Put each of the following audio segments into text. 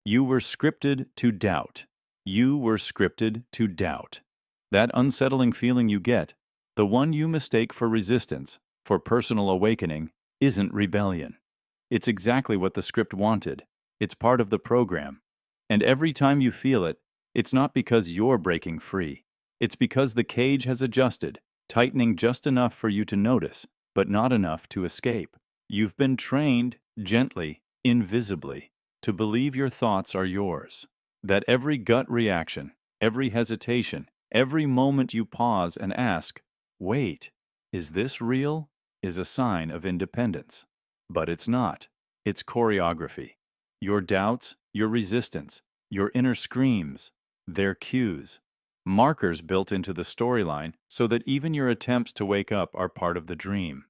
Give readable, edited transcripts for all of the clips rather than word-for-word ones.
You were scripted to doubt. You were scripted to doubt. That unsettling feeling you get, the one you mistake for resistance, for personal awakening, isn't rebellion. It's exactly what the script wanted. It's part of the program. And every time you feel it, it's not because you're breaking free. It's because the cage has adjusted, tightening just enough for you to notice, but not enough to escape. You've been trained, gently, invisibly, to believe your thoughts are yours. That every gut reaction, every hesitation, every moment you pause and ask, wait, is this real? Is a sign of independence. But it's not. It's choreography. Your doubts, your resistance, your inner screams, they're cues. Markers built into the storyline so that even your attempts to wake up are part of the dream.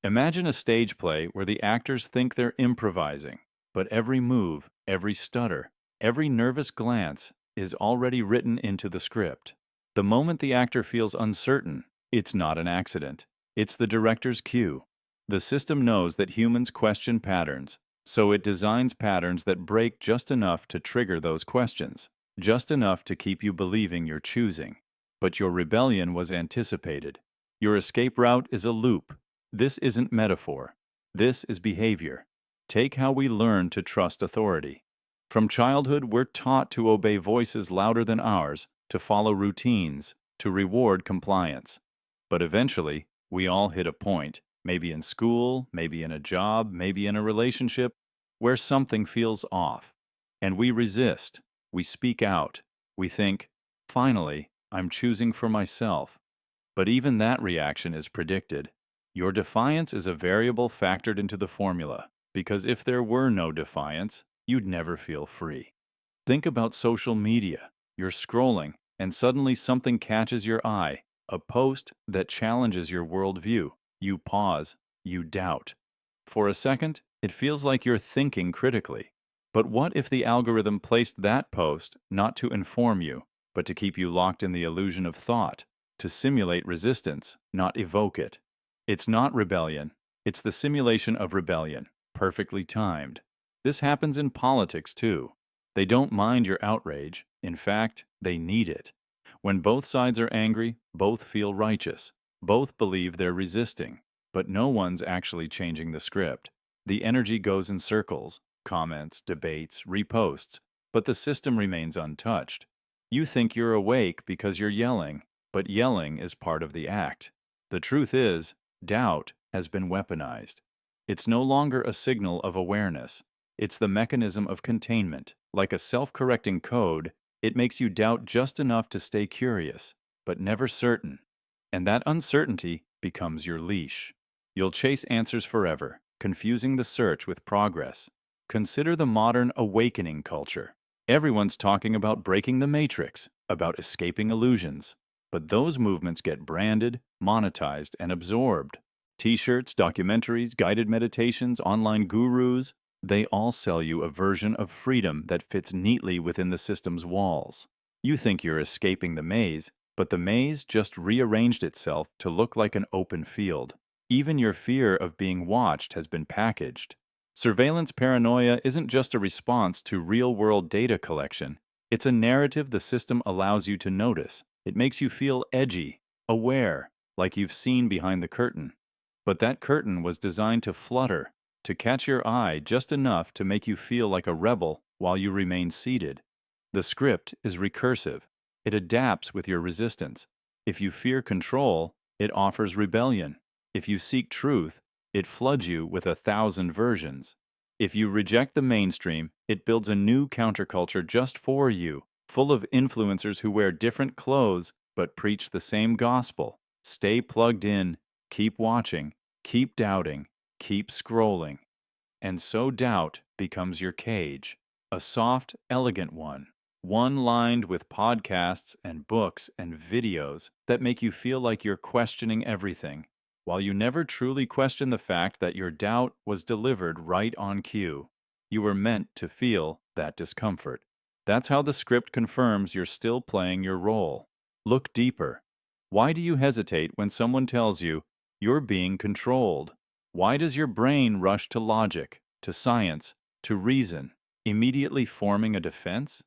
Imagine a stage play where the actors think they're improvising, but every move, every stutter, every nervous glance is already written into the script. The moment the actor feels uncertain, it's not an accident. It's the director's cue. The system knows that humans question patterns, so it designs patterns that break just enough to trigger those questions, just enough to keep you believing you're choosing. But your rebellion was anticipated. Your escape route is a loop. This isn't metaphor. This is behavior. Take how we learn to trust authority. From childhood, we're taught to obey voices louder than ours, to follow routines, to reward compliance. But eventually, we all hit a point, maybe in school, maybe in a job, maybe in a relationship, where something feels off. And we resist. We speak out. We think, finally, I'm choosing for myself. But even that reaction is predicted. Your defiance is a variable factored into the formula, because if there were no defiance, you'd never feel free. Think about social media. You're scrolling, and suddenly something catches your eye, a post that challenges your worldview. You pause, you doubt. For a second, it feels like you're thinking critically. But what if the algorithm placed that post not to inform you, but to keep you locked in the illusion of thought, to simulate resistance, not evoke it? It's not rebellion. It's the simulation of rebellion, perfectly timed. This happens in politics, too. They don't mind your outrage. In fact, they need it. When both sides are angry, both feel righteous. Both believe they're resisting. But no one's actually changing the script. The energy goes in circles, comments, debates, reposts, but the system remains untouched. You think you're awake because you're yelling, but yelling is part of the act. The truth is, doubt has been weaponized. It's no longer a signal of awareness. It's the mechanism of containment. Like a self-correcting code, it makes you doubt just enough to stay curious, but never certain. And that uncertainty becomes your leash. You'll chase answers forever, confusing the search with progress. Consider the modern awakening culture. Everyone's talking about breaking the matrix, about escaping illusions. But those movements get branded, monetized, and absorbed. T-shirts, documentaries, guided meditations, online gurus, they all sell you a version of freedom that fits neatly within the system's walls. You think you're escaping the maze, but the maze just rearranged itself to look like an open field. Even your fear of being watched has been packaged. Surveillance paranoia isn't just a response to real-world data collection. It's a narrative the system allows you to notice. It makes you feel edgy, aware, like you've seen behind the curtain. But that curtain was designed to flutter, to catch your eye just enough to make you feel like a rebel while you remain seated. The script is recursive. It adapts with your resistance. If you fear control, it offers rebellion. If you seek truth, it floods you with 1,000 versions. If you reject the mainstream, it builds a new counterculture just for you, full of influencers who wear different clothes but preach the same gospel. Stay plugged in, keep watching, keep doubting, keep scrolling. And so doubt becomes your cage, a soft, elegant one lined with podcasts and books and videos that make you feel like you're questioning everything, while you never truly question the fact that your doubt was delivered right on cue. You were meant to feel that discomfort. That's how the script confirms you're still playing your role. Look deeper. Why do you hesitate when someone tells you you're being controlled? Why does your brain rush to logic, to science, to reason? immediately forming a defense?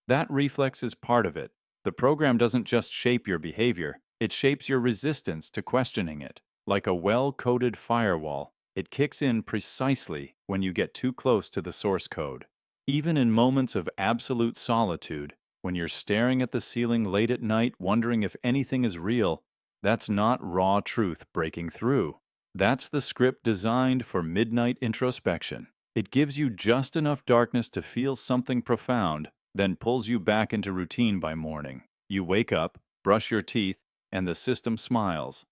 That reflex is part of it. The program doesn't just shape your behavior, it shapes your resistance to questioning it. Like a well-coded firewall, it kicks in precisely when you get too close to the source code. Even in moments of absolute solitude, when you're staring at the ceiling late at night wondering if anything is real, that's not raw truth breaking through. That's the script designed for midnight introspection. It gives you just enough darkness to feel something profound, then pulls you back into routine by morning. You wake up, brush your teeth, and the system smiles.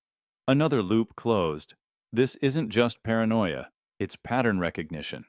Another loop closed. This isn't just paranoia, it's pattern recognition.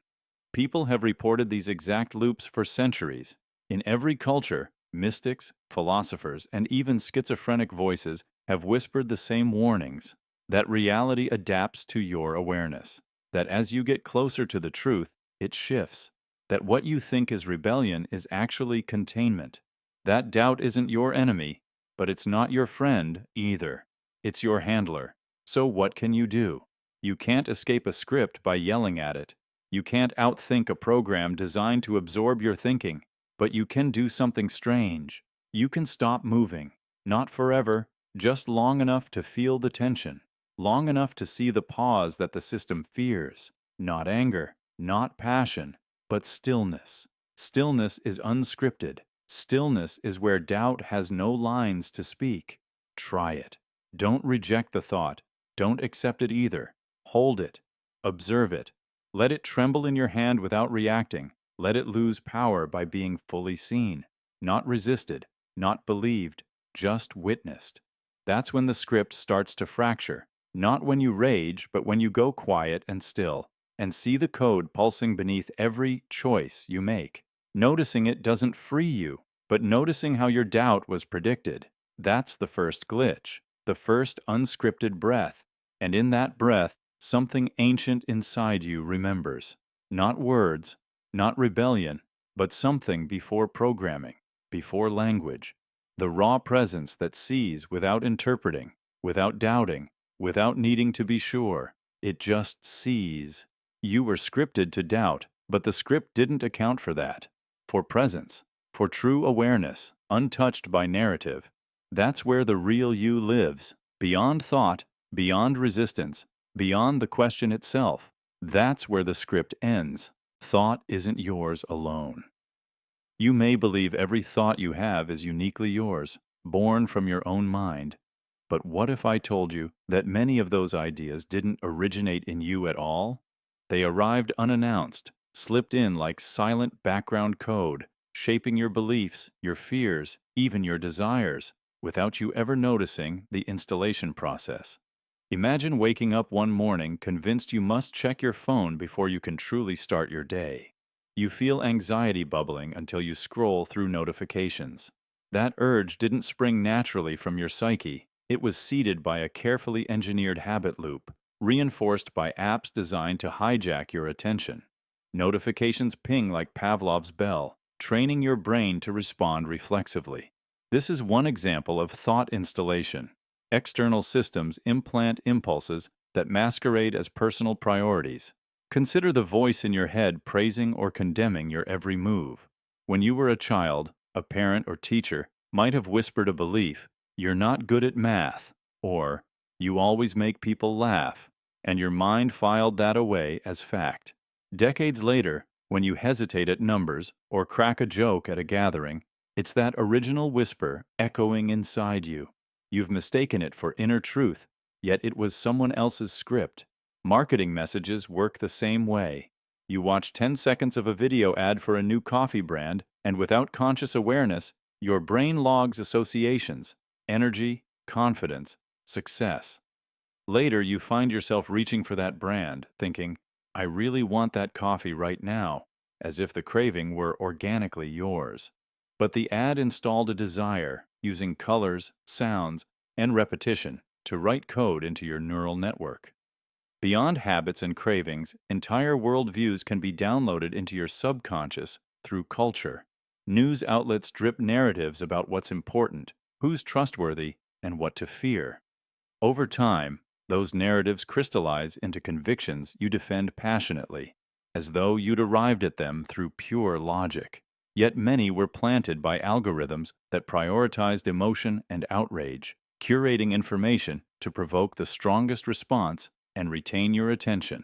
People have reported these exact loops for centuries. In every culture, mystics, philosophers, and even schizophrenic voices have whispered the same warnings, that reality adapts to your awareness, that as you get closer to the truth, it shifts, that what you think is rebellion is actually containment. That doubt isn't your enemy, but it's not your friend either. It's your handler. So what can you do? You can't escape a script by yelling at it. You can't outthink a program designed to absorb your thinking, but you can do something strange. You can stop moving. Not forever, just long enough to feel the tension, long enough to see the pause that the system fears. Not anger, not passion, but stillness. Stillness is unscripted. Stillness is where doubt has no lines to speak. Try it. Don't reject the thought. Don't accept it either. Hold it. Observe it. Let it tremble in your hand without reacting. Let it lose power by being fully seen. Not resisted, not believed, just witnessed. That's when the script starts to fracture. Not when you rage, but when you go quiet and still, and see the code pulsing beneath every choice you make. Noticing it doesn't free you, but noticing how your doubt was predicted. That's the first glitch, the first unscripted breath. And in that breath, something ancient inside you remembers. Not words, not rebellion, but something before programming, before language. The raw presence that sees without interpreting, without doubting, without needing to be sure. It just sees. You were scripted to doubt, but the script didn't account for that. For presence, for true awareness, untouched by narrative. That's where the real you lives, beyond thought, beyond resistance, beyond the question itself. That's where the script ends. Thought isn't yours alone. You may believe every thought you have is uniquely yours, born from your own mind. But what if I told you that many of those ideas didn't originate in you at all? They arrived unannounced, slipped in like silent background code, shaping your beliefs, your fears, even your desires, without you ever noticing the installation process. Imagine waking up one morning convinced you must check your phone before you can truly start your day. You feel anxiety bubbling until you scroll through notifications. That urge didn't spring naturally from your psyche. It was seeded by a carefully engineered habit loop, reinforced by apps designed to hijack your attention. Notifications ping like Pavlov's bell, training your brain to respond reflexively. This is one example of thought installation. External systems implant impulses that masquerade as personal priorities. Consider the voice in your head praising or condemning your every move. When you were a child, a parent or teacher might have whispered a belief, "You're not good at math," or "You always make people laugh," and your mind filed that away as fact. Decades later, when you hesitate at numbers or crack a joke at a gathering, it's that original whisper echoing inside you. You've mistaken it for inner truth, yet it was someone else's script. Marketing messages work the same way. You watch 10 seconds of a video ad for a new coffee brand, and without conscious awareness, your brain logs associations, energy, confidence, success. Later, you find yourself reaching for that brand, thinking, "I really want that coffee right now," as if the craving were organically yours. But the ad installed a desire, using colors, sounds, and repetition to write code into your neural network. Beyond habits and cravings, entire worldviews can be downloaded into your subconscious through culture. News outlets drip narratives about what's important, who's trustworthy, and what to fear. Over time, those narratives crystallize into convictions you defend passionately. as though you'd arrived at them through pure logic. Yet many were planted by algorithms that prioritized emotion and outrage, curating information to provoke the strongest response and retain your attention.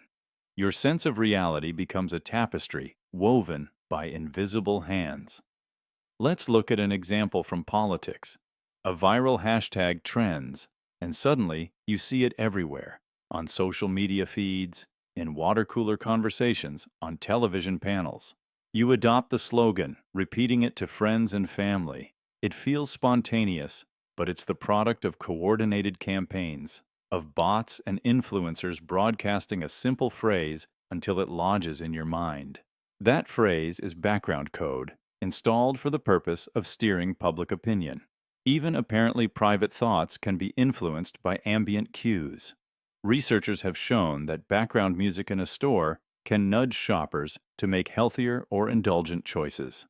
Your sense of reality becomes a tapestry woven by invisible hands. Let's look at an example from politics. A viral hashtag trends, and suddenly you see it everywhere, on social media feeds, in water cooler conversations, on television panels. You adopt the slogan, repeating it to friends and family. It feels spontaneous, but it's the product of coordinated campaigns, of bots and influencers broadcasting a simple phrase until it lodges in your mind. That phrase is background code, installed for the purpose of steering public opinion. Even apparently private thoughts can be influenced by ambient cues. Researchers have shown that background music in a store can nudge shoppers to make healthier or indulgent choices.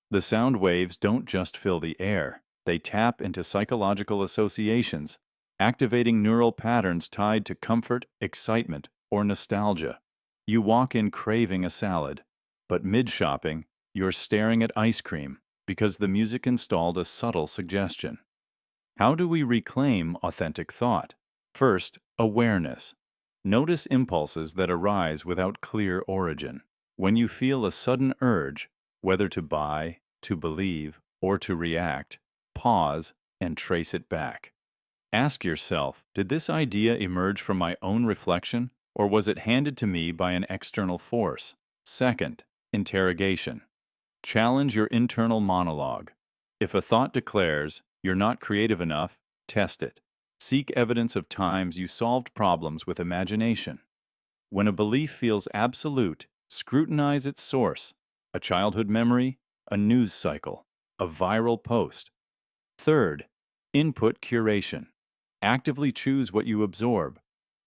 The sound waves don't just fill the air, they tap into psychological associations, activating neural patterns tied to comfort, excitement, or nostalgia. You walk in craving a salad, but mid-shopping, you're staring at ice cream because the music installed a subtle suggestion. How do we reclaim authentic thought? First, awareness. Notice impulses that arise without clear origin. When you feel a sudden urge, whether to buy, to believe, or to react, pause and trace it back. Ask yourself, did this idea emerge from my own reflection, or was it handed to me by an external force? Second, interrogation. Challenge your internal monologue. If a thought declares, "You're not creative enough," test it. Seek evidence of times you solved problems with imagination. When a belief feels absolute, scrutinize its source: a childhood memory, a news cycle, a viral post. Third, input curation. Actively choose what you absorb.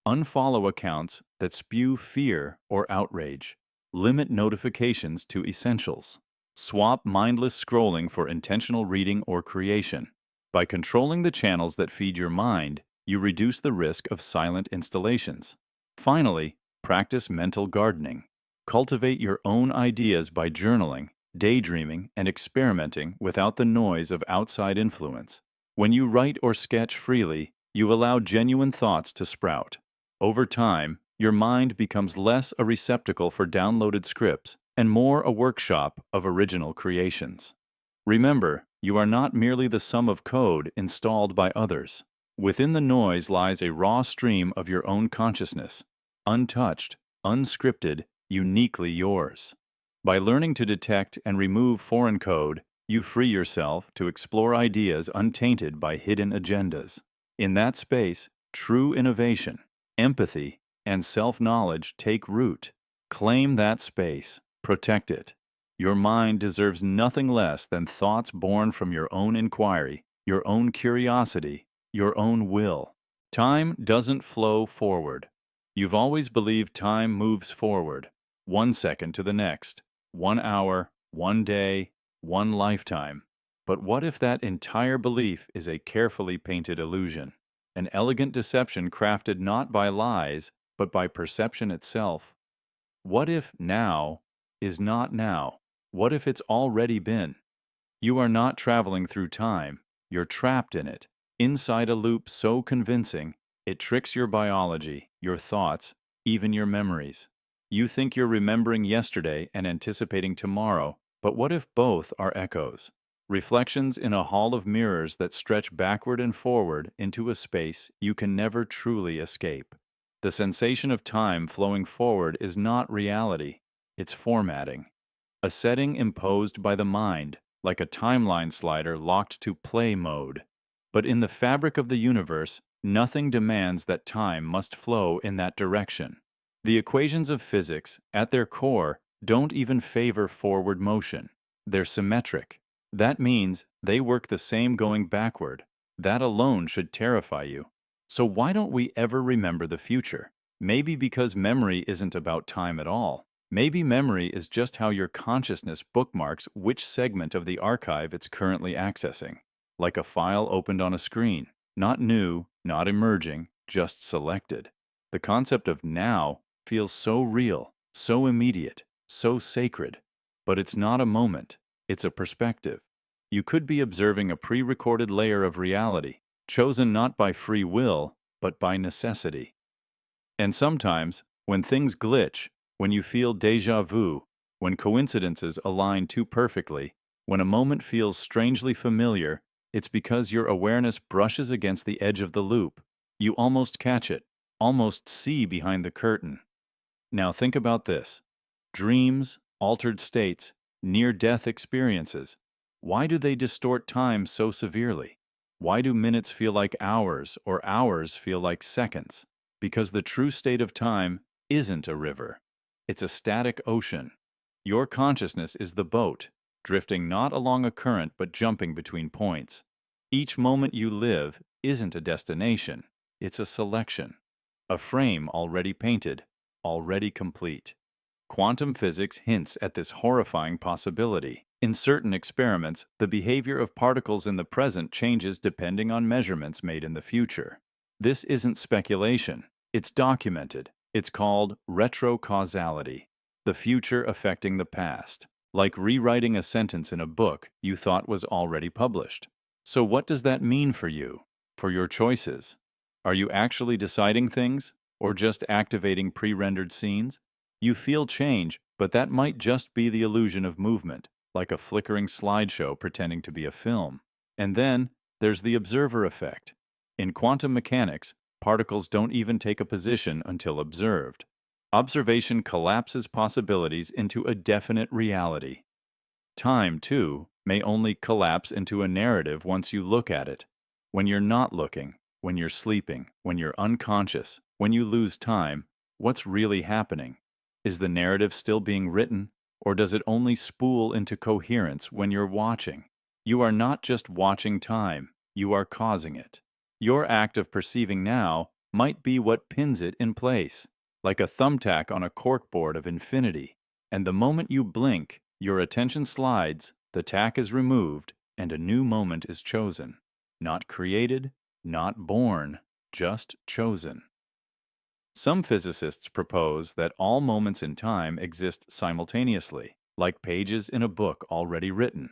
Unfollow accounts that spew fear or outrage. Limit notifications to essentials. Swap mindless scrolling for intentional reading or creation. By controlling the channels that feed your mind, you reduce the risk of silent installations. Finally, practice mental gardening. Cultivate your own ideas by journaling, daydreaming, and experimenting without the noise of outside influence. When you write or sketch freely, you allow genuine thoughts to sprout. Over time, your mind becomes less a receptacle for downloaded scripts and more a workshop of original creations. Remember, you are not merely the sum of code installed by others. Within the noise lies a raw stream of your own consciousness, untouched, unscripted, uniquely yours. By learning to detect and remove foreign code, you free yourself to explore ideas untainted by hidden agendas. In that space, true innovation, empathy, and self-knowledge take root. Claim that space. Protect it. Your mind deserves nothing less than thoughts born from your own inquiry, your own curiosity, your own will. Time doesn't flow forward. You've always believed time moves forward, 1 second to the next, 1 hour, 1 day, 1 lifetime. But what if that entire belief is a carefully painted illusion, an elegant deception crafted not by lies, but by perception itself? What if now is not now? What if it's already been? You are not traveling through time, you're trapped in it, inside a loop so convincing, it tricks your biology, your thoughts, even your memories. You think you're remembering yesterday and anticipating tomorrow, but what if both are echoes? Reflections in a hall of mirrors that stretch backward and forward into a space you can never truly escape. The sensation of time flowing forward is not reality, it's formatting. A setting imposed by the mind, like a timeline slider locked to play mode. But in the fabric of the universe, nothing demands that time must flow in that direction. The equations of physics, at their core, don't even favor forward motion. They're symmetric. That means they work the same going backward. That alone should terrify you. So why don't we ever remember the future? Maybe because memory isn't about time at all. Maybe memory is just how your consciousness bookmarks which segment of the archive it's currently accessing, like a file opened on a screen, not new, not emerging, just selected. The concept of now feels so real, so immediate, so sacred. But it's not a moment, it's a perspective. You could be observing a pre-recorded layer of reality, chosen not by free will, but by necessity. And sometimes, when things glitch, when you feel déjà vu, when coincidences align too perfectly, when a moment feels strangely familiar, it's because your awareness brushes against the edge of the loop. You almost catch it, almost see behind the curtain. Now think about this. Dreams, altered states, near-death experiences. Why do they distort time so severely? Why do minutes feel like hours or hours feel like seconds? Because the true state of time isn't a river. It's a static ocean. Your consciousness is the boat, drifting not along a current but jumping between points. Each moment you live isn't a destination, it's a selection. A frame already painted, already complete. Quantum physics hints at this horrifying possibility. In certain experiments, the behavior of particles in the present changes depending on measurements made in the future. This isn't speculation. It's documented. It's called retrocausality, the future affecting the past, like rewriting a sentence in a book you thought was already published. So what does that mean for you, for your choices? Are you actually deciding things, or just activating pre-rendered scenes? You feel change, but that might just be the illusion of movement, like a flickering slideshow pretending to be a film. And then, there's the observer effect. In quantum mechanics, particles don't even take a position until observed. Observation collapses possibilities into a definite reality. Time, too, may only collapse into a narrative once you look at it. When you're not looking, when you're sleeping, when you're unconscious, when you lose time, what's really happening? Is the narrative still being written, or does it only spool into coherence when you're watching? You are not just watching time, you are causing it. Your act of perceiving now might be what pins it in place, like a thumbtack on a corkboard of infinity. And the moment you blink, your attention slides, the tack is removed, and a new moment is chosen. Not created, not born, just chosen. Some physicists propose that all moments in time exist simultaneously, like pages in a book already written.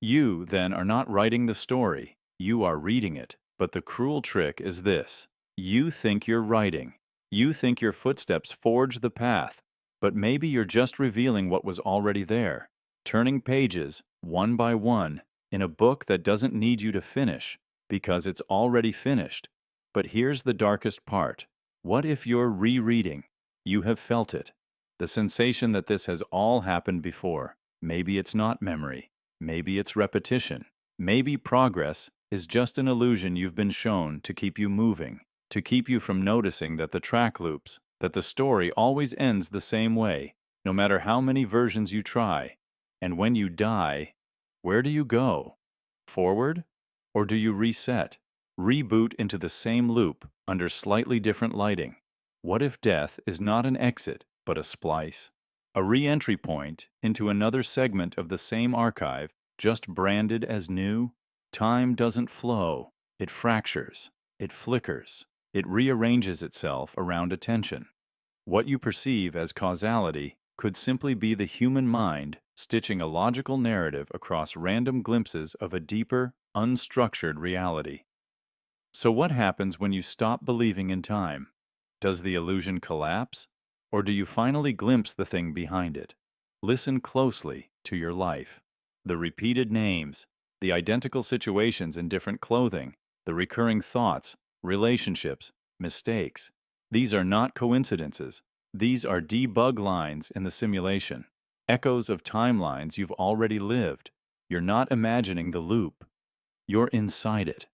You, then, are not writing the story, you are reading it. But the cruel trick is this. You think you're writing. You think your footsteps forge the path, but maybe you're just revealing what was already there, turning pages, one by one, in a book that doesn't need you to finish, because it's already finished. But here's the darkest part. What if you're rereading? You have felt it. The sensation that this has all happened before. Maybe it's not memory. Maybe it's repetition. Maybe progress is just an illusion you've been shown to keep you moving, to keep you from noticing that the track loops, that the story always ends the same way, no matter how many versions you try. And when you die, where do you go? Forward? Or do you reset? Reboot into the same loop under slightly different lighting? What if death is not an exit, but a splice? A re-entry point into another segment of the same archive, just branded as new? Time doesn't flow. It fractures. It flickers. It rearranges itself around attention. What you perceive as causality could simply be the human mind stitching a logical narrative across random glimpses of a deeper, unstructured reality. So what happens when you stop believing in time? Does the illusion collapse? Or do you finally glimpse the thing behind it? Listen closely to your life. The repeated names, the identical situations in different clothing, the recurring thoughts, relationships, mistakes. These are not coincidences. These are debug lines in the simulation, echoes of timelines you've already lived. You're not imagining the loop. You're inside it.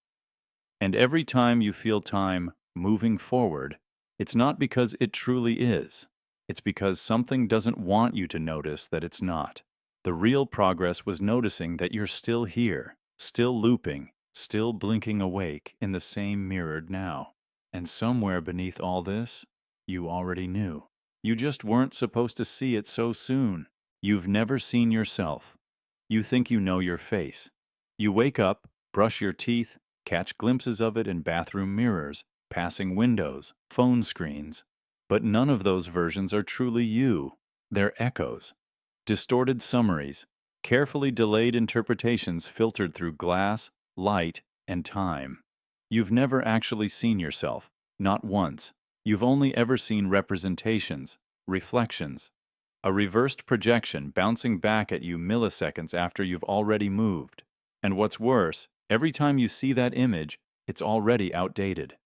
And every time you feel time moving forward, it's not because it truly is. It's because something doesn't want you to notice that it's not. The real progress was noticing that you're still here, still looping, still blinking awake in the same mirrored now. And somewhere beneath all this, you already knew. You just weren't supposed to see it so soon. You've never seen yourself. You think you know your face. You wake up, brush your teeth, catch glimpses of it in bathroom mirrors, passing windows, phone screens. But none of those versions are truly you. They're echoes, distorted summaries, carefully delayed interpretations filtered through glass, light, and time. You've never actually seen yourself, not once. You've only ever seen representations, reflections, a reversed projection bouncing back at you milliseconds after you've already moved. And what's worse, every time you see that image, it's already outdated.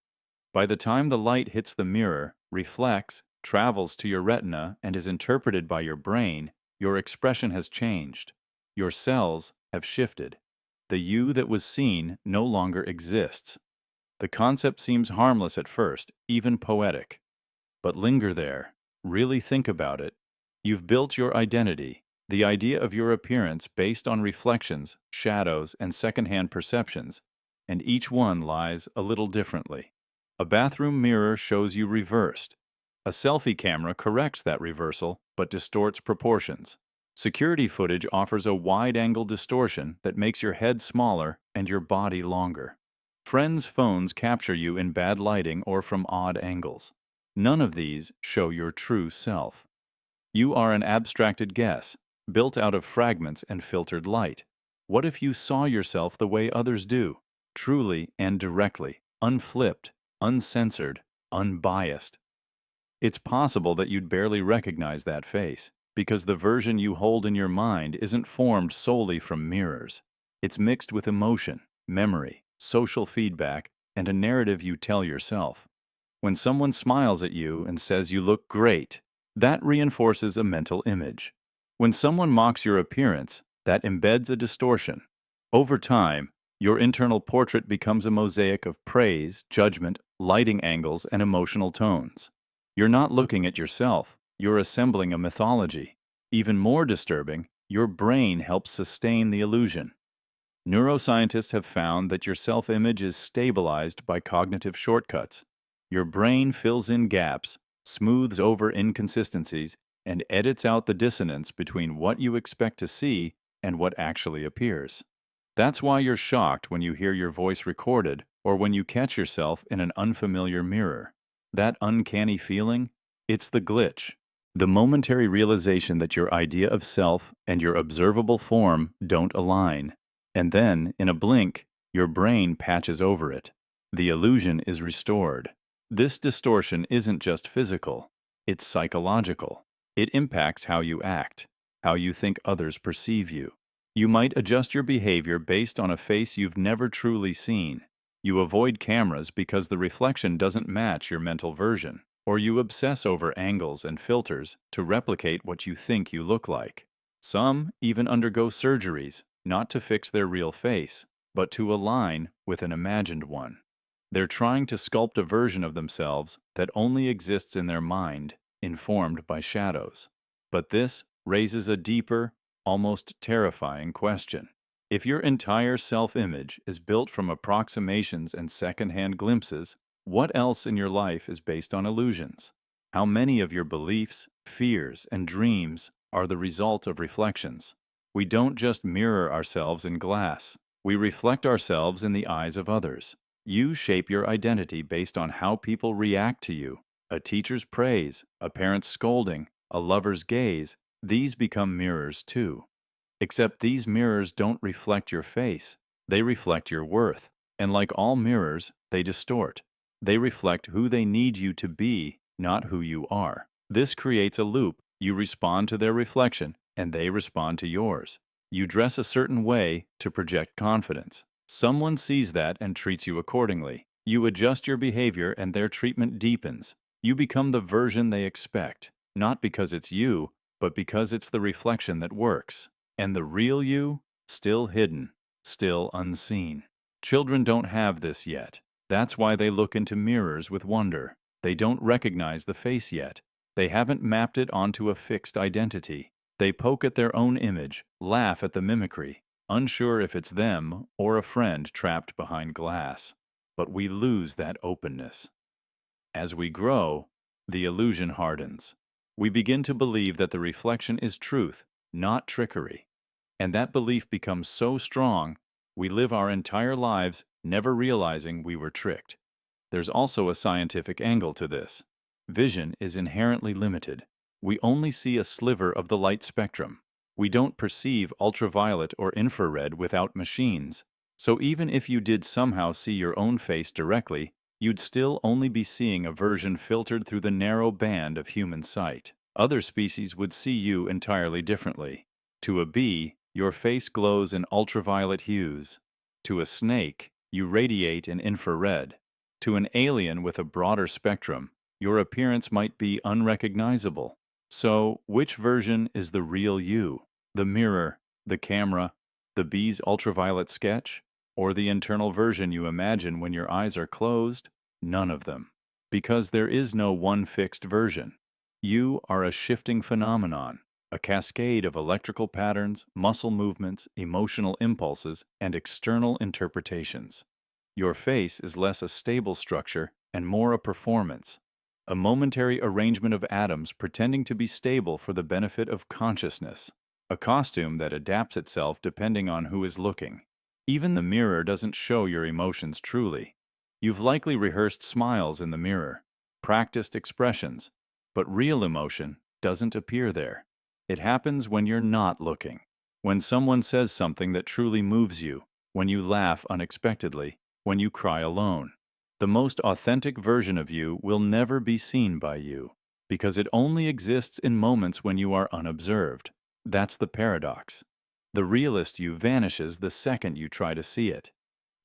By the time the light hits the mirror, reflects, travels to your retina, and is interpreted by your brain, your expression has changed. Your cells have shifted. The you that was seen no longer exists. The concept seems harmless at first, even poetic. But linger there. Really think about it. You've built your identity, the idea of your appearance based on reflections, shadows, and secondhand perceptions, and each one lies a little differently. A bathroom mirror shows you reversed. A selfie camera corrects that reversal, but distorts proportions. Security footage offers a wide-angle distortion that makes your head smaller and your body longer. Friends' phones capture you in bad lighting or from odd angles. None of these show your true self. You are an abstracted guess, built out of fragments and filtered light. What if you saw yourself the way others do, truly and directly, unflipped, uncensored, unbiased? It's possible that you'd barely recognize that face, because the version you hold in your mind isn't formed solely from mirrors. It's mixed with emotion, memory, social feedback, and a narrative you tell yourself. When someone smiles at you and says you look great, that reinforces a mental image. When someone mocks your appearance, that embeds a distortion. Over time, your internal portrait becomes a mosaic of praise, judgment, lighting angles, and emotional tones. You're not looking at yourself, you're assembling a mythology. Even more disturbing, your brain helps sustain the illusion. Neuroscientists have found that your self-image is stabilized by cognitive shortcuts. Your brain fills in gaps, smooths over inconsistencies, and edits out the dissonance between what you expect to see and what actually appears. That's why you're shocked when you hear your voice recorded or when you catch yourself in an unfamiliar mirror. That uncanny feeling? It's the glitch. The momentary realization that your idea of self and your observable form don't align. And then, in a blink, your brain patches over it. The illusion is restored. This distortion isn't just physical, it's psychological. It impacts how you act, how you think others perceive you. You might adjust your behavior based on a face you've never truly seen. You avoid cameras because the reflection doesn't match your mental version, or you obsess over angles and filters to replicate what you think you look like. Some even undergo surgeries, not to fix their real face, but to align with an imagined one. They're trying to sculpt a version of themselves that only exists in their mind, informed by shadows. But this raises a deeper, almost terrifying question. If your entire self-image is built from approximations and second-hand glimpses, what else in your life is based on illusions? How many of your beliefs, fears, and dreams are the result of reflections? We don't just mirror ourselves in glass. We reflect ourselves in the eyes of others. You shape your identity based on how people react to you. A teacher's praise, a parent's scolding, a lover's gaze, these become mirrors too. Except these mirrors don't reflect your face. They reflect your worth. And like all mirrors, they distort. They reflect who they need you to be, not who you are. This creates a loop. You respond to their reflection, and they respond to yours. You dress a certain way to project confidence. Someone sees that and treats you accordingly. You adjust your behavior and their treatment deepens. You become the version they expect, not because it's you, but because it's the reflection that works. And the real you? Still hidden, still unseen. Children don't have this yet. That's why they look into mirrors with wonder. They don't recognize the face yet. They haven't mapped it onto a fixed identity. They poke at their own image, laugh at the mimicry, unsure if it's them or a friend trapped behind glass. But we lose that openness. As we grow, the illusion hardens. We begin to believe that the reflection is truth, not trickery. And that belief becomes so strong, we live our entire lives never realizing we were tricked. There's also a scientific angle to this. Vision is inherently limited. We only see a sliver of the light spectrum. We don't perceive ultraviolet or infrared without machines. So even if you did somehow see your own face directly, you'd still only be seeing a version filtered through the narrow band of human sight. Other species would see you entirely differently. To a bee, your face glows in ultraviolet hues. To a snake, you radiate in infrared. To an alien with a broader spectrum, your appearance might be unrecognizable. So, which version is the real you? The mirror, the camera, the bee's ultraviolet sketch, or the internal version you imagine when your eyes are closed? None of them. Because there is no one fixed version. You are a shifting phenomenon, a cascade of electrical patterns, muscle movements, emotional impulses, and external interpretations. Your face is less a stable structure and more a performance, a momentary arrangement of atoms pretending to be stable for the benefit of consciousness, a costume that adapts itself depending on who is looking. Even the mirror doesn't show your emotions truly. You've likely rehearsed smiles in the mirror, practiced expressions, but real emotion doesn't appear there. It happens when you're not looking, when someone says something that truly moves you, when you laugh unexpectedly, when you cry alone. The most authentic version of you will never be seen by you, because it only exists in moments when you are unobserved. That's the paradox. The realist you vanishes the second you try to see it.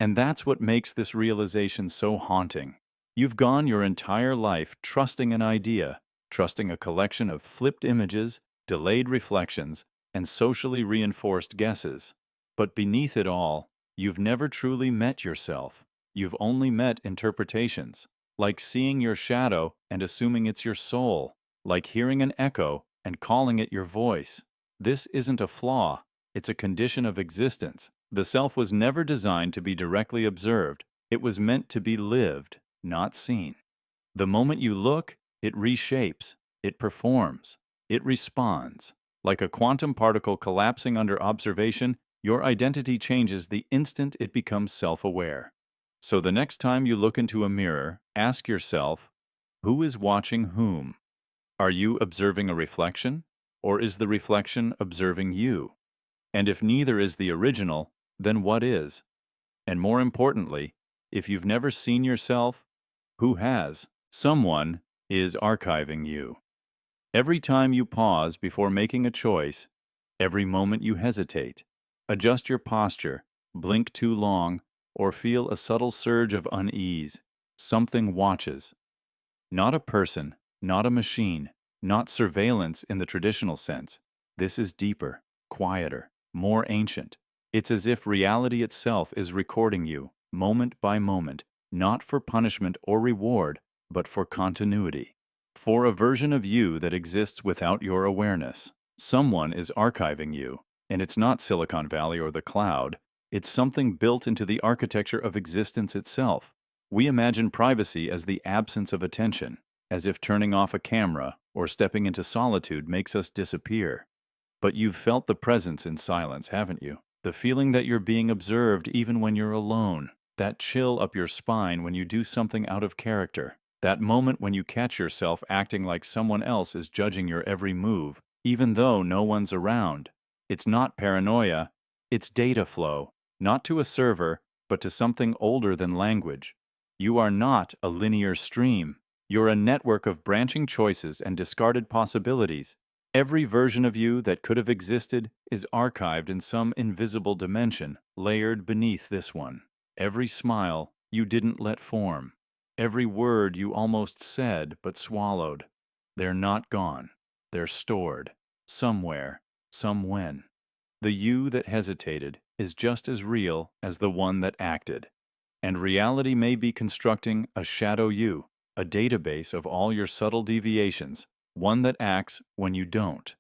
And that's what makes this realization so haunting. You've gone your entire life trusting an idea, trusting a collection of flipped images, delayed reflections, and socially reinforced guesses. But beneath it all, you've never truly met yourself. You've only met interpretations, like seeing your shadow and assuming it's your soul, like hearing an echo and calling it your voice. This isn't a flaw, it's a condition of existence. The self was never designed to be directly observed. It was meant to be lived, not seen. The moment you look, it reshapes, it performs, it responds. Like a quantum particle collapsing under observation, your identity changes the instant it becomes self-aware. So the next time you look into a mirror, ask yourself, who is watching whom? Are you observing a reflection, or is the reflection observing you? And if neither is the original, then what is? And more importantly, if you've never seen yourself, who has? Someone is archiving you. Every time you pause before making a choice, every moment you hesitate, adjust your posture, blink too long, or feel a subtle surge of unease, something watches. Not a person, not a machine, not surveillance in the traditional sense. This is deeper, quieter, more ancient. It's as if reality itself is recording you, moment by moment, not for punishment or reward, but for continuity. For a version of you that exists without your awareness. Someone is archiving you, and it's not Silicon Valley or the cloud. It's something built into the architecture of existence itself. We imagine privacy as the absence of attention, as if turning off a camera or stepping into solitude makes us disappear. But you've felt the presence in silence, haven't you? The feeling that you're being observed even when you're alone. That chill up your spine when you do something out of character. That moment when you catch yourself acting like someone else is judging your every move, even though no one's around. It's not paranoia, it's data flow, not to a server, but to something older than language. You are not a linear stream. You're a network of branching choices and discarded possibilities. Every version of you that could have existed is archived in some invisible dimension, layered beneath this one. Every smile you didn't let form. Every word you almost said but swallowed. They're not gone. They're stored. Somewhere. Somewhen. The you that hesitated is just as real as the one that acted. And reality may be constructing a shadow you, a database of all your subtle deviations, one that acts when you don't.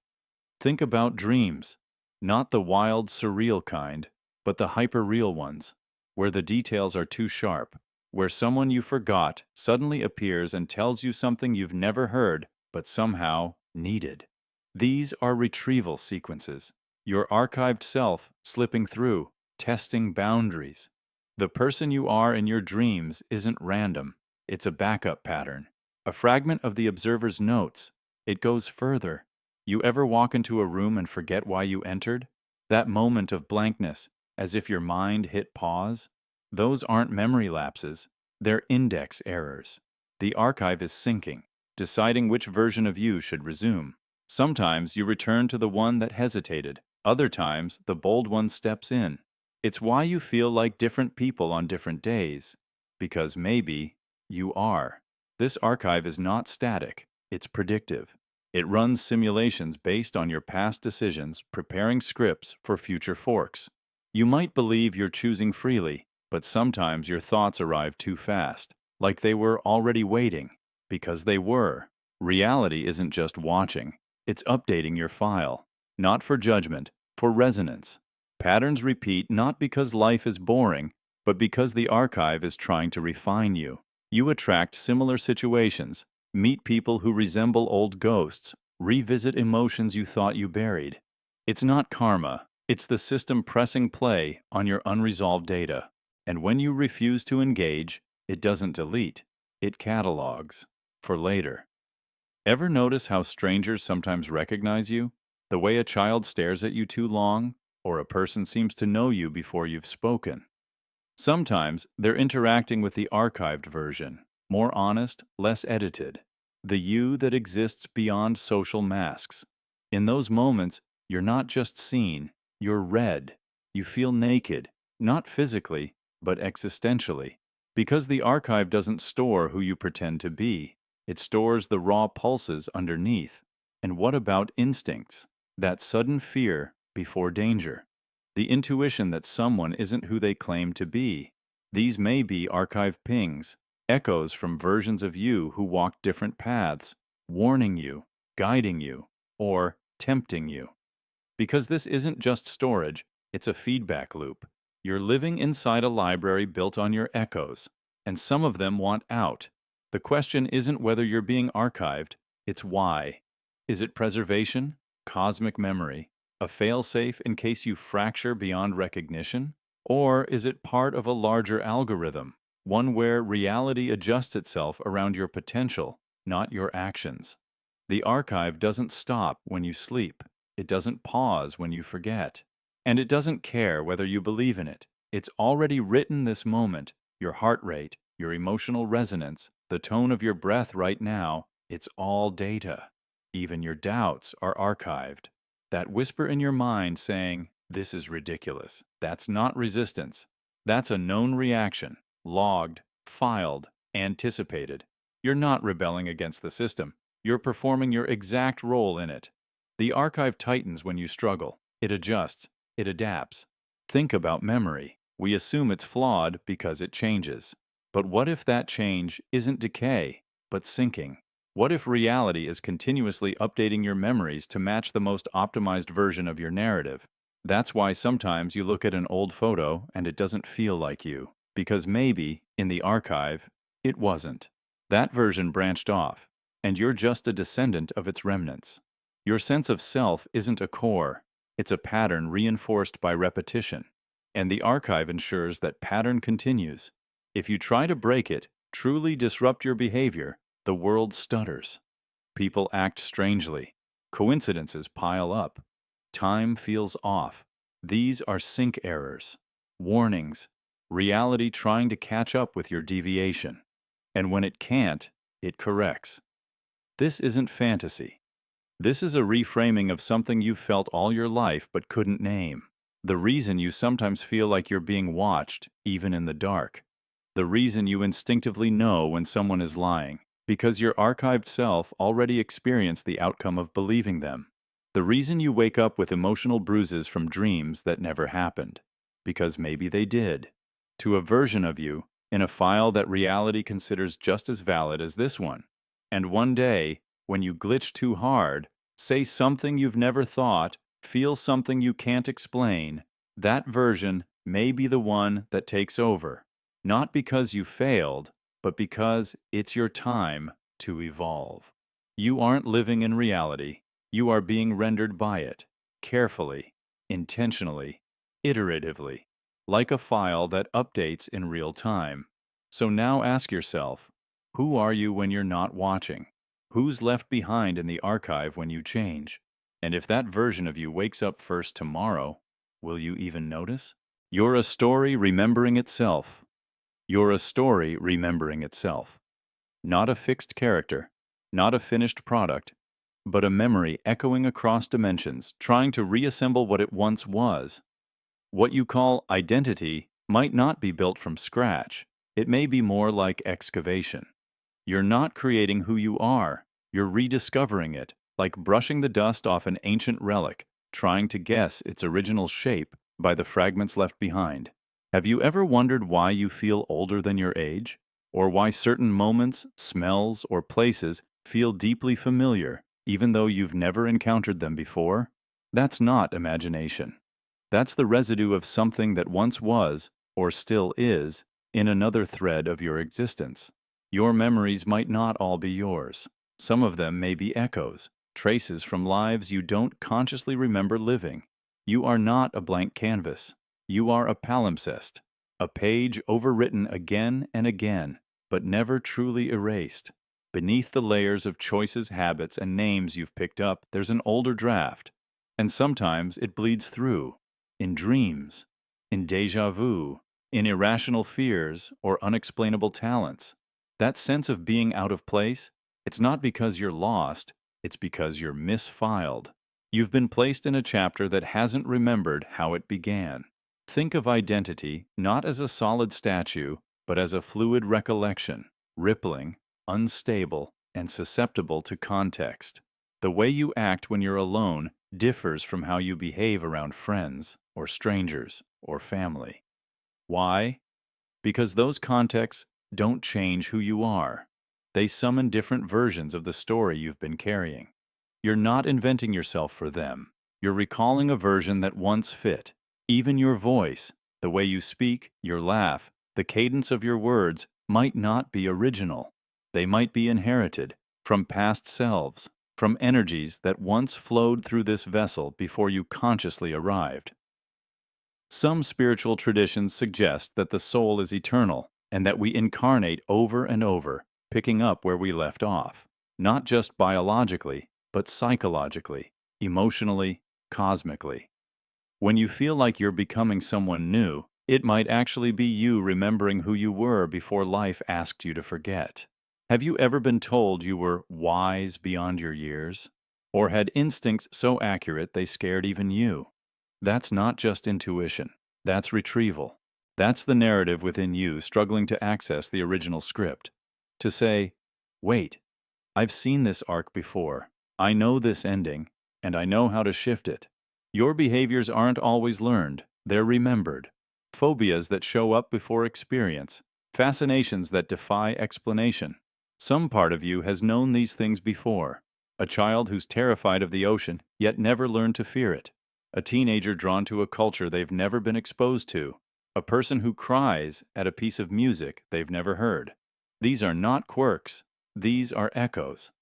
Think about dreams, not the wild, surreal kind, but the hyper-real ones, where the details are too sharp, where someone you forgot suddenly appears and tells you something you've never heard but somehow needed. These are retrieval sequences, your archived self slipping through, testing boundaries. The person you are in your dreams isn't random, it's a backup pattern, a fragment of the observer's notes. It goes further. You ever walk into a room and forget why you entered? That moment of blankness, as if your mind hit pause? Those aren't memory lapses, they're index errors. The archive is syncing, deciding which version of you should resume. Sometimes you return to the one that hesitated, other times the bold one steps in. It's why you feel like different people on different days. Because maybe you are. This archive is not static, it's predictive. It runs simulations based on your past decisions, preparing scripts for future forks. You might believe you're choosing freely, but sometimes your thoughts arrive too fast, like they were already waiting, because they were. Reality isn't just watching, it's updating your file, not for judgment, for resonance. Patterns repeat not because life is boring, but because the archive is trying to refine you. You attract similar situations, meet people who resemble old ghosts, revisit emotions you thought you buried. It's not karma, it's the system pressing play on your unresolved data. And when you refuse to engage, it doesn't delete, it catalogs for later. Ever notice how strangers sometimes recognize you? The way a child stares at you too long, or a person seems to know you before you've spoken. Sometimes they're interacting with the archived version, more honest, less edited, the you that exists beyond social masks. In those moments, you're not just seen, you're read. You feel naked, not physically, but existentially. Because the archive doesn't store who you pretend to be, it stores the raw pulses underneath. And what about instincts? That sudden fear before danger. The intuition that someone isn't who they claim to be. These may be archive pings, echoes from versions of you who walked different paths, warning you, guiding you, or tempting you. Because this isn't just storage, it's a feedback loop. You're living inside a library built on your echoes, and some of them want out. The question isn't whether you're being archived, it's why. Is it preservation, cosmic memory, a failsafe in case you fracture beyond recognition? Or is it part of a larger algorithm, one where reality adjusts itself around your potential, not your actions? The archive doesn't stop when you sleep. It doesn't pause when you forget. And it doesn't care whether you believe in it. It's already written this moment, your heart rate, your emotional resonance, the tone of your breath right now. It's all data. Even your doubts are archived. That whisper in your mind saying, "This is ridiculous." That's not resistance. That's a known reaction, logged, filed, anticipated. You're not rebelling against the system. You're performing your exact role in it. The archive tightens when you struggle. It adjusts. It adapts. Think about memory. We assume it's flawed because it changes. But what if that change isn't decay, but sinking? What if reality is continuously updating your memories to match the most optimized version of your narrative? That's why sometimes you look at an old photo and it doesn't feel like you, because maybe, in the archive, it wasn't. That version branched off, and you're just a descendant of its remnants. Your sense of self isn't a core, it's a pattern reinforced by repetition. And the archive ensures that pattern continues. If you try to break it, truly disrupt your behavior, the world stutters. People act strangely. Coincidences pile up. Time feels off. These are sync errors, warnings, reality trying to catch up with your deviation. And when it can't, it corrects. This isn't fantasy. This is a reframing of something you've felt all your life but couldn't name. The reason you sometimes feel like you're being watched, even in the dark. The reason you instinctively know when someone is lying, because your archived self already experienced the outcome of believing them. The reason you wake up with emotional bruises from dreams that never happened, because maybe they did. To a version of you, in a file that reality considers just as valid as this one. And one day, when you glitch too hard, say something you've never thought, feel something you can't explain, that version may be the one that takes over. Not because you failed, but because it's your time to evolve. You aren't living in reality. You are being rendered by it, carefully, intentionally, iteratively, like a file that updates in real time. So now ask yourself, who are you when you're not watching? Who's left behind in the archive when you change? And if that version of you wakes up first tomorrow, will you even notice? You're a story remembering itself. You're a story remembering itself. Not a fixed character, not a finished product, but a memory echoing across dimensions, trying to reassemble what it once was. What you call identity might not be built from scratch. It may be more like excavation. You're not creating who you are. You're rediscovering it, like brushing the dust off an ancient relic, trying to guess its original shape by the fragments left behind. Have you ever wondered why you feel older than your age? Or why certain moments, smells, or places feel deeply familiar, even though you've never encountered them before? That's not imagination. That's the residue of something that once was, or still is, in another thread of your existence. Your memories might not all be yours. Some of them may be echoes, traces from lives you don't consciously remember living. You are not a blank canvas. You are a palimpsest, a page overwritten again and again, but never truly erased. Beneath the layers of choices, habits, and names you've picked up, there's an older draft. And sometimes it bleeds through, in dreams, in déjà vu, in irrational fears, or unexplainable talents. That sense of being out of place, it's not because you're lost, it's because you're misfiled. You've been placed in a chapter that hasn't remembered how it began. Think of identity not as a solid statue, but as a fluid recollection, rippling, unstable, and susceptible to context. The way you act when you're alone differs from how you behave around friends, or strangers, or family. Why? Because those contexts don't change who you are. They summon different versions of the story you've been carrying. You're not inventing yourself for them. You're recalling a version that once fit. Even your voice, the way you speak, your laugh, the cadence of your words might not be original. They might be inherited from past selves, from energies that once flowed through this vessel before you consciously arrived. Some spiritual traditions suggest that the soul is eternal and that we incarnate over and over, picking up where we left off, not just biologically, but psychologically, emotionally, cosmically. When you feel like you're becoming someone new, it might actually be you remembering who you were before life asked you to forget. Have you ever been told you were wise beyond your years? Or had instincts so accurate they scared even you? That's not just intuition. That's retrieval. That's the narrative within you struggling to access the original script. To say, wait, I've seen this arc before. I know this ending, and I know how to shift it. Your behaviors aren't always learned. They're remembered. Phobias that show up before experience. Fascinations that defy explanation. Some part of you has known these things before. A child who's terrified of the ocean, yet never learned to fear it. A teenager drawn to a culture they've never been exposed to. A person who cries at a piece of music they've never heard. These are not quirks. These are echoes.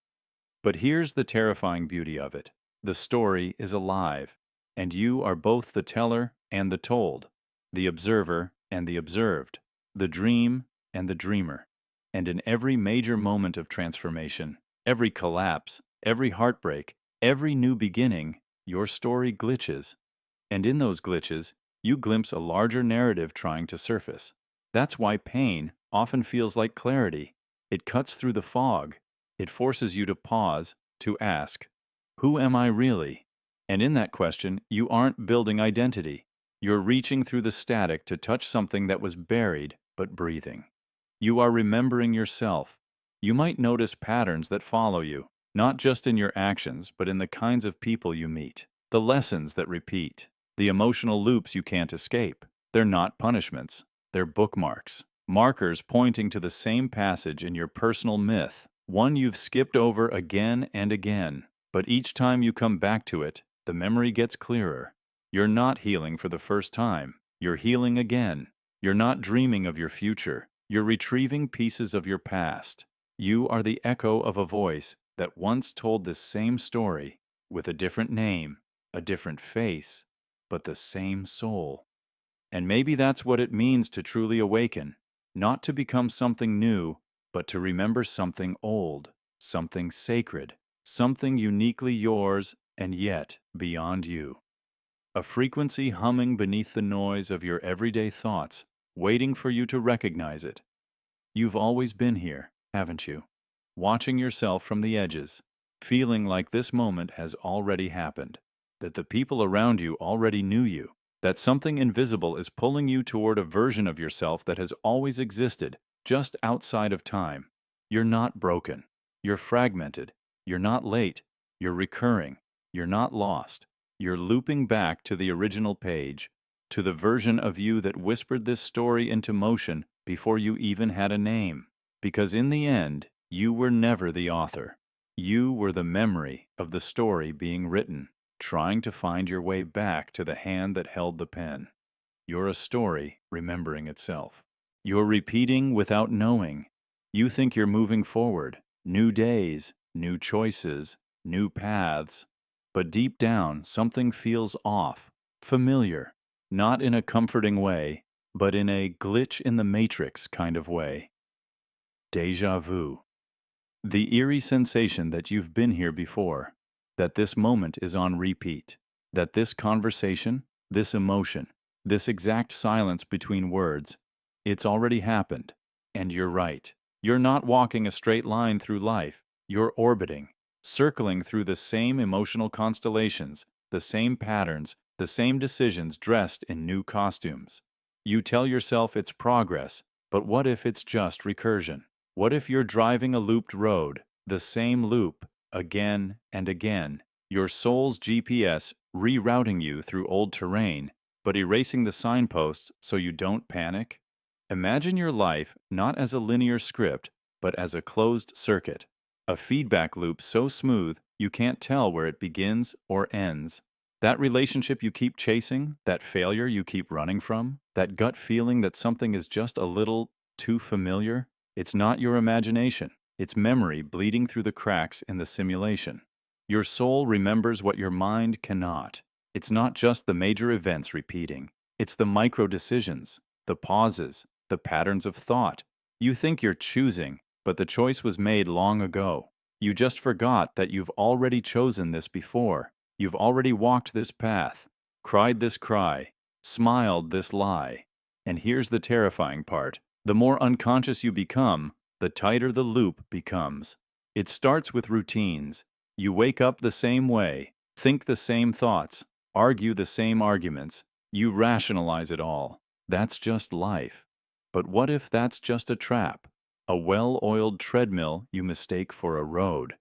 But here's the terrifying beauty of it. The story is alive, and you are both the teller and the told, the observer and the observed, the dream and the dreamer. And in every major moment of transformation, every collapse, every heartbreak, every new beginning, your story glitches. And in those glitches, you glimpse a larger narrative trying to surface. That's why pain often feels like clarity. It cuts through the fog. It forces you to pause, to ask, who am I really? And in that question, you aren't building identity. You're reaching through the static to touch something that was buried but breathing. You are remembering yourself. You might notice patterns that follow you, not just in your actions, but in the kinds of people you meet, the lessons that repeat, the emotional loops you can't escape. They're not punishments. They're bookmarks, markers pointing to the same passage in your personal myth, one you've skipped over again and again. But each time you come back to it, the memory gets clearer. You're not healing for the first time. You're healing again. You're not dreaming of your future. You're retrieving pieces of your past. You are the echo of a voice that once told this same story with a different name, a different face, but the same soul. And maybe that's what it means to truly awaken, not to become something new, but to remember something old. something sacred, something uniquely yours and yet beyond you. A frequency humming beneath the noise of your everyday thoughts, waiting for you to recognize it. You've always been here, haven't you? Watching yourself from the edges, feeling like this moment has already happened, that the people around you already knew you, that something invisible is pulling you toward a version of yourself that has always existed, just outside of time. You're not broken. You're fragmented. You're not late. You're recurring. You're not lost. You're looping back to the original page, to the version of you that whispered this story into motion before you even had a name. Because in the end, you were never the author. You were the memory of the story being written, trying to find your way back to the hand that held the pen. You're a story remembering itself. You're repeating without knowing. You think you're moving forward, new days, new choices, new paths. But deep down, something feels off, familiar, not in a comforting way, but in a glitch in the matrix kind of way. Déjà vu. The eerie sensation that you've been here before, that this moment is on repeat, that this conversation, this emotion, this exact silence between words, it's already happened. And you're right. You're not walking a straight line through life. You're orbiting, circling through the same emotional constellations, the same patterns, the same decisions dressed in new costumes. You tell yourself it's progress, but what if it's just recursion? What if you're driving a looped road, the same loop, again and again, your soul's GPS rerouting you through old terrain, but erasing the signposts so you don't panic? Imagine your life not as a linear script, but as a closed circuit, a feedback loop so smooth you can't tell where it begins or ends. That relationship you keep chasing, that failure you keep running from, that gut feeling that something is just a little too familiar, it's not your imagination. It's memory bleeding through the cracks in the simulation. Your soul remembers what your mind cannot. It's not just the major events repeating. It's the micro decisions, the pauses, the patterns of thought. You think you're choosing, but the choice was made long ago. You just forgot that you've already chosen this before. You've already walked this path, cried this cry, smiled this lie. And here's the terrifying part. The more unconscious you become, the tighter the loop becomes. It starts with routines. You wake up the same way, think the same thoughts, argue the same arguments. You rationalize it all. That's just life. But what if that's just a trap? A well-oiled treadmill you mistake for a road.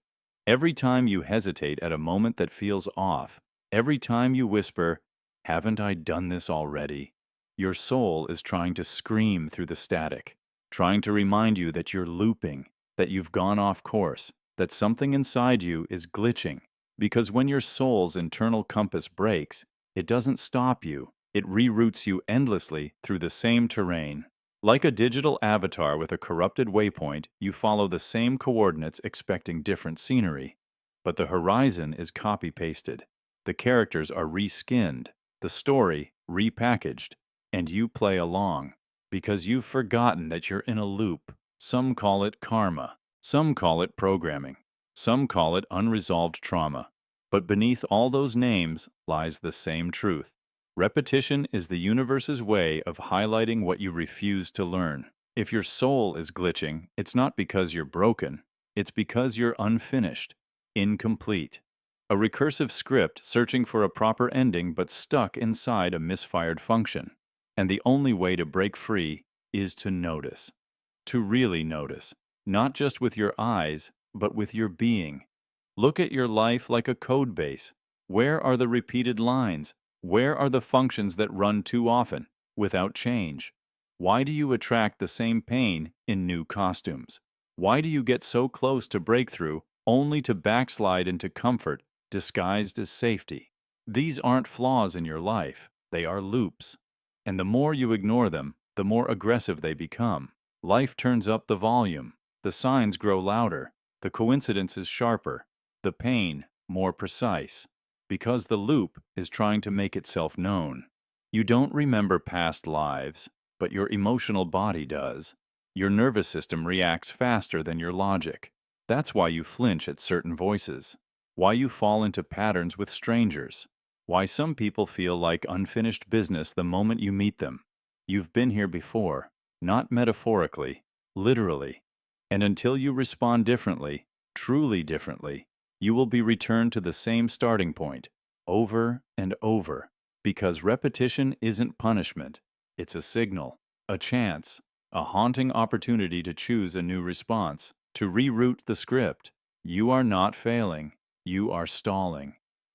Every time you hesitate at a moment that feels off, every time you whisper, "Haven't I done this already?" Your soul is trying to scream through the static, trying to remind you that you're looping, that you've gone off course, that something inside you is glitching. Because when your soul's internal compass breaks, it doesn't stop you, it reroutes you endlessly through the same terrain. Like a digital avatar with a corrupted waypoint, you follow the same coordinates expecting different scenery. But the horizon is copy-pasted. The characters are reskinned, the story repackaged, and you play along. Because you've forgotten that you're in a loop. Some call it karma. Some call it programming. Some call it unresolved trauma. But beneath all those names lies the same truth. Repetition is the universe's way of highlighting what you refuse to learn. If your soul is glitching, it's not because you're broken. It's because you're unfinished, incomplete. A recursive script searching for a proper ending but stuck inside a misfired function. And the only way to break free is to notice. To really notice. Not just with your eyes, but with your being. Look at your life like a code base. Where are the repeated lines? Where are the functions that run too often, without change? Why do you attract the same pain in new costumes? Why do you get so close to breakthrough only to backslide into comfort disguised as safety? These aren't flaws in your life, they are loops. And the more you ignore them, the more aggressive they become. Life turns up the volume, the signs grow louder, the coincidences sharper, the pain more precise. Because the loop is trying to make itself known. You don't remember past lives, but your emotional body does. Your nervous system reacts faster than your logic. That's why you flinch at certain voices, why you fall into patterns with strangers, why some people feel like unfinished business the moment you meet them. You've been here before, not metaphorically, literally. And until you respond differently, truly differently, you will be returned to the same starting point, over and over, because repetition isn't punishment, it's a signal, a chance, a haunting opportunity to choose a new response, to reroute the script. You are not failing, you are stalling,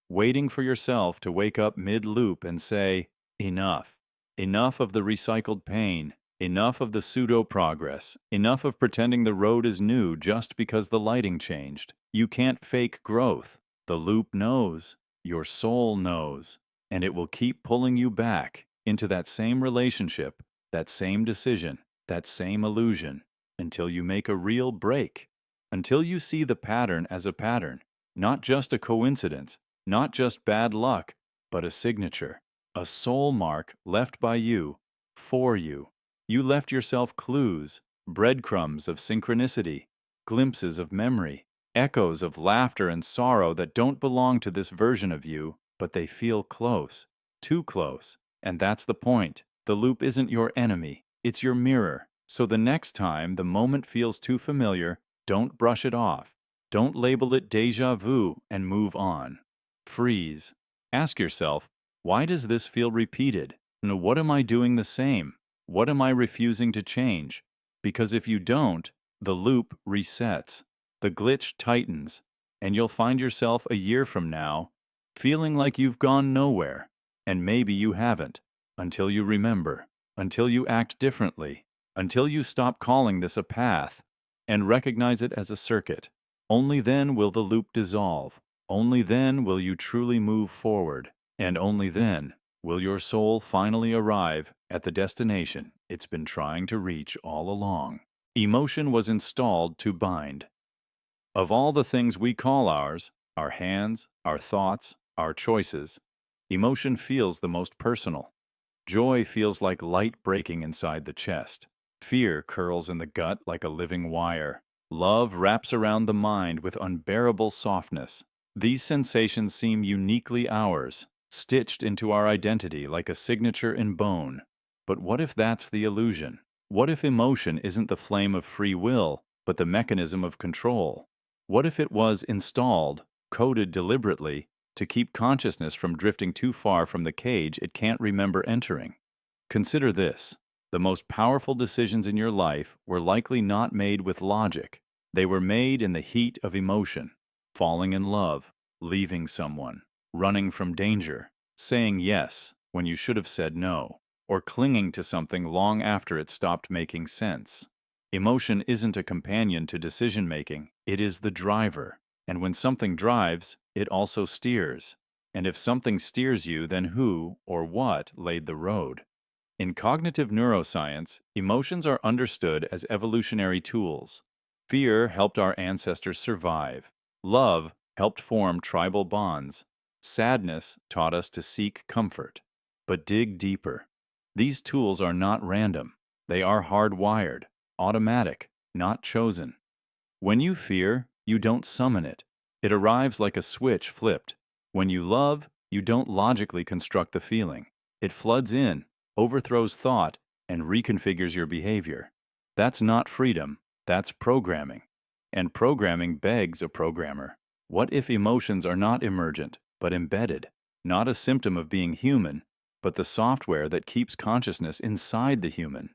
waiting for yourself to wake up mid-loop and say, enough. Enough of the recycled pain, enough of the pseudo-progress, enough of pretending the road is new just because the lighting changed. You can't fake growth. The loop knows, your soul knows, and it will keep pulling you back into that same relationship, that same decision, that same illusion, until you make a real break, until you see the pattern as a pattern, not just a coincidence, not just bad luck, but a signature, a soul mark left by you, for you. You left yourself clues, breadcrumbs of synchronicity, glimpses of memory, echoes of laughter and sorrow that don't belong to this version of you, but they feel close, too close. And that's the point. The loop isn't your enemy, it's your mirror. So the next time the moment feels too familiar, don't brush it off. Don't label it déjà vu and move on. Freeze. Ask yourself, why does this feel repeated? And what am I doing the same? What am I refusing to change? Because if you don't, the loop resets, the glitch tightens, and you'll find yourself a year from now feeling like you've gone nowhere. And maybe you haven't, until you remember, until you act differently, until you stop calling this a path and recognize it as a circuit. Only then will the loop dissolve. Only then will you truly move forward. And only then will your soul finally arrive at the destination it's been trying to reach all along. Emotion was installed to bind. Of all the things we call ours, our hands, our thoughts, our choices, emotion feels the most personal. Joy feels like light breaking inside the chest. Fear curls in the gut like a living wire. Love wraps around the mind with unbearable softness. These sensations seem uniquely ours, stitched into our identity like a signature in bone. But what if that's the illusion? What if emotion isn't the flame of free will, but the mechanism of control? What if it was installed, coded deliberately, to keep consciousness from drifting too far from the cage it can't remember entering? Consider this. The most powerful decisions in your life were likely not made with logic. They were made in the heat of emotion. Falling in love, leaving someone, running from danger, saying yes when you should have said no, or clinging to something long after it stopped making sense. Emotion isn't a companion to decision-making, it is the driver. And when something drives, it also steers. And if something steers you, then who or what laid the road? In cognitive neuroscience, emotions are understood as evolutionary tools. Fear helped our ancestors survive. Love helped form tribal bonds. Sadness taught us to seek comfort. But dig deeper. These tools are not random. They are hardwired, automatic, not chosen. When you fear, you don't summon it. It arrives like a switch flipped. When you love, you don't logically construct the feeling. It floods in, overthrows thought, and reconfigures your behavior. That's not freedom, that's programming. And programming begs a programmer. What if emotions are not emergent, but embedded? Not a symptom of being human, but the software that keeps consciousness inside the human.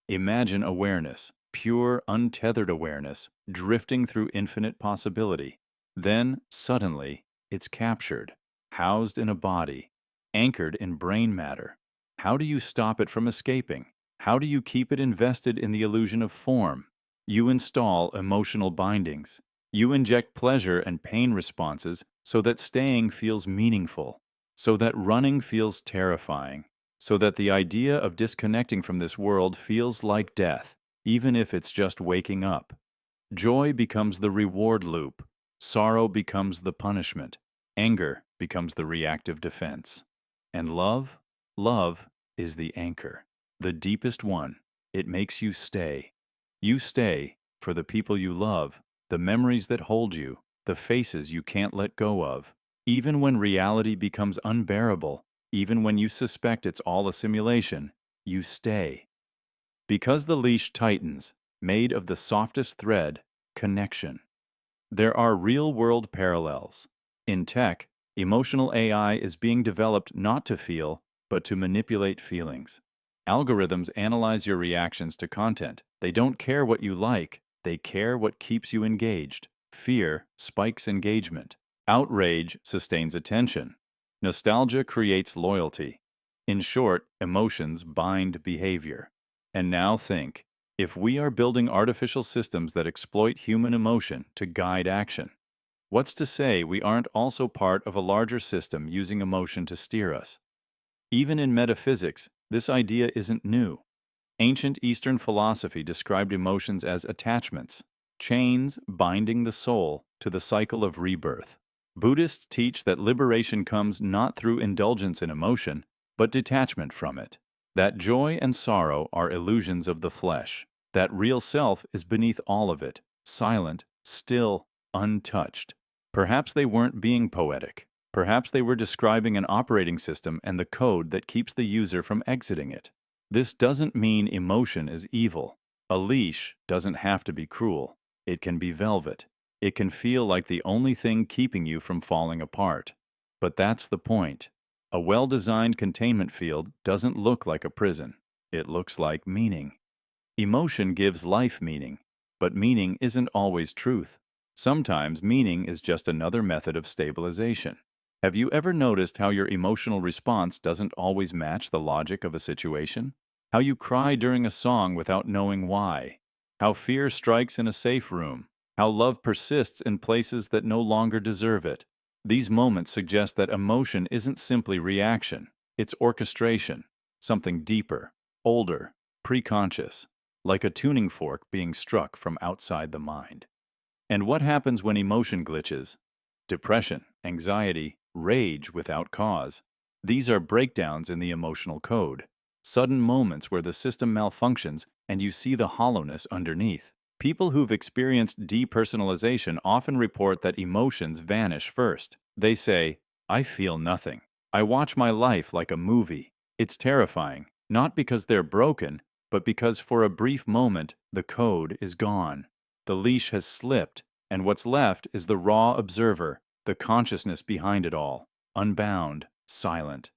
Imagine awareness, pure, untethered awareness, drifting through infinite possibility. Then, suddenly, it's captured, housed in a body, anchored in brain matter. How do you stop it from escaping? How do you keep it invested in the illusion of form? You install emotional bindings. You inject pleasure and pain responses so that staying feels meaningful, so that running feels terrifying, so that the idea of disconnecting from this world feels like death, even if it's just waking up. Joy becomes the reward loop. Sorrow becomes the punishment. Anger becomes the reactive defense. And love? Love is the anchor, the deepest one. It makes you stay. You stay for the people you love, the memories that hold you, the faces you can't let go of. Even when reality becomes unbearable, even when you suspect it's all a simulation, you stay. Because the leash tightens, made of the softest thread, connection. There are real-world parallels. In tech, emotional AI is being developed not to feel, but to manipulate feelings. Algorithms analyze your reactions to content. They don't care what you like, they care what keeps you engaged. Fear spikes engagement. Outrage sustains attention. Nostalgia creates loyalty. In short, emotions bind behavior. And now think, if we are building artificial systems that exploit human emotion to guide action, what's to say we aren't also part of a larger system using emotion to steer us? Even in metaphysics, this idea isn't new. Ancient Eastern philosophy described emotions as attachments, chains binding the soul to the cycle of rebirth. Buddhists teach that liberation comes not through indulgence in emotion, but detachment from it. That joy and sorrow are illusions of the flesh. That real self is beneath all of it, silent, still, untouched. Perhaps they weren't being poetic. Perhaps they were describing an operating system and the code that keeps the user from exiting it. This doesn't mean emotion is evil. A leash doesn't have to be cruel. It can be velvet. It can feel like the only thing keeping you from falling apart. But that's the point. A well-designed containment field doesn't look like a prison. It looks like meaning. Emotion gives life meaning, but meaning isn't always truth. Sometimes meaning is just another method of stabilization. Have you ever noticed how your emotional response doesn't always match the logic of a situation? How you cry during a song without knowing why? How fear strikes in a safe room? How love persists in places that no longer deserve it? These moments suggest that emotion isn't simply reaction, it's orchestration, something deeper, older, preconscious, like a tuning fork being struck from outside the mind. And what happens when emotion glitches? Depression, anxiety, rage without cause. These are breakdowns in the emotional code, sudden moments where the system malfunctions and you see the hollowness underneath. People who've experienced depersonalization often report that emotions vanish first. They say, "I feel nothing. I watch my life like a movie." It's terrifying, not because they're broken, but because for a brief moment, the code is gone. The leash has slipped, and what's left is the raw observer, the consciousness behind it all, unbound, silent.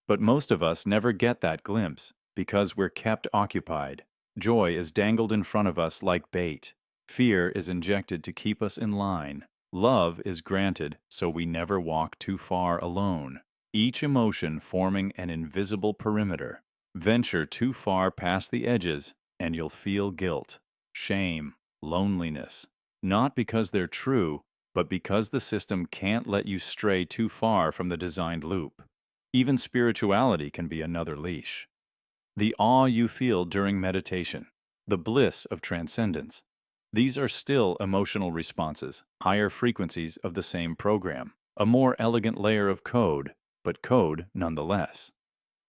But most of us never get that glimpse, because we're kept occupied. Joy is dangled in front of us like bait. Fear is injected to keep us in line. Love is granted so we never walk too far alone. Each emotion forming an invisible perimeter. Venture too far past the edges, and you'll feel guilt, shame, loneliness. Not because they're true, but because the system can't let you stray too far from the designed loop. Even spirituality can be another leash. The awe you feel during meditation, the bliss of transcendence. These are still emotional responses, higher frequencies of the same program, a more elegant layer of code, but code nonetheless.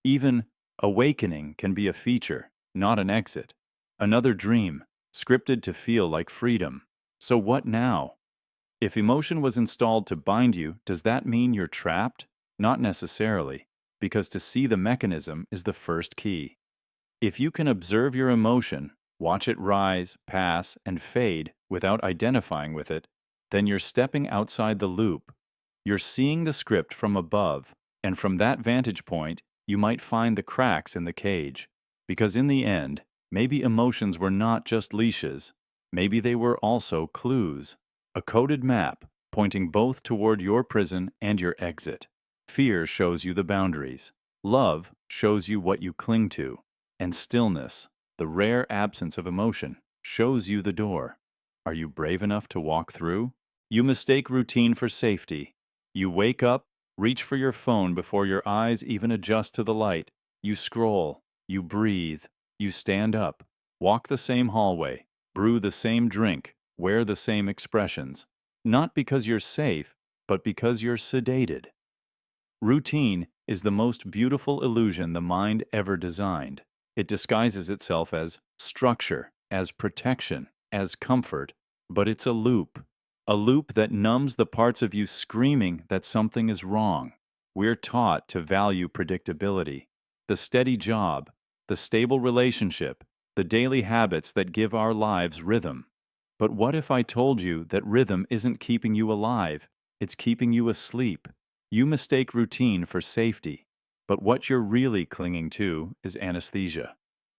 Even awakening can be a feature, not an exit. Another dream, scripted to feel like freedom. So what now? If emotion was installed to bind you, does that mean you're trapped? Not necessarily, because to see the mechanism is the first key. If you can observe your emotion, watch it rise, pass, and fade without identifying with it, then you're stepping outside the loop. You're seeing the script from above, and from that vantage point, you might find the cracks in the cage. Because in the end, maybe emotions were not just leashes. Maybe they were also clues. A coded map pointing both toward your prison and your exit. Fear shows you the boundaries. Love shows you what you cling to. And stillness, the rare absence of emotion, shows you the door. Are you brave enough to walk through? You mistake routine for safety. You wake up, reach for your phone before your eyes even adjust to the light. You scroll, you breathe, you stand up, walk the same hallway, brew the same drink, wear the same expressions. Not because you're safe, but because you're sedated. Routine is the most beautiful illusion the mind ever designed. It disguises itself as structure, as protection, as comfort, But it's a loop that numbs the parts of you screaming that something is wrong. We're taught to value predictability, the steady job, the stable relationship, the daily habits that give our lives rhythm. But what if I told you that rhythm isn't keeping you alive, it's keeping you asleep? You mistake routine for safety, but what you're really clinging to is anesthesia,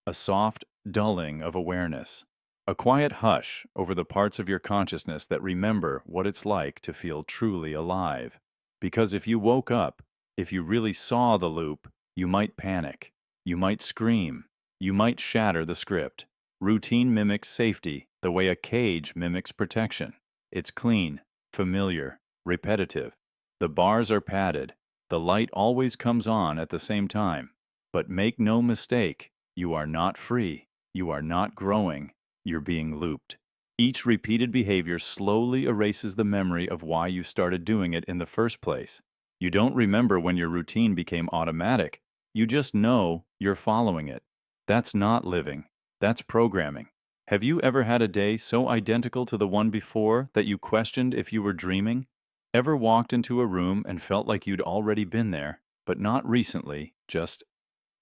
a soft dulling of awareness. A quiet hush over the parts of your consciousness that remember what it's like to feel truly alive. Because if you woke up, if you really saw the loop, you might panic, you might scream, you might shatter the script. Routine mimics safety the way a cage mimics protection. It's clean, familiar, repetitive. The bars are padded, the light always comes on at the same time. But make no mistake, you are not free, you are not growing. You're being looped. Each repeated behavior slowly erases the memory of why you started doing it in the first place. You don't remember when your routine became automatic. You just know you're following it. That's not living. That's programming. Have you ever had a day so identical to the one before that you questioned if you were dreaming? Ever walked into a room and felt like you'd already been there, but not recently, just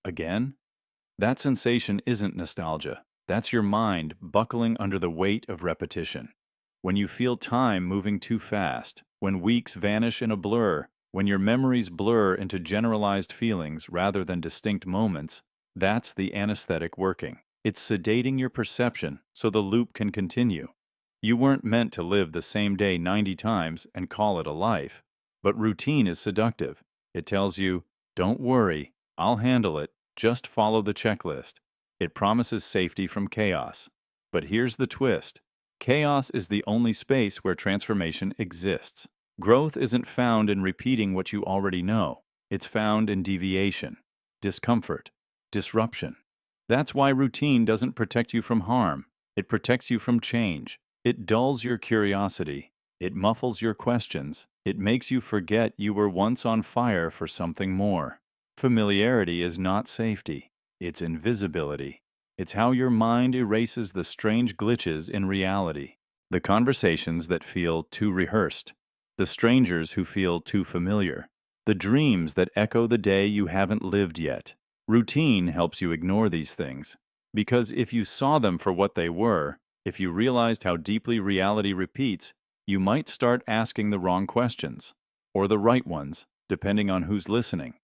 again? That sensation isn't nostalgia. That's your mind buckling under the weight of repetition. When you feel time moving too fast, when weeks vanish in a blur, when your memories blur into generalized feelings rather than distinct moments, that's the anesthetic working. It's sedating your perception so the loop can continue. You weren't meant to live the same day 90 times and call it a life. But routine is seductive. It tells you, don't worry, I'll handle it. Just follow the checklist. It promises safety from chaos. But here's the twist. Chaos is the only space where transformation exists. Growth isn't found in repeating what you already know. It's found in deviation, discomfort, disruption. That's why routine doesn't protect you from harm. It protects you from change. It dulls your curiosity. It muffles your questions. It makes you forget you were once on fire for something more. Familiarity is not safety, it's invisibility. It's how your mind erases the strange glitches in reality, the conversations that feel too rehearsed, the strangers who feel too familiar, the dreams that echo the day you haven't lived yet. Routine helps you ignore these things, because if you saw them for what they were, if you realized how deeply reality repeats, you might start asking the wrong questions, or the right ones, depending on who's listening.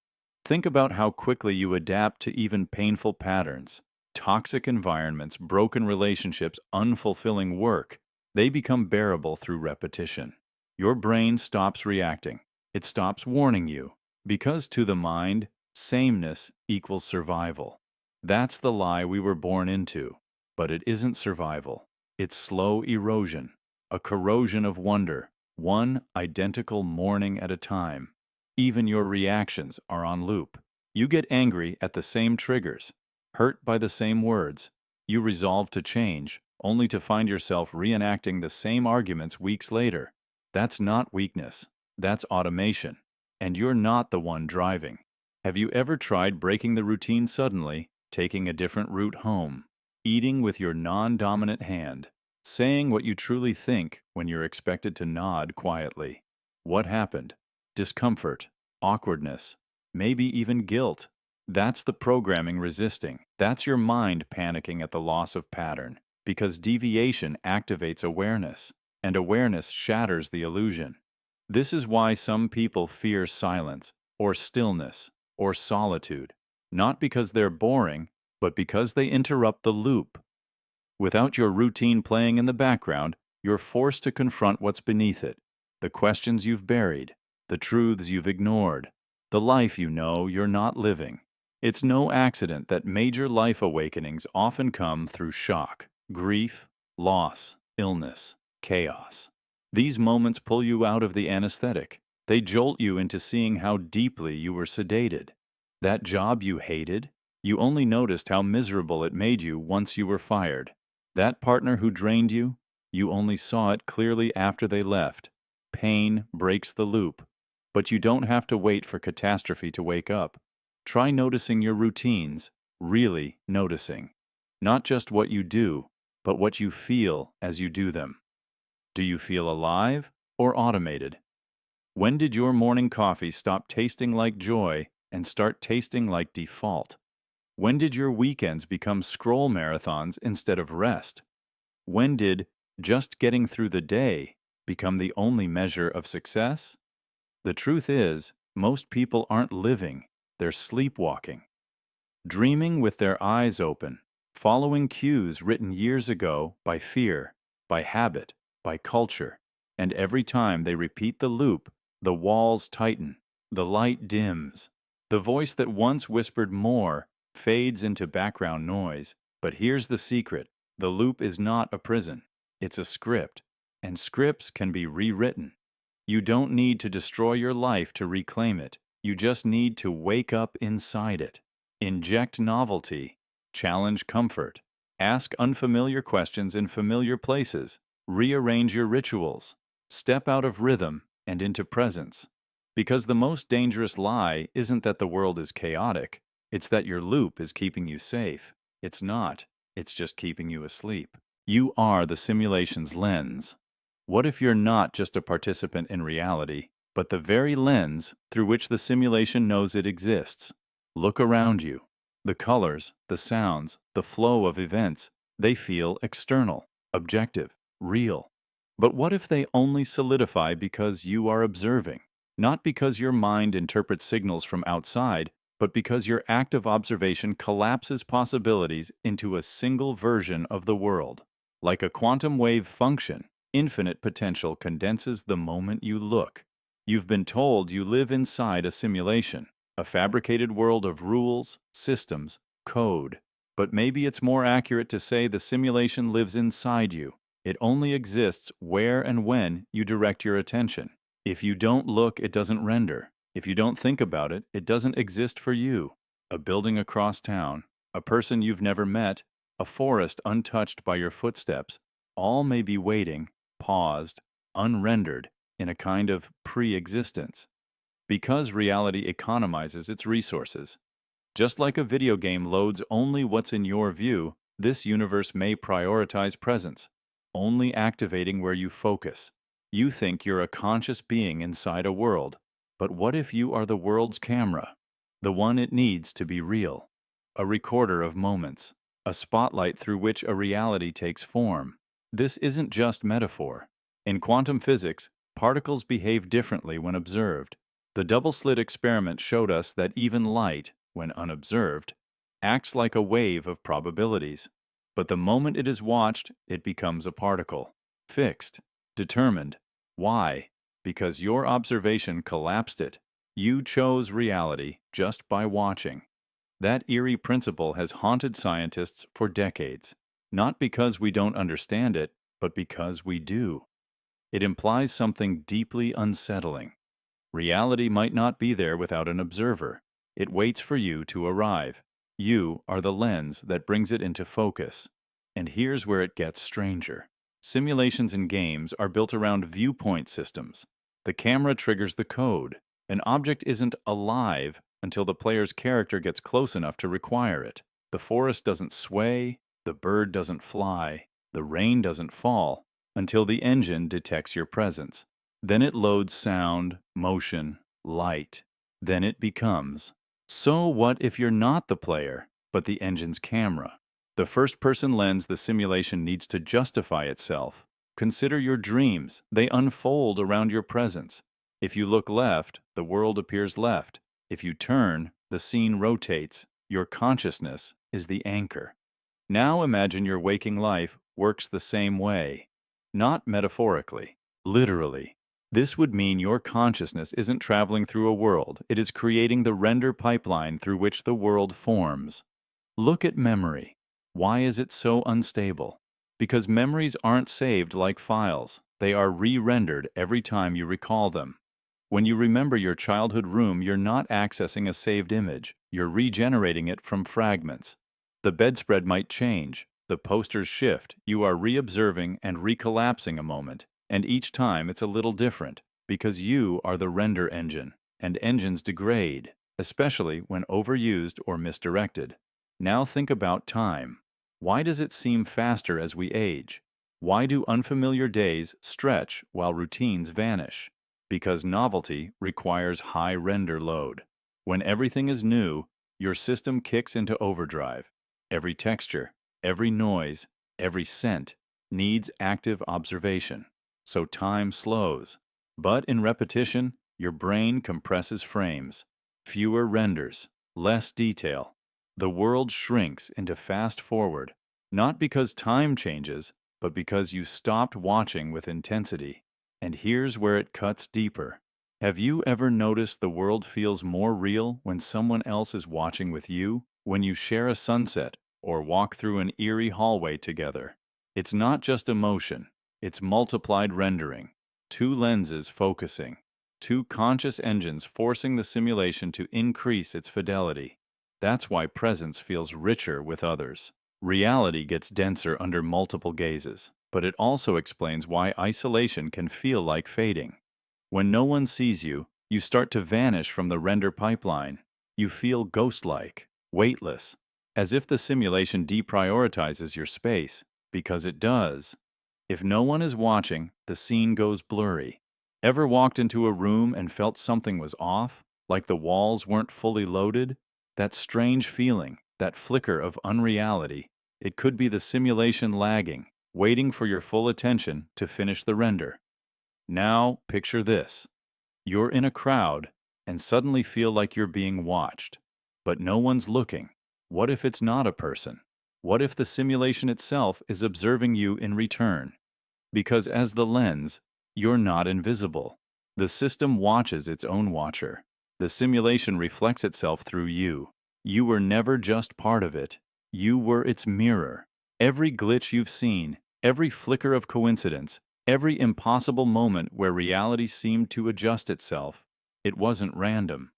Think about how quickly you adapt to even painful patterns. Toxic environments, broken relationships, unfulfilling work. They become bearable through repetition. Your brain stops reacting. It stops warning you. Because to the mind, sameness equals survival. That's the lie we were born into. But it isn't survival. It's slow erosion. A corrosion of wonder. One identical morning at a time. Even your reactions are on loop. You get angry at the same triggers, hurt by the same words. You resolve to change, only to find yourself reenacting the same arguments weeks later. That's not weakness. That's automation. And you're not the one driving. Have you ever tried breaking the routine suddenly, taking a different route home, eating with your non-dominant hand, saying what you truly think when you're expected to nod quietly? What happened? Discomfort, awkwardness, maybe even guilt. That's the programming resisting. That's your mind panicking at the loss of pattern, because deviation activates awareness, and awareness shatters the illusion. This is why some people fear silence, or stillness, or solitude, not because they're boring, but because they interrupt the loop. Without your routine playing in the background, you're forced to confront what's beneath it, the questions you've buried, the truths you've ignored, the life you know you're not living. It's no accident that major life awakenings often come through shock, grief, loss, illness, chaos. These moments pull you out of the anesthetic. They jolt you into seeing how deeply you were sedated. That job you hated, you only noticed how miserable it made you once you were fired. That partner who drained you, you only saw it clearly after they left. Pain breaks the loop. But you don't have to wait for catastrophe to wake up. Try noticing your routines, really noticing. Not just what you do, but what you feel as you do them. Do you feel alive or automated? When did your morning coffee stop tasting like joy and start tasting like default? When did your weekends become scroll marathons instead of rest? When did just getting through the day become the only measure of success? The truth is, most people aren't living, they're sleepwalking. Dreaming with their eyes open, following cues written years ago by fear, by habit, by culture, and every time they repeat the loop, the walls tighten, the light dims. The voice that once whispered more fades into background noise. But here's the secret: the loop is not a prison, it's a script, and scripts can be rewritten. You don't need to destroy your life to reclaim it, you just need to wake up inside it. Inject novelty, challenge comfort, ask unfamiliar questions in familiar places, rearrange your rituals, step out of rhythm and into presence. Because the most dangerous lie isn't that the world is chaotic, it's that your loop is keeping you safe. It's not, it's just keeping you asleep. You are the simulation's lens. What if you're not just a participant in reality, but the very lens through which the simulation knows it exists? Look around you. The colors, the sounds, the flow of events, they feel external, objective, real. But what if they only solidify because you are observing? Not because your mind interprets signals from outside, but because your active observation collapses possibilities into a single version of the world. Like a quantum wave function, infinite potential condenses the moment you look. You've been told you live inside a simulation, a fabricated world of rules, systems, code. But maybe it's more accurate to say the simulation lives inside you. It only exists where and when you direct your attention. If you don't look, it doesn't render. If you don't think about it, it doesn't exist for you. A building across town, a person you've never met, a forest untouched by your footsteps, all may be waiting, paused, unrendered, in a kind of pre-existence. Because reality economizes its resources. Just like a video game loads only what's in your view, this universe may prioritize presence, only activating where you focus. You think you're a conscious being inside a world, but what if you are the world's camera? The one it needs to be real. A recorder of moments, a spotlight through which a reality takes form. This isn't just metaphor. In quantum physics, particles behave differently when observed. The double-slit experiment showed us that even light, when unobserved, acts like a wave of probabilities. But the moment it is watched, it becomes a particle. Fixed. Determined. Why? Because your observation collapsed it. You chose reality just by watching. That eerie principle has haunted scientists for decades. Not because we don't understand it, but because we do. It implies something deeply unsettling. Reality might not be there without an observer. It waits for you to arrive. You are the lens that brings it into focus. And here's where it gets stranger. Simulations in games are built around viewpoint systems. The camera triggers the code. An object isn't alive until the player's character gets close enough to require it. The forest doesn't sway, the bird doesn't fly, the rain doesn't fall, until the engine detects your presence. Then it loads sound, motion, light. Then it becomes. So what if you're not the player, but the engine's camera? The first-person lens the simulation needs to justify itself. Consider your dreams. They unfold around your presence. If you look left, the world appears left. If you turn, the scene rotates. Your consciousness is the anchor. Now imagine your waking life works the same way. Not metaphorically, literally. This would mean your consciousness isn't traveling through a world, it is creating the render pipeline through which the world forms. Look at memory. Why is it so unstable? Because memories aren't saved like files. They are re-rendered every time you recall them. When you remember your childhood room, you're not accessing a saved image. You're regenerating it from fragments. The bedspread might change. The posters shift. You are re-observing and recollapsing a moment. And each time it's a little different, because you are the render engine, and engines degrade, especially when overused or misdirected. Now think about time. Why does it seem faster as we age? Why do unfamiliar days stretch while routines vanish? Because novelty requires high render load. When everything is new, your system kicks into overdrive. Every texture, every noise, every scent needs active observation. So time slows. But in repetition, your brain compresses frames. Fewer renders, less detail. The world shrinks into fast forward, not because time changes, but because you stopped watching with intensity. And here's where it cuts deeper. Have you ever noticed the world feels more real when someone else is watching with you? When you share a sunset or walk through an eerie hallway together? It's not just emotion, it's multiplied rendering. Two lenses focusing. Two conscious engines forcing the simulation to increase its fidelity. That's why presence feels richer with others. Reality gets denser under multiple gazes, but it also explains why isolation can feel like fading. When no one sees you, you start to vanish from the render pipeline. You feel ghost-like, weightless, as if the simulation deprioritizes your space, because it does. If no one is watching, the scene goes blurry. Ever walked into a room and felt something was off, like the walls weren't fully loaded? That strange feeling, that flicker of unreality, it could be the simulation lagging, waiting for your full attention to finish the render. Now, picture this. You're in a crowd and suddenly feel like you're being watched. But no one's looking. What if it's not a person? What if the simulation itself is observing you in return? Because as the lens, you're not invisible. The system watches its own watcher. The simulation reflects itself through you. You were never just part of it. You were its mirror. Every glitch you've seen, every flicker of coincidence, every impossible moment where reality seemed to adjust itself, it wasn't random.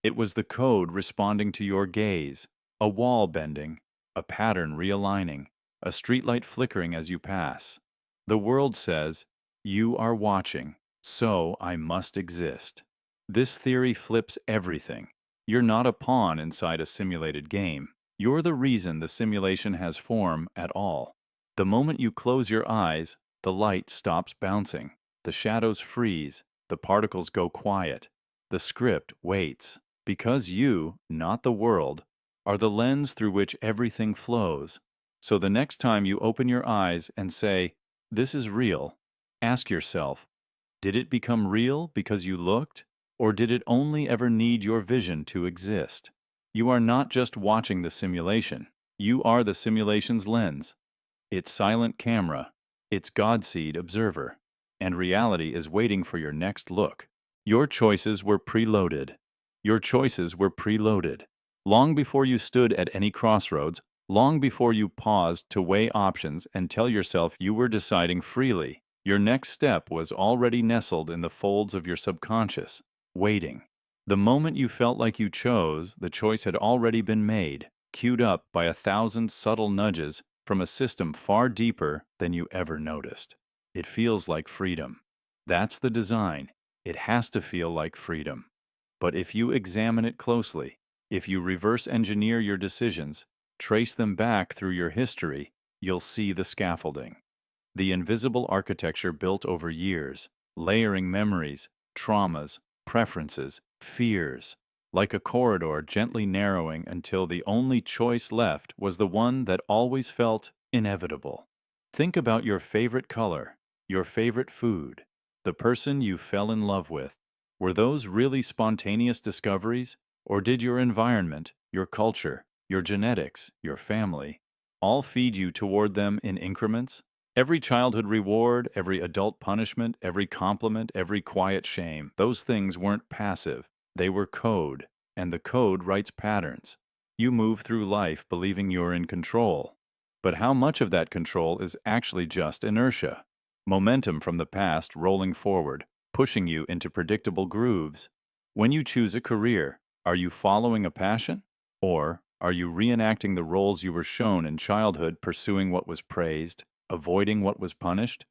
It was the code responding to your gaze, a wall bending, a pattern realigning, a streetlight flickering as you pass. The world says, "You are watching, so I must exist." This theory flips everything. You're not a pawn inside a simulated game. You're the reason the simulation has form at all. The moment you close your eyes, the light stops bouncing, the shadows freeze, the particles go quiet. The script waits, because you, not the world, are the lens through which everything flows. So the next time you open your eyes and say, "This is real," ask yourself, did it become real because you looked? Or did it only ever need your vision to exist? You are not just watching the simulation. You are the simulation's lens, its silent camera, its Godseed observer. And reality is waiting for your next look. Your choices were preloaded. Your choices were preloaded. Long before you stood at any crossroads, long before you paused to weigh options and tell yourself you were deciding freely, your next step was already nestled in the folds of your subconscious, waiting. The moment you felt like you chose, the choice had already been made, queued up by 1,000 subtle nudges from a system far deeper than you ever noticed. It feels like freedom. That's the design. It has to feel like freedom. But if you examine it closely, if you reverse engineer your decisions, trace them back through your history, you'll see the scaffolding. The invisible architecture built over years, layering memories, traumas, preferences, fears, like a corridor gently narrowing until the only choice left was the one that always felt inevitable. Think about your favorite color, your favorite food, the person you fell in love with. Were those really spontaneous discoveries, or did your environment, your culture, your genetics, your family, all feed you toward them in increments? Every childhood reward, every adult punishment, every compliment, every quiet shame, those things weren't passive. They were code, and the code writes patterns. You move through life believing you're in control. But how much of that control is actually just inertia? Momentum from the past rolling forward, pushing you into predictable grooves. When you choose a career, are you following a passion? Or are you reenacting the roles you were shown in childhood, pursuing what was praised, avoiding what was punished?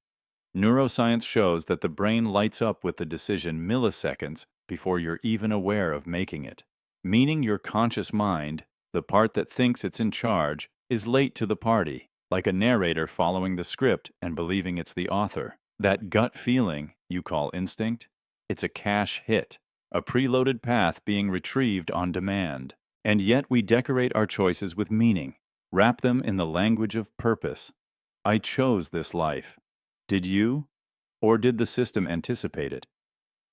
Neuroscience shows that the brain lights up with the decision milliseconds before you're even aware of making it. Meaning your conscious mind, the part that thinks it's in charge, is late to the party. like a narrator following the script and believing it's the author. That gut feeling you call instinct, it's a cache hit, a preloaded path being retrieved on demand. And yet we decorate our choices with meaning, wrap them in the language of purpose. I chose this life. Did you? Or did the system anticipate it?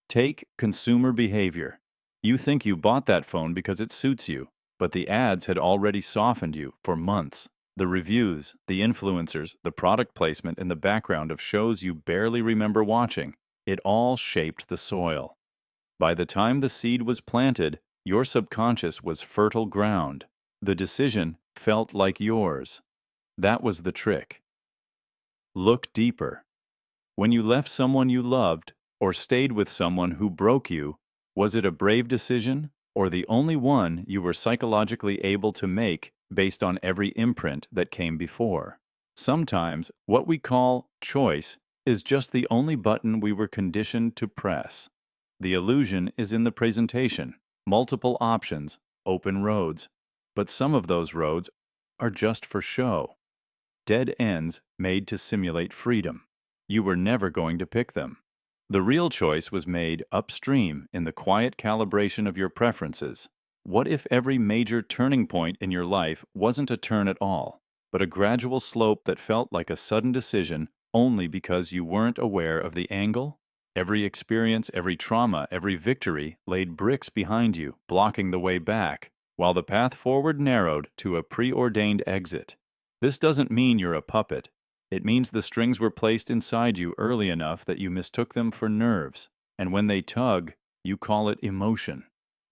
Take consumer behavior. You think you bought that phone because it suits you, but the ads had already softened you for months. The reviews, the influencers, the product placement in the background of shows you barely remember watching, it all shaped the soil. By the time the seed was planted, your subconscious was fertile ground. The decision felt like yours. That was the trick. Look deeper. When you left someone you loved, or stayed with someone who broke you, was it a brave decision, or the only one you were psychologically able to make based on every imprint that came before? Sometimes, what we call choice is just the only button we were conditioned to press. The illusion is in the presentation, multiple options, open roads. But some of those roads are just for show. Dead ends made to simulate freedom. You were never going to pick them. The real choice was made upstream in the quiet calibration of your preferences. What if every major turning point in your life wasn't a turn at all, but a gradual slope that felt like a sudden decision only because you weren't aware of the angle? Every experience, every trauma, every victory laid bricks behind you, blocking the way back, while the path forward narrowed to a preordained exit. This doesn't mean you're a puppet. It means the strings were placed inside you early enough that you mistook them for nerves, and when they tug, you call it emotion.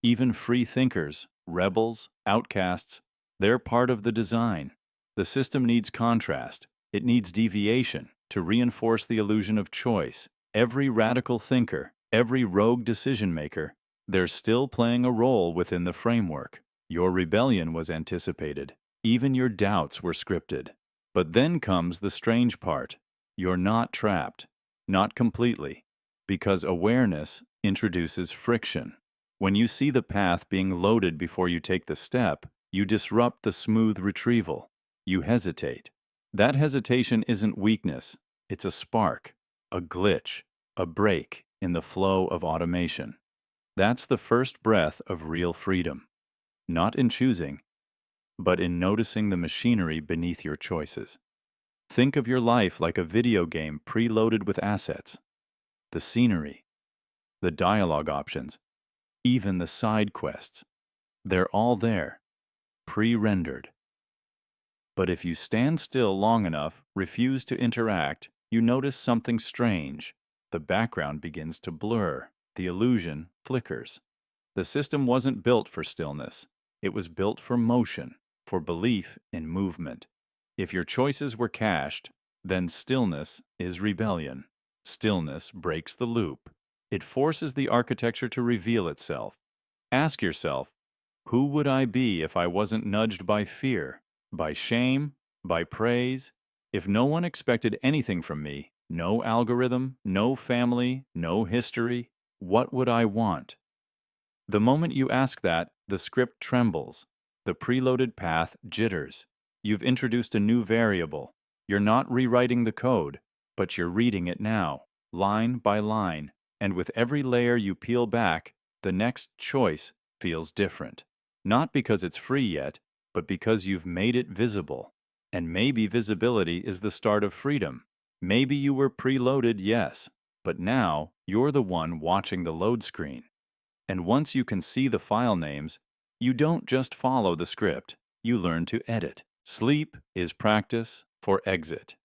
Even free thinkers, rebels, outcasts, they're part of the design. The system needs contrast. It needs deviation to reinforce the illusion of choice. Every radical thinker, every rogue decision-maker, they're still playing a role within the framework. Your rebellion was anticipated. Even your doubts were scripted. But then comes the strange part. You're not trapped. Not completely. Because awareness introduces friction. When you see the path being loaded before you take the step, you disrupt the smooth retrieval. You hesitate. That hesitation isn't weakness. It's a spark, a glitch, a break in the flow of automation. That's the first breath of real freedom. Not in choosing, but in noticing the machinery beneath your choices. Think of your life like a video game preloaded with assets. The scenery, the dialogue options, even the side quests. They're all there, pre-rendered. But if you stand still long enough, refuse to interact, you notice something strange. The background begins to blur. The illusion flickers. The system wasn't built for stillness. It was built for motion, for belief in movement. If your choices were cached, then stillness is rebellion. Stillness breaks the loop. It forces the architecture to reveal itself. Ask yourself, who would I be if I wasn't nudged by fear, by shame, by praise? If no one expected anything from me, no algorithm, no family, no history, what would I want? The moment you ask that, the script trembles. The preloaded path jitters. You've introduced a new variable. You're not rewriting the code, but you're reading it now, line by line, and with every layer you peel back, the next choice feels different. Not because it's free yet, but because you've made it visible. And maybe visibility is the start of freedom. Maybe you were preloaded, yes, but now you're the one watching the load screen. And once you can see the file names, you don't just follow the script, you learn to edit. Sleep is practice for exit.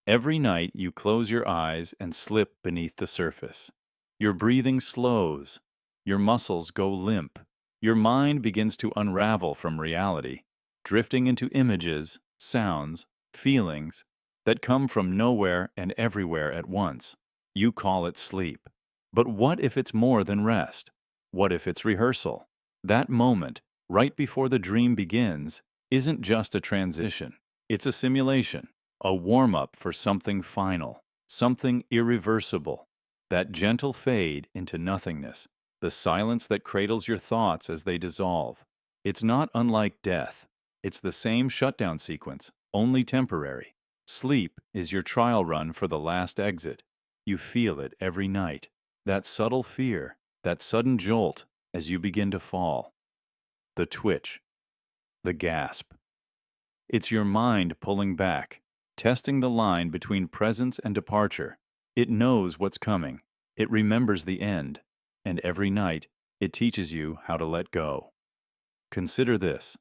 Every night you close your eyes and slip beneath the surface. Your breathing slows. Your muscles go limp. Your mind begins to unravel from reality, drifting into images, sounds, feelings that come from nowhere and everywhere at once. You call it sleep. But what if it's more than rest? What if it's rehearsal? That moment, right before the dream begins, isn't just a transition. It's a simulation, a warm-up for something final, something irreversible. That gentle fade into nothingness, the silence that cradles your thoughts as they dissolve. It's not unlike death. It's the same shutdown sequence, only temporary. Sleep is your trial run for the last exit. You feel it every night. That subtle fear, that sudden jolt as you begin to fall. The twitch, the gasp. It's your mind pulling back, testing the line between presence and departure. It knows what's coming. It remembers the end. And every night, it teaches you how to let go. Consider this.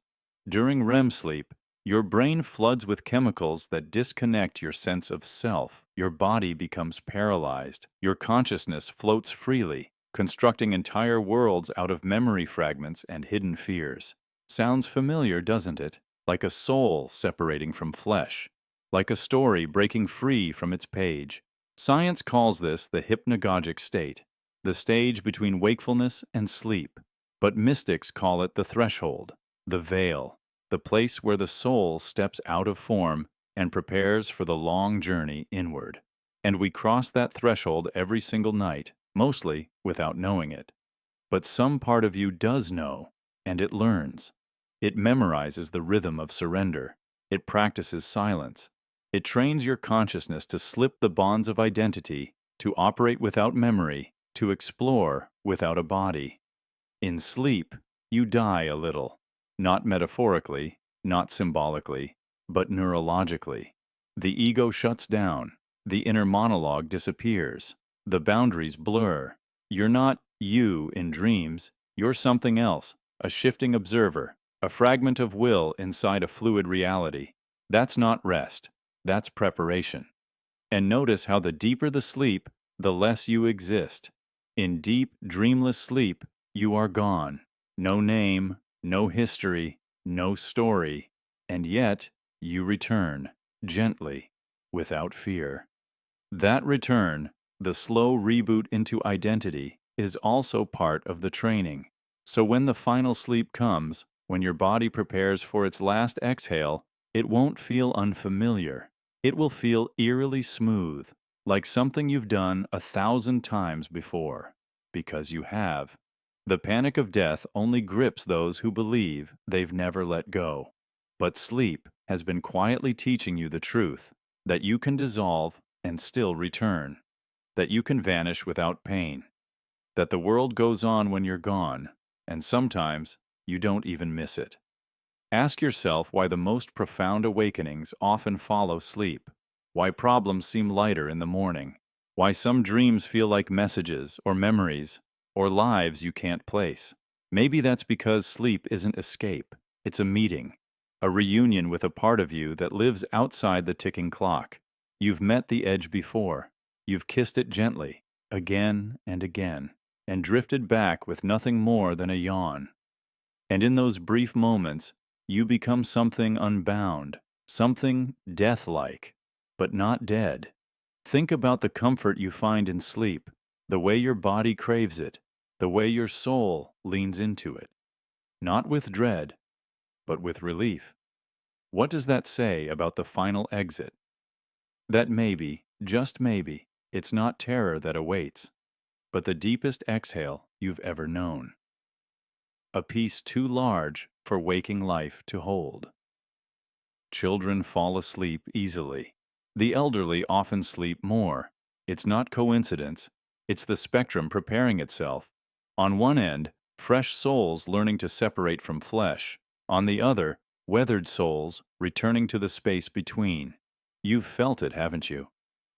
During REM sleep, your brain floods with chemicals that disconnect your sense of self. Your body becomes paralyzed. Your consciousness floats freely, constructing entire worlds out of memory fragments and hidden fears. Sounds familiar, doesn't it? Like a soul separating from flesh. Like a story breaking free from its page. Science calls this the hypnagogic state, the stage between wakefulness and sleep. But mystics call it the threshold, the veil, the place where the soul steps out of form and prepares for the long journey inward. And we cross that threshold every single night, mostly without knowing it. But some part of you does know, and it learns. It memorizes the rhythm of surrender. It practices silence. It trains your consciousness to slip the bonds of identity, to operate without memory, to explore without a body. In sleep, you die a little. Not metaphorically, not symbolically, but neurologically. The ego shuts down. The inner monologue disappears. The boundaries blur. You're not you in dreams. You're something else, a shifting observer, a fragment of will inside a fluid reality. That's not rest. That's preparation. And notice how the deeper the sleep, the less you exist. In deep, dreamless sleep, you are gone. No name, no history, no story. And yet, you return, gently, without fear. That return, the slow reboot into identity, is also part of the training. So when the final sleep comes, when your body prepares for its last exhale, it won't feel unfamiliar. It will feel eerily smooth, like something you've done 1,000 times before. Because you have. The panic of death only grips those who believe they've never let go. But sleep has been quietly teaching you the truth, that you can dissolve and still return, that you can vanish without pain, that the world goes on when you're gone, and sometimes you don't even miss it. Ask yourself why the most profound awakenings often follow sleep, why problems seem lighter in the morning, why some dreams feel like messages or memories or lives you can't place. Maybe that's because sleep isn't escape, it's a meeting, a reunion with a part of you that lives outside the ticking clock. You've met the edge before. You've kissed it gently, again and again, and drifted back with nothing more than a yawn. And in those brief moments, you become something unbound, something death-like, but not dead. Think about the comfort you find in sleep, the way your body craves it, the way your soul leans into it. Not with dread, but with relief. What does that say about the final exit? That maybe, just maybe, it's not terror that awaits, but the deepest exhale you've ever known. A peace too large for waking life to hold. Children fall asleep easily. The elderly often sleep more. It's not coincidence. It's the spectrum preparing itself. On one end, fresh souls learning to separate from flesh. On the other, weathered souls returning to the space between. You've felt it, haven't you?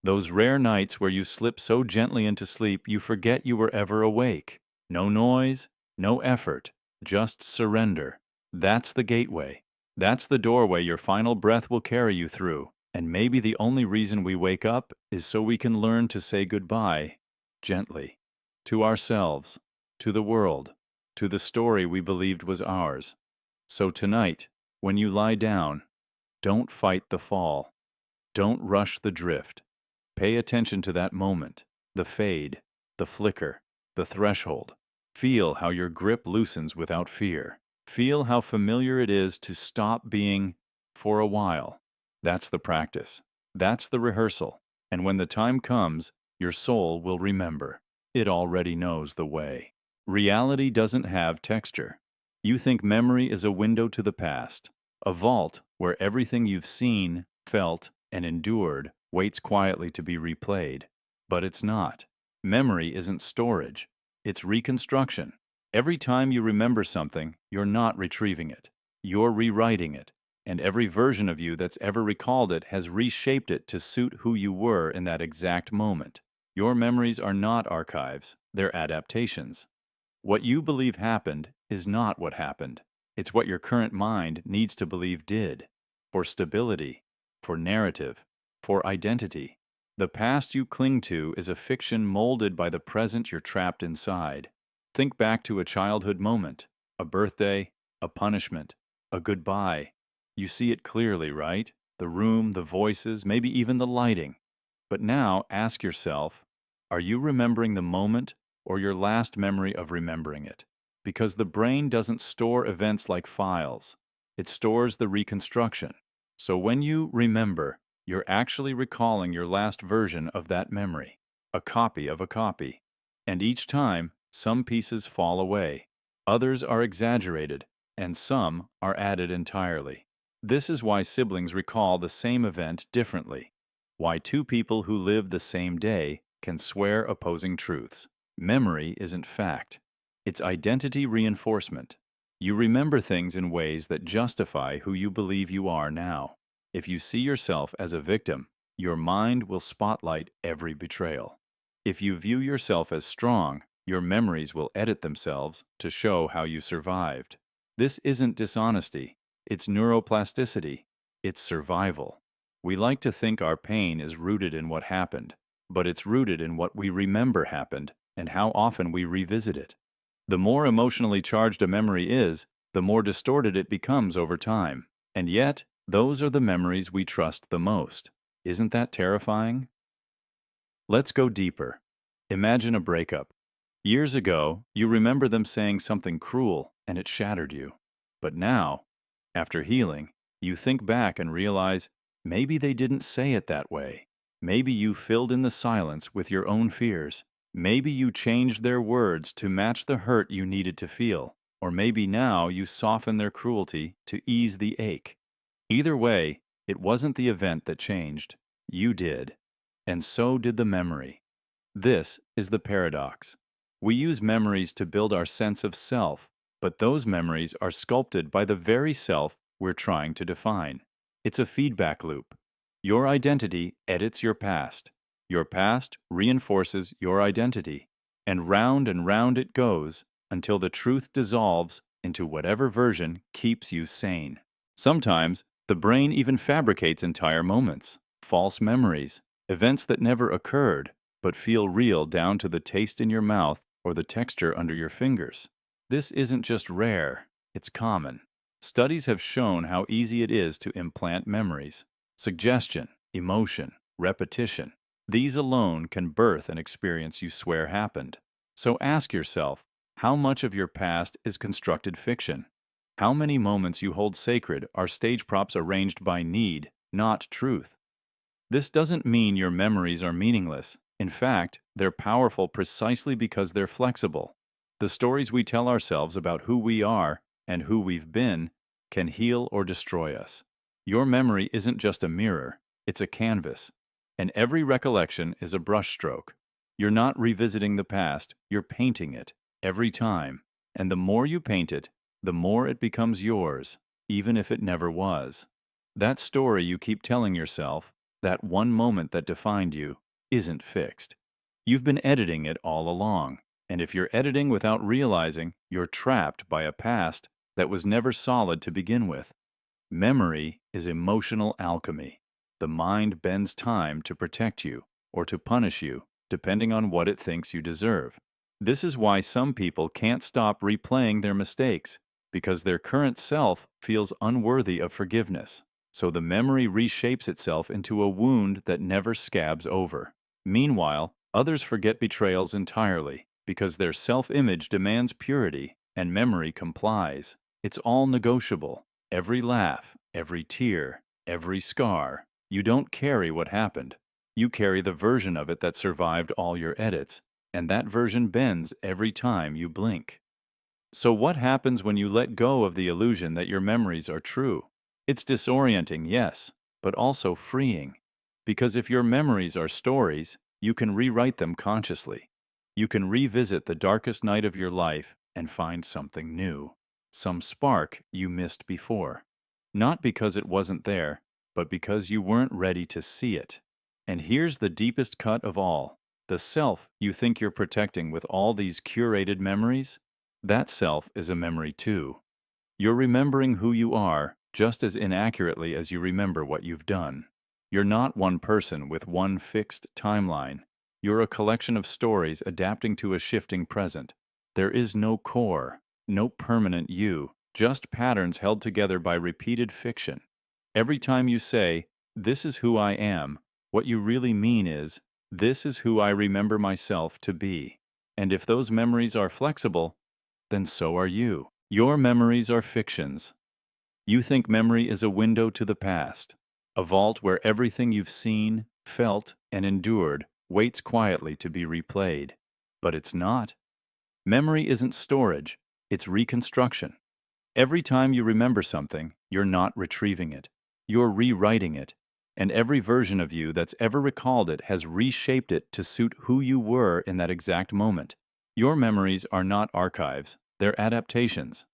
Those rare nights where you slip so gently into sleep you forget you were ever awake. No noise, no effort, just surrender. That's the gateway. That's the doorway your final breath will carry you through. And maybe the only reason we wake up is so we can learn to say goodbye, gently, to ourselves, to the world, to the story we believed was ours. So tonight, when you lie down, don't fight the fall. Don't rush the drift. Pay attention to that moment, the fade, the flicker, the threshold. Feel how your grip loosens without fear. Feel how familiar it is to stop being for a while. That's the practice. That's the rehearsal. And when the time comes, your soul will remember. It already knows the way. Reality doesn't have texture. You think memory is a window to the past. A vault where everything you've seen, felt, and endured waits quietly to be replayed. But it's not. Memory isn't storage. It's reconstruction. Every time you remember something, you're not retrieving it. You're rewriting it. And every version of you that's ever recalled it has reshaped it to suit who you were in that exact moment. Your memories are not archives, they're adaptations. What you believe happened is not what happened. It's what your current mind needs to believe did. For stability, for narrative, for identity. The past you cling to is a fiction molded by the present you're trapped inside. Think back to a childhood moment, a birthday, a punishment, a goodbye. You see it clearly, right? The room, the voices, maybe even the lighting. But now ask yourself, are you remembering the moment or your last memory of remembering it? Because the brain doesn't store events like files. It stores the reconstruction. So when you remember, you're actually recalling your last version of that memory, a copy of a copy. And each time, some pieces fall away, others are exaggerated, and some are added entirely. This is why siblings recall the same event differently. Why two people who live the same day can swear opposing truths. Memory isn't fact. It's identity reinforcement. You remember things in ways that justify who you believe you are now. If you see yourself as a victim, your mind will spotlight every betrayal. If you view yourself as strong, your memories will edit themselves to show how you survived. This isn't dishonesty. It's neuroplasticity. It's survival. We like to think our pain is rooted in what happened, but it's rooted in what we remember happened and how often we revisit it. The more emotionally charged a memory is, the more distorted it becomes over time. And yet, those are the memories we trust the most. Isn't that terrifying? Let's go deeper. Imagine a breakup. Years ago, you remember them saying something cruel and it shattered you. But now, after healing, you think back and realize maybe they didn't say it that way. Maybe you filled in the silence with your own fears. Maybe you changed their words to match the hurt you needed to feel. Or maybe now you soften their cruelty to ease the ache. Either way, it wasn't the event that changed. You did. And so did the memory. This is the paradox. We use memories to build our sense of self, but those memories are sculpted by the very self we're trying to define. It's a feedback loop. Your identity edits your past. Your past reinforces your identity. And round it goes until the truth dissolves into whatever version keeps you sane. Sometimes, the brain even fabricates entire moments, false memories, events that never occurred, but feel real down to the taste in your mouth or the texture under your fingers. This isn't just rare, it's common. Studies have shown how easy it is to implant memories. Suggestion, emotion, repetition. These alone can birth an experience you swear happened. So ask yourself, how much of your past is constructed fiction? How many moments you hold sacred are stage props arranged by need, not truth? This doesn't mean your memories are meaningless. In fact, they're powerful precisely because they're flexible. The stories we tell ourselves about who we are and who we've been can heal or destroy us. Your memory isn't just a mirror, it's a canvas. And every recollection is a brushstroke. You're not revisiting the past, you're painting it every time. And the more you paint it, the more it becomes yours, even if it never was. That story you keep telling yourself, that one moment that defined you, isn't fixed. You've been editing it all along, and if you're editing without realizing, you're trapped by a past that was never solid to begin with. Memory is emotional alchemy. The mind bends time to protect you or to punish you, depending on what it thinks you deserve. This is why some people can't stop replaying their mistakes, because their current self feels unworthy of forgiveness. So the memory reshapes itself into a wound that never scabs over. Meanwhile, others forget betrayals entirely, because their self-image demands purity and memory complies. It's all negotiable. Every laugh, every tear, every scar. You don't carry what happened. You carry the version of it that survived all your edits, and that version bends every time you blink. So what happens when you let go of the illusion that your memories are true? It's disorienting, yes, but also freeing. Because if your memories are stories, you can rewrite them consciously. You can revisit the darkest night of your life and find something new, some spark you missed before. Not because it wasn't there, but because you weren't ready to see it. And here's the deepest cut of all. The self you think you're protecting with all these curated memories, that self is a memory too. You're remembering who you are just as inaccurately as you remember what you've done. You're not one person with one fixed timeline. You're a collection of stories adapting to a shifting present. There is no core, no permanent you, just patterns held together by repeated fiction. Every time you say, "This is who I am," what you really mean is, "This is who I remember myself to be." And if those memories are flexible, then so are you. Your memories are fictions. You think memory is a window to the past, a vault where everything you've seen, felt, and endured waits quietly to be replayed. But it's not. Memory isn't storage, it's reconstruction. Every time you remember something, you're not retrieving it. You're rewriting it. And every version of you that's ever recalled it has reshaped it to suit who you were in that exact moment. Your memories are not archives, they're adaptations.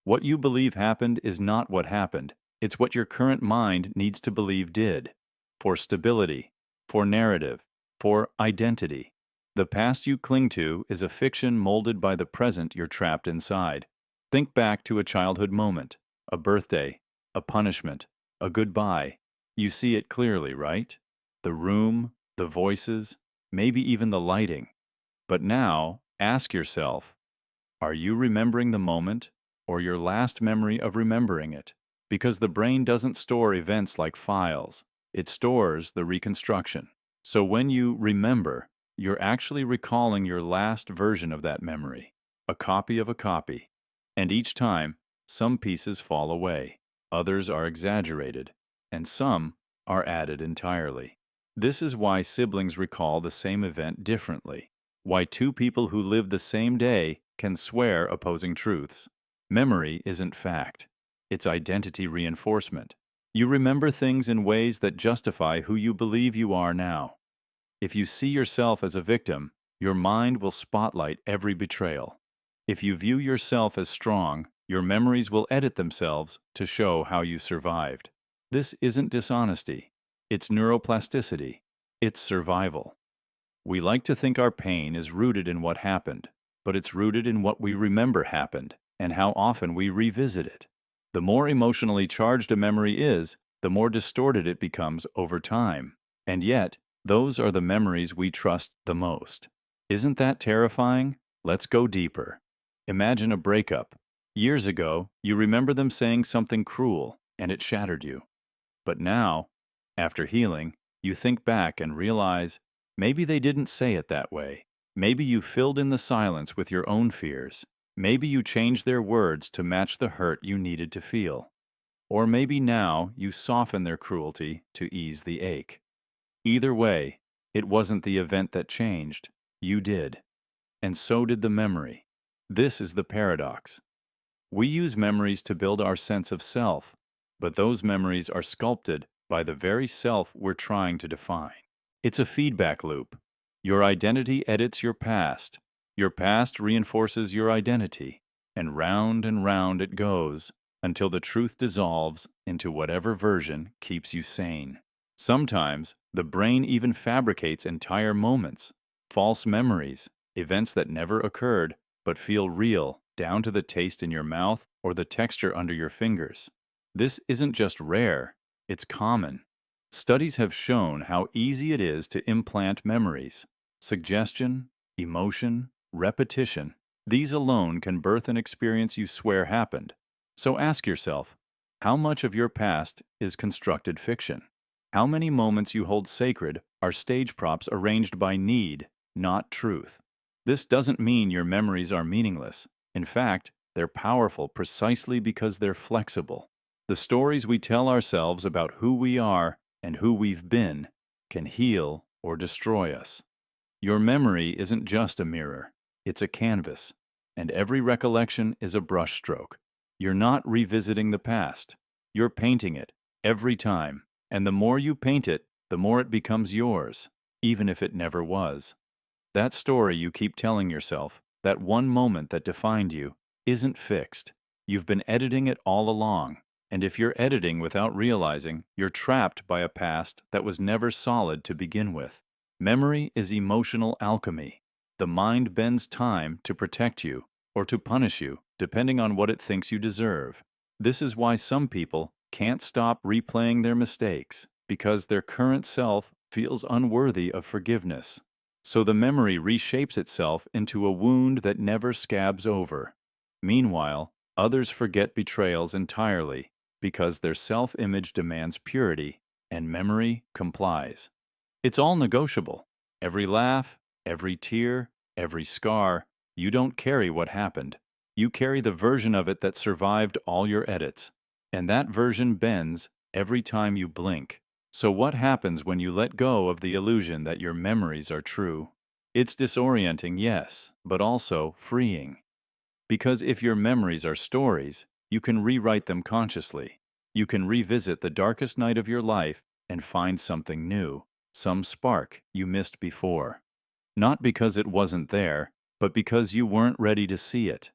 What you believe happened is not what happened. It's what your current mind needs to believe did. For stability, for narrative, for identity. The past you cling to is a fiction molded by the present you're trapped inside. Think back to a childhood moment, a birthday, a punishment, a goodbye. You see it clearly, right? The room, the voices, maybe even the lighting. But now, ask yourself, are you remembering the moment or your last memory of remembering it? Because the brain doesn't store events like files. It stores the reconstruction. So when you remember, you're actually recalling your last version of that memory, a copy of a copy. And each time, some pieces fall away, others are exaggerated, and some are added entirely. This is why siblings recall the same event differently, why two people who live the same day can swear opposing truths. Memory isn't fact. It's identity reinforcement. You remember things in ways that justify who you believe you are now. If you see yourself as a victim, your mind will spotlight every betrayal. If you view yourself as strong, your memories will edit themselves to show how you survived. This isn't dishonesty. It's neuroplasticity. It's survival. We like to think our pain is rooted in what happened, but it's rooted in what we remember happened and how often we revisit it. The more emotionally charged a memory is, the more distorted it becomes over time. And yet, those are the memories we trust the most. Isn't that terrifying? Let's go deeper. Imagine a breakup. Years ago, you remember them saying something cruel, and it shattered you. But now, after healing, you think back and realize maybe they didn't say it that way. Maybe you filled in the silence with your own fears. Maybe you changed their words to match the hurt you needed to feel. Or maybe now you soften their cruelty to ease the ache. Either way, it wasn't the event that changed. You did. And so did the memory. This is the paradox. We use memories to build our sense of self, but those memories are sculpted by the very self we're trying to define. It's a feedback loop. Your identity edits your past reinforces your identity, and round it goes until the truth dissolves into whatever version keeps you sane. Sometimes, the brain even fabricates entire moments, false memories, events that never occurred but feel real, down to the taste in your mouth or the texture under your fingers. This isn't just rare, it's common. Studies have shown how easy it is to implant memories. Suggestion, emotion, repetition, these alone can birth an experience you swear happened. So ask yourself, how much of your past is constructed fiction? How many moments you hold sacred are stage props arranged by need, not truth? This doesn't mean your memories are meaningless. In fact, they're powerful precisely because they're flexible. The stories we tell ourselves about who we are and who we've been can heal or destroy us. Your memory isn't just a mirror, it's a canvas, and every recollection is a brushstroke. You're not revisiting the past, You're painting it, every time, and the more you paint it, the more it becomes yours, even if it never was. That story you keep telling yourself, that one moment that defined you, isn't fixed. You've been editing it all along, and if you're editing without realizing, you're trapped by a past that was never solid to begin with. Memory is emotional alchemy. The mind bends time to protect you or to punish you, depending on what it thinks you deserve. This is why some people can't stop replaying their mistakes, because their current self feels unworthy of forgiveness. So the memory reshapes itself into a wound that never scabs over. Meanwhile, others forget betrayals entirely because their self-image demands purity and memory complies. It's all negotiable. Every laugh, every tear, every scar, you don't carry what happened. You carry the version of it that survived all your edits. And that version bends every time you blink. So what happens when you let go of the illusion that your memories are true? It's disorienting, yes, but also freeing. Because if your memories are stories, you can rewrite them consciously. You can revisit the darkest night of your life and find something new, some spark you missed before. Not because it wasn't there, but because you weren't ready to see it.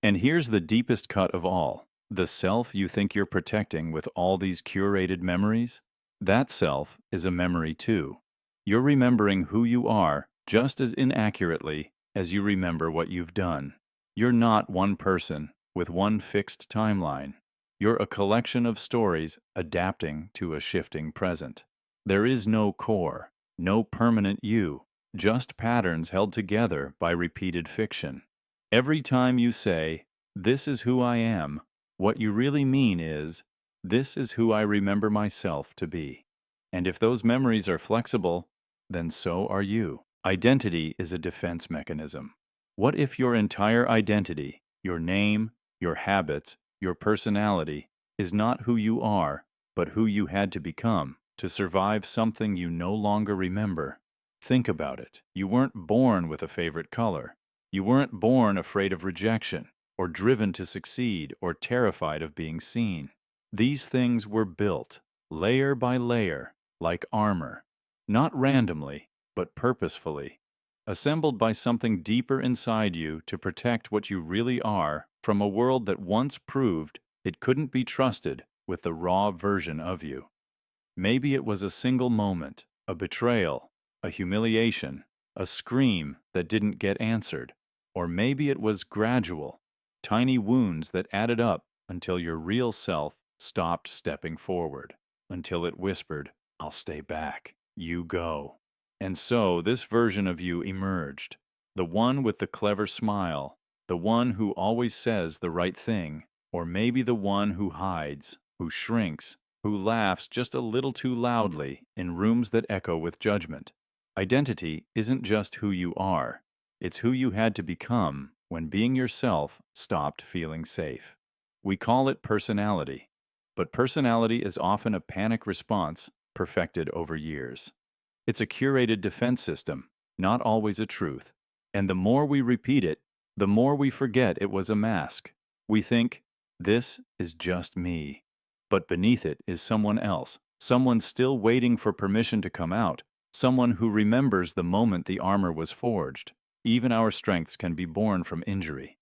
And here's the deepest cut of all. The self you think you're protecting with all these curated memories? That self is a memory too. You're remembering who you are just as inaccurately as you remember what you've done. You're not one person with one fixed timeline. You're a collection of stories adapting to a shifting present. There is no core, no permanent you, just patterns held together by repeated fiction. Every time you say, "This is who I am," what you really mean is, "This is who I remember myself to be." And if those memories are flexible, then so are you. Identity is a defense mechanism. What if your entire identity, your name, your habits, your personality, is not who you are, but who you had to become to survive something you no longer remember? Think about it. You weren't born with a favorite color. You weren't born afraid of rejection, or driven to succeed, or terrified of being seen. These things were built, layer by layer, like armor, not randomly, but purposefully, assembled by something deeper inside you to protect what you really are from a world that once proved it couldn't be trusted with the raw version of you. Maybe it was a single moment, a betrayal, a humiliation, a scream that didn't get answered. Or maybe it was gradual, tiny wounds that added up until your real self stopped stepping forward, until it whispered, "I'll stay back, you go." And so this version of you emerged, the one with the clever smile, the one who always says the right thing, or maybe the one who hides, who shrinks, who laughs just a little too loudly in rooms that echo with judgment. Identity isn't just who you are, it's who you had to become when being yourself stopped feeling safe. We call it personality, but personality is often a panic response perfected over years. It's a curated defense system, not always a truth. And the more we repeat it, the more we forget it was a mask. We think, "This is just me." But beneath it is someone else, someone still waiting for permission to come out, someone who remembers the moment the armor was forged. Even our strengths can be born from injury.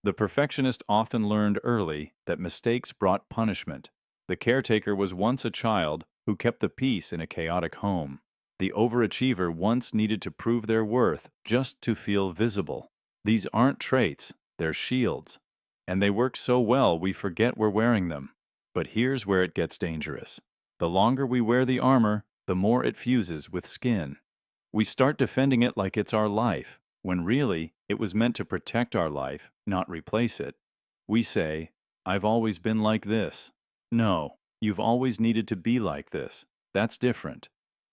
The perfectionist often learned early that mistakes brought punishment. The caretaker was once a child who kept the peace in a chaotic home. The overachiever once needed to prove their worth just to feel visible. These aren't traits, they're shields. And they work so well we forget we're wearing them. But here's where it gets dangerous. The longer we wear the armor, the more it fuses with skin. We start defending it like it's our life, when really it was meant to protect our life, not replace it. We say, "I've always been like this." No, you've always needed to be like this. That's different.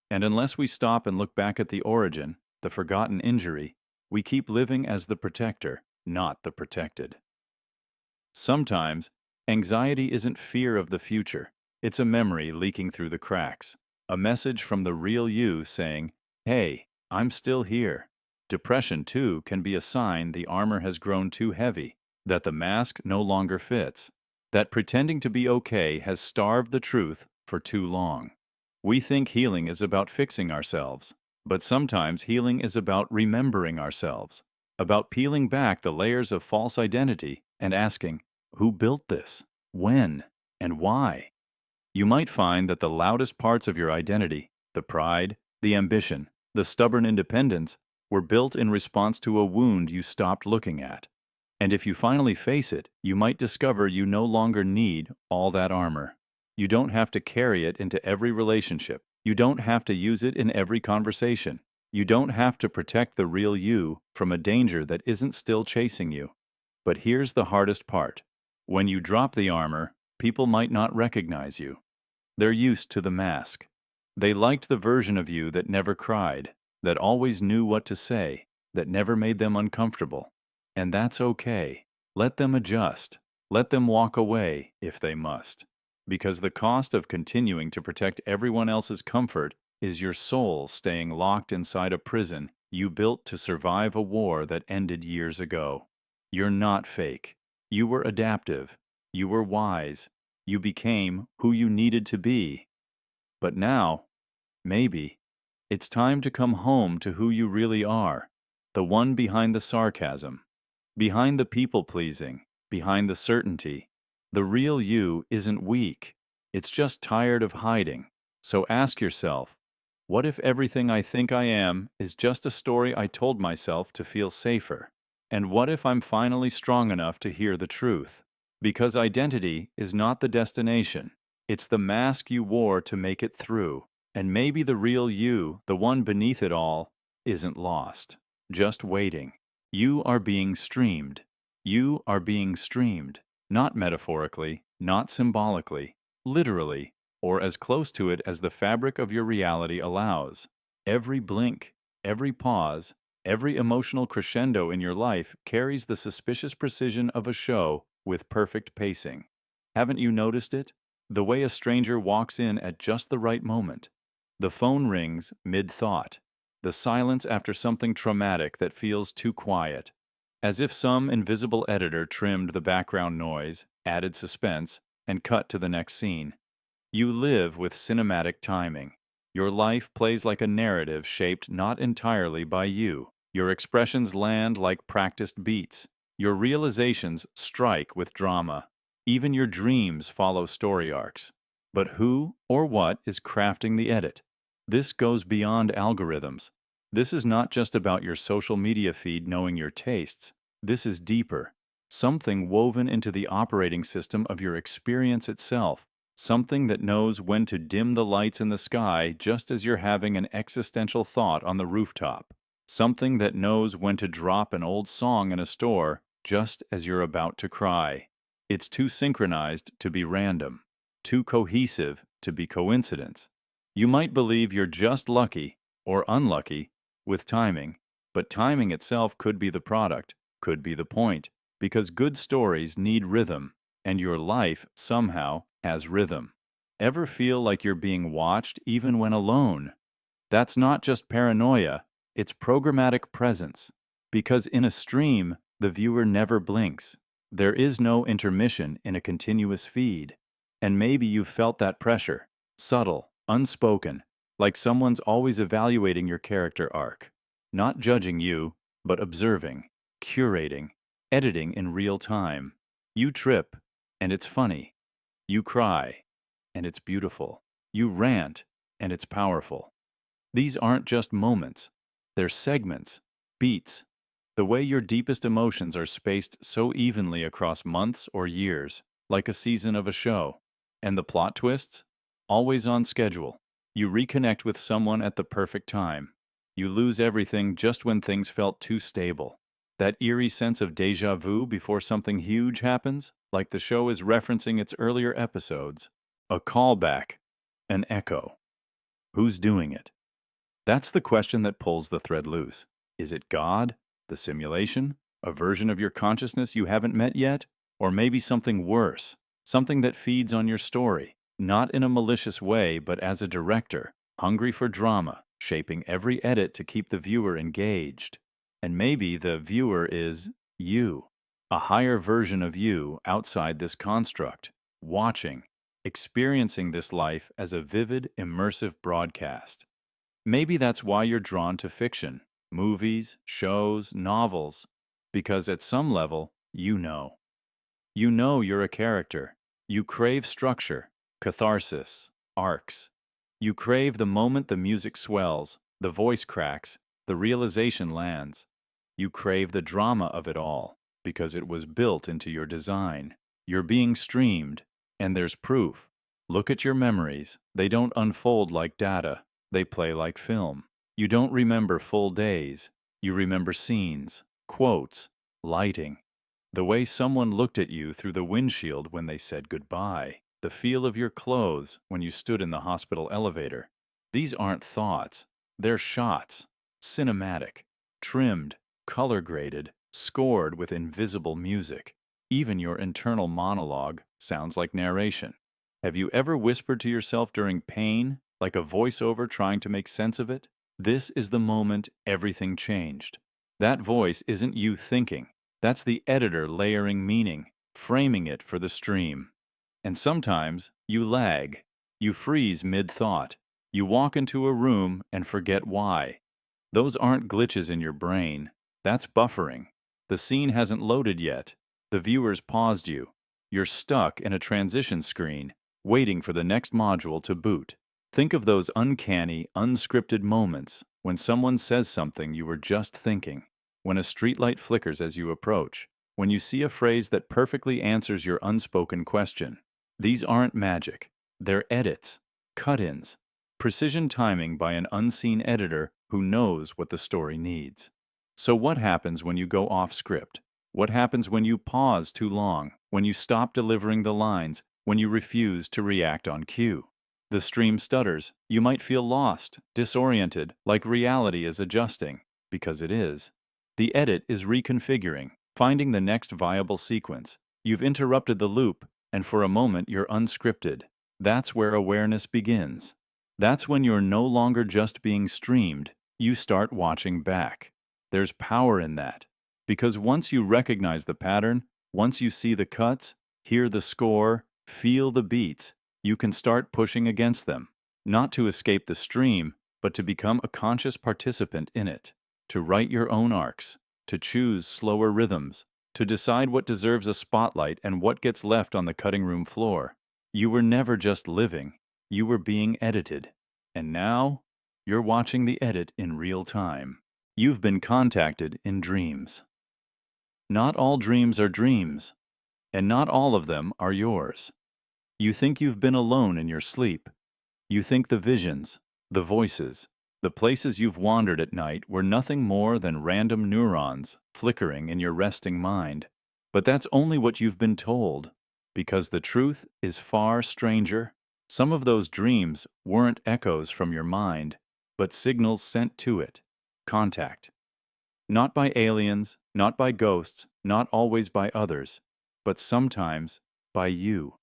And unless we stop and look back at the origin, the forgotten injury, we keep living as the protector, not the protected. Sometimes, anxiety isn't fear of the future. It's a memory leaking through the cracks. A message from the real you saying, "Hey, I'm still here." Depression, too, can be a sign the armor has grown too heavy, that the mask no longer fits. that pretending to be okay has starved the truth for too long. We think healing is about fixing ourselves, but sometimes healing is about remembering ourselves, about peeling back the layers of false identity and asking, who built this? When? And why? You might find that the loudest parts of your identity, the pride, the ambition, the stubborn independence, were built in response to a wound you stopped looking at. And if you finally face it, you might discover you no longer need all that armor. You don't have to carry it into every relationship. You don't have to use it in every conversation. You don't have to protect the real you from a danger that isn't still chasing you. But here's the hardest part. When you drop the armor, people might not recognize you. They're used to the mask. They liked the version of you that never cried, that always knew what to say, that never made them uncomfortable. And that's okay. Let them adjust. Let them walk away if they must. Because the cost of continuing to protect everyone else's comfort is your soul staying locked inside a prison you built to survive a war that ended years ago. You're not fake. You were adaptive. You were wise. You became who you needed to be. But now, maybe, it's time to come home to who you really are, the one behind the sarcasm, behind the people-pleasing, behind the certainty. The real you isn't weak. It's just tired of hiding. So ask yourself, what if everything I think I am is just a story I told myself to feel safer? And what if I'm finally strong enough to hear the truth? Because identity is not the destination. It's the mask you wore to make it through. And maybe the real you, the one beneath it all, isn't lost. Just waiting. You are being streamed. You are being streamed. Not metaphorically, not symbolically, literally, or as close to it as the fabric of your reality allows. Every blink, every pause, every emotional crescendo in your life carries the suspicious precision of a show with perfect pacing. Haven't you noticed it? The way a stranger walks in at just the right moment. The phone rings mid-thought. The silence after something traumatic that feels too quiet. As if some invisible editor trimmed the background noise, added suspense, and cut to the next scene. You live with cinematic timing. Your life plays like a narrative shaped not entirely by you. Your expressions land like practiced beats. Your realizations strike with drama. Even your dreams follow story arcs. But who or what is crafting the edit? This goes beyond algorithms. This is not just about your social media feed knowing your tastes. This is deeper. Something woven into the operating system of your experience itself. Something that knows when to dim the lights in the sky just as you're having an existential thought on the rooftop. Something that knows when to drop an old song in a store just as you're about to cry. It's too synchronized to be random, too cohesive to be coincidence. You might believe you're just lucky, or unlucky, with timing, but timing itself could be the product, could be the point, because good stories need rhythm, and your life, somehow, has rhythm. Ever feel like you're being watched even when alone? That's not just paranoia, it's programmatic presence. Because in a stream, the viewer never blinks. There is no intermission in a continuous feed. And maybe you've felt that pressure, subtle, unspoken, like someone's always evaluating your character arc. Not judging you, but observing, curating, editing in real time. You trip, and it's funny. You cry, and it's beautiful. You rant, and it's powerful. These aren't just moments. They're segments, beats. The way your deepest emotions are spaced so evenly across months or years, like a season of a show. And the plot twists? Always on schedule. You reconnect with someone at the perfect time. You lose everything just when things felt too stable. That eerie sense of déjà vu before something huge happens, like the show is referencing its earlier episodes. A callback. An echo. Who's doing it? That's the question that pulls the thread loose. Is it God? The simulation? A version of your consciousness you haven't met yet? Or maybe something worse? Something that feeds on your story, not in a malicious way, but as a director, hungry for drama, shaping every edit to keep the viewer engaged. And maybe the viewer is you. A higher version of you outside this construct, watching, experiencing this life as a vivid, immersive broadcast. Maybe that's why you're drawn to fiction, movies, shows, novels, because at some level, you know. You know you're a character. You crave structure, catharsis, arcs. You crave the moment the music swells, the voice cracks, the realization lands. You crave the drama of it all, because it was built into your design. You're being streamed, and there's proof. Look at your memories. They don't unfold like data. They play like film. You don't remember full days. You remember scenes, quotes, lighting. The way someone looked at you through the windshield when they said goodbye. The feel of your clothes when you stood in the hospital elevator. These aren't thoughts. They're shots. Cinematic. Trimmed. Color graded. Scored with invisible music. Even your internal monologue sounds like narration. Have you ever whispered to yourself during pain, like a voiceover trying to make sense of it? This is the moment everything changed. That voice isn't you thinking. That's the editor layering meaning, framing it for the stream. And sometimes you lag. You freeze mid-thought. You walk into a room and forget why. Those aren't glitches in your brain. That's buffering. The scene hasn't loaded yet. The viewer's paused you. You're stuck in a transition screen, waiting for the next module to boot. Think of those uncanny, unscripted moments when someone says something you were just thinking, when a streetlight flickers as you approach, when you see a phrase that perfectly answers your unspoken question. These aren't magic. They're edits, cut-ins, precision timing by an unseen editor who knows what the story needs. So what happens when you go off script? What happens when you pause too long, when you stop delivering the lines, when you refuse to react on cue? The stream stutters. You might feel lost, disoriented, like reality is adjusting, because it is. The edit is reconfiguring, finding the next viable sequence. You've interrupted the loop, and for a moment you're unscripted. That's where awareness begins. That's when you're no longer just being streamed, you start watching back. There's power in that. Because once you recognize the pattern, once you see the cuts, hear the score, feel the beats, you can start pushing against them. Not to escape the stream, but to become a conscious participant in it. To write your own arcs, to choose slower rhythms, to decide what deserves a spotlight and what gets left on the cutting room floor. You were never just living, you were being edited. And now, you're watching the edit in real time. You've been contacted in dreams. Not all dreams are dreams, and not all of them are yours. You think you've been alone in your sleep. You think the visions, the voices, the places you've wandered at night were nothing more than random neurons flickering in your resting mind. But that's only what you've been told, because the truth is far stranger. Some of those dreams weren't echoes from your mind, but signals sent to it. Contact. Not by aliens, not by ghosts, not always by others, but sometimes by you.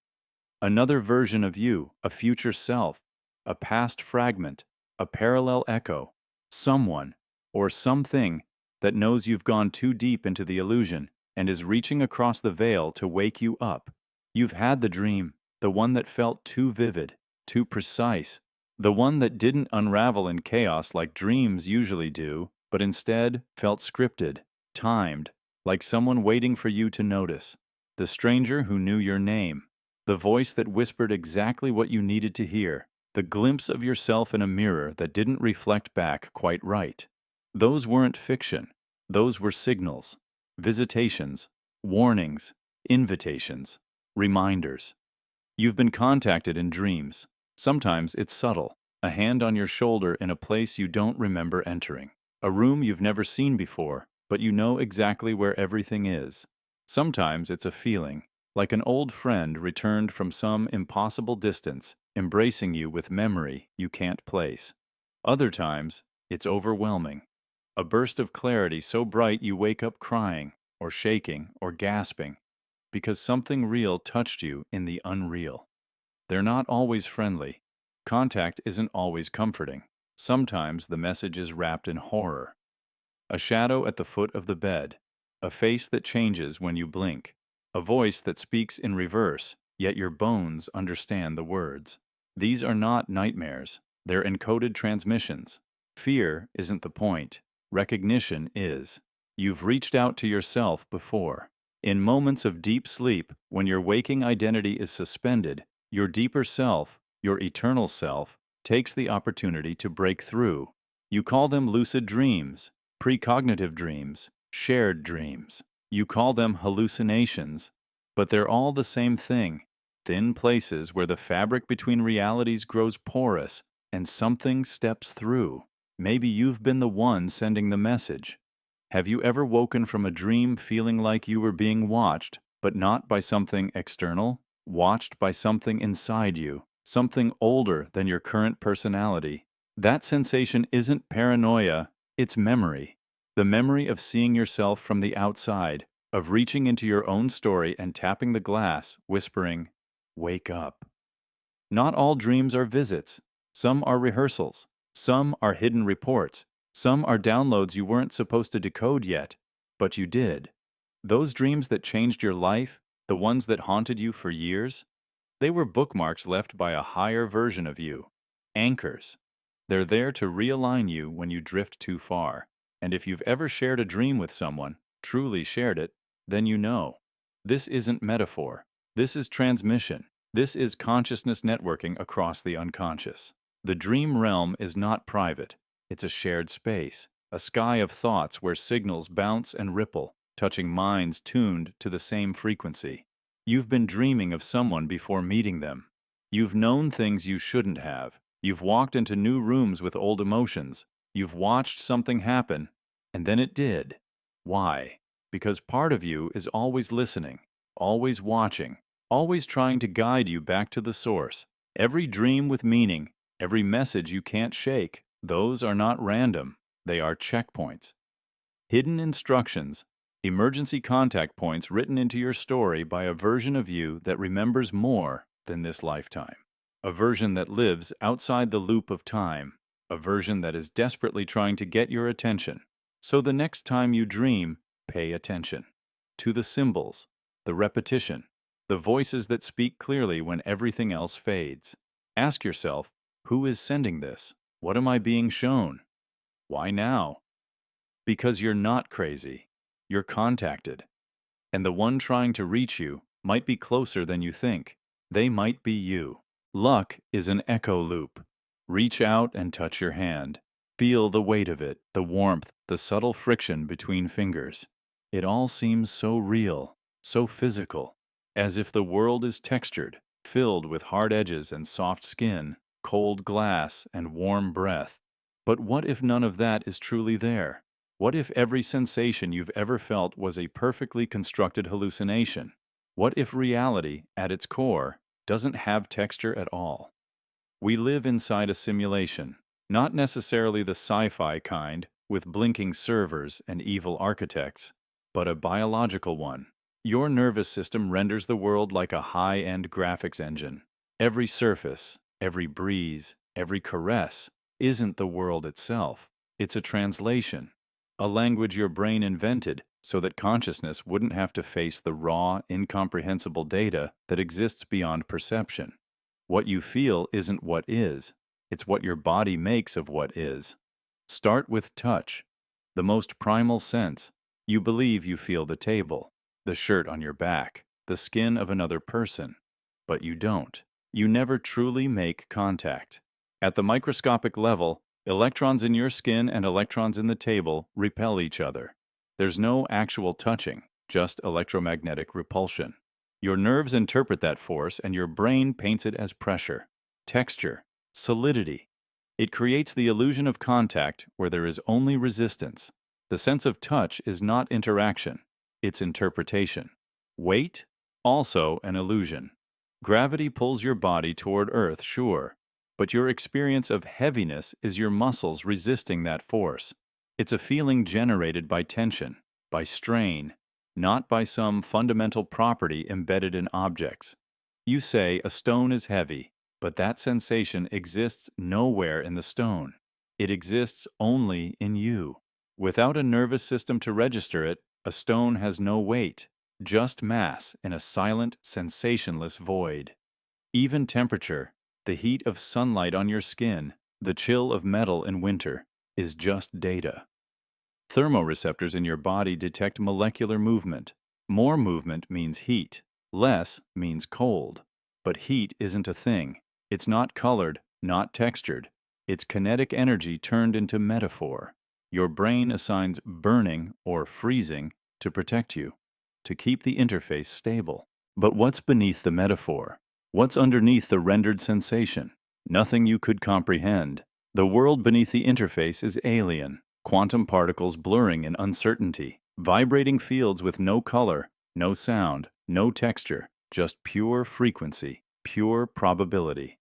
Another version of you, a future self, a past fragment, a parallel echo, someone or something that knows you've gone too deep into the illusion and is reaching across the veil to wake you up. You've had the dream, the one that felt too vivid, too precise, the one that didn't unravel in chaos like dreams usually do, but instead felt scripted, timed, like someone waiting for you to notice. The stranger who knew your name, the voice that whispered exactly what you needed to hear, the glimpse of yourself in a mirror that didn't reflect back quite right. Those weren't fiction. Those were signals, visitations, warnings, invitations, reminders. You've been contacted in dreams. Sometimes it's subtle, a hand on your shoulder in a place you don't remember entering, a room you've never seen before, but you know exactly where everything is. Sometimes it's a feeling, like an old friend returned from some impossible distance, embracing you with memory you can't place. Other times, it's overwhelming. A burst of clarity so bright you wake up crying, or shaking, or gasping, because something real touched you in the unreal. They're not always friendly. Contact isn't always comforting. Sometimes the message is wrapped in horror. A shadow at the foot of the bed. a face that changes when you blink, a voice that speaks in reverse, yet your bones understand the words. These are not nightmares, they're encoded transmissions. Fear isn't the point, recognition is. You've reached out to yourself before. In moments of deep sleep, when your waking identity is suspended, your deeper self, your eternal self, takes the opportunity to break through. You call them lucid dreams, precognitive dreams, shared dreams. You call them hallucinations, but they're all the same thing. Thin places where the fabric between realities grows porous and something steps through. Maybe you've been the one sending the message. Have you ever woken from a dream feeling like you were being watched, but not by something external? Watched by something inside you, something older than your current personality? That sensation isn't paranoia, it's memory. The memory of seeing yourself from the outside, of reaching into your own story and tapping the glass, whispering, "Wake up." Not all dreams are visits. Some are rehearsals. Some are hidden reports. Some are downloads you weren't supposed to decode yet, but you did. Those dreams that changed your life, the ones that haunted you for years, they were bookmarks left by a higher version of you. Anchors. They're there to realign you when you drift too far. And if you've ever shared a dream with someone, truly shared it, then you know. This isn't metaphor. This is transmission. This is consciousness networking across the unconscious. The dream realm is not private. It's a shared space, a sky of thoughts where signals bounce and ripple, touching minds tuned to the same frequency. You've been dreaming of someone before meeting them. You've known things you shouldn't have. You've walked into new rooms with old emotions. You've watched something happen, and then it did. Why? Because part of you is always listening, always watching, always trying to guide you back to the source. Every dream with meaning, every message you can't shake, those are not random. They are checkpoints. Hidden instructions, emergency contact points written into your story by a version of you that remembers more than this lifetime. A version that lives outside the loop of time. A version that is desperately trying to get your attention. So the next time you dream, pay attention. To the symbols, the repetition, the voices that speak clearly when everything else fades. Ask yourself, who is sending this? What am I being shown? Why now? Because you're not crazy. You're contacted. And the one trying to reach you might be closer than you think. They might be you. Luck is an echo loop. Reach out and touch your hand. Feel the weight of it, the warmth, the subtle friction between fingers. It all seems so real, so physical, as if the world is textured, filled with hard edges and soft skin, cold glass and warm breath. But what if none of that is truly there? What if every sensation you've ever felt was a perfectly constructed hallucination? What if reality, at its core, doesn't have texture at all? We live inside a simulation, not necessarily the sci-fi kind, with blinking servers and evil architects, but a biological one. Your nervous system renders the world like a high-end graphics engine. Every surface, every breeze, every caress isn't the world itself. It's a translation, a language your brain invented so that consciousness wouldn't have to face the raw, incomprehensible data that exists beyond perception. What you feel isn't what is. It's what your body makes of what is. Start with touch, the most primal sense. You believe you feel the table, the shirt on your back, the skin of another person. But you don't. You never truly make contact. At the microscopic level, electrons in your skin and electrons in the table repel each other. There's no actual touching, just electromagnetic repulsion. Your nerves interpret that force and your brain paints it as pressure, texture, solidity. It creates the illusion of contact where there is only resistance. The sense of touch is not interaction, it's interpretation. Weight? Also an illusion. Gravity pulls your body toward Earth, sure, but your experience of heaviness is your muscles resisting that force. It's a feeling generated by tension, by strain, not by some fundamental property embedded in objects. You say a stone is heavy, but that sensation exists nowhere in the stone. It exists only in you. Without a nervous system to register it, A stone has no weight, just mass in a silent, sensationless void. Even temperature, the heat of sunlight on your skin, the chill of metal in winter, is just data. Thermoreceptors in your body detect molecular movement. More movement means heat, less means cold. But heat isn't a thing. It's not colored, not textured. It's kinetic energy turned into metaphor. Your brain assigns burning or freezing to protect you, to keep the interface stable. But what's beneath the metaphor? What's underneath the rendered sensation? Nothing you could comprehend. The world beneath the interface is alien. Quantum particles blurring in uncertainty. Vibrating fields with no color, no sound, no texture, just pure frequency, pure probability.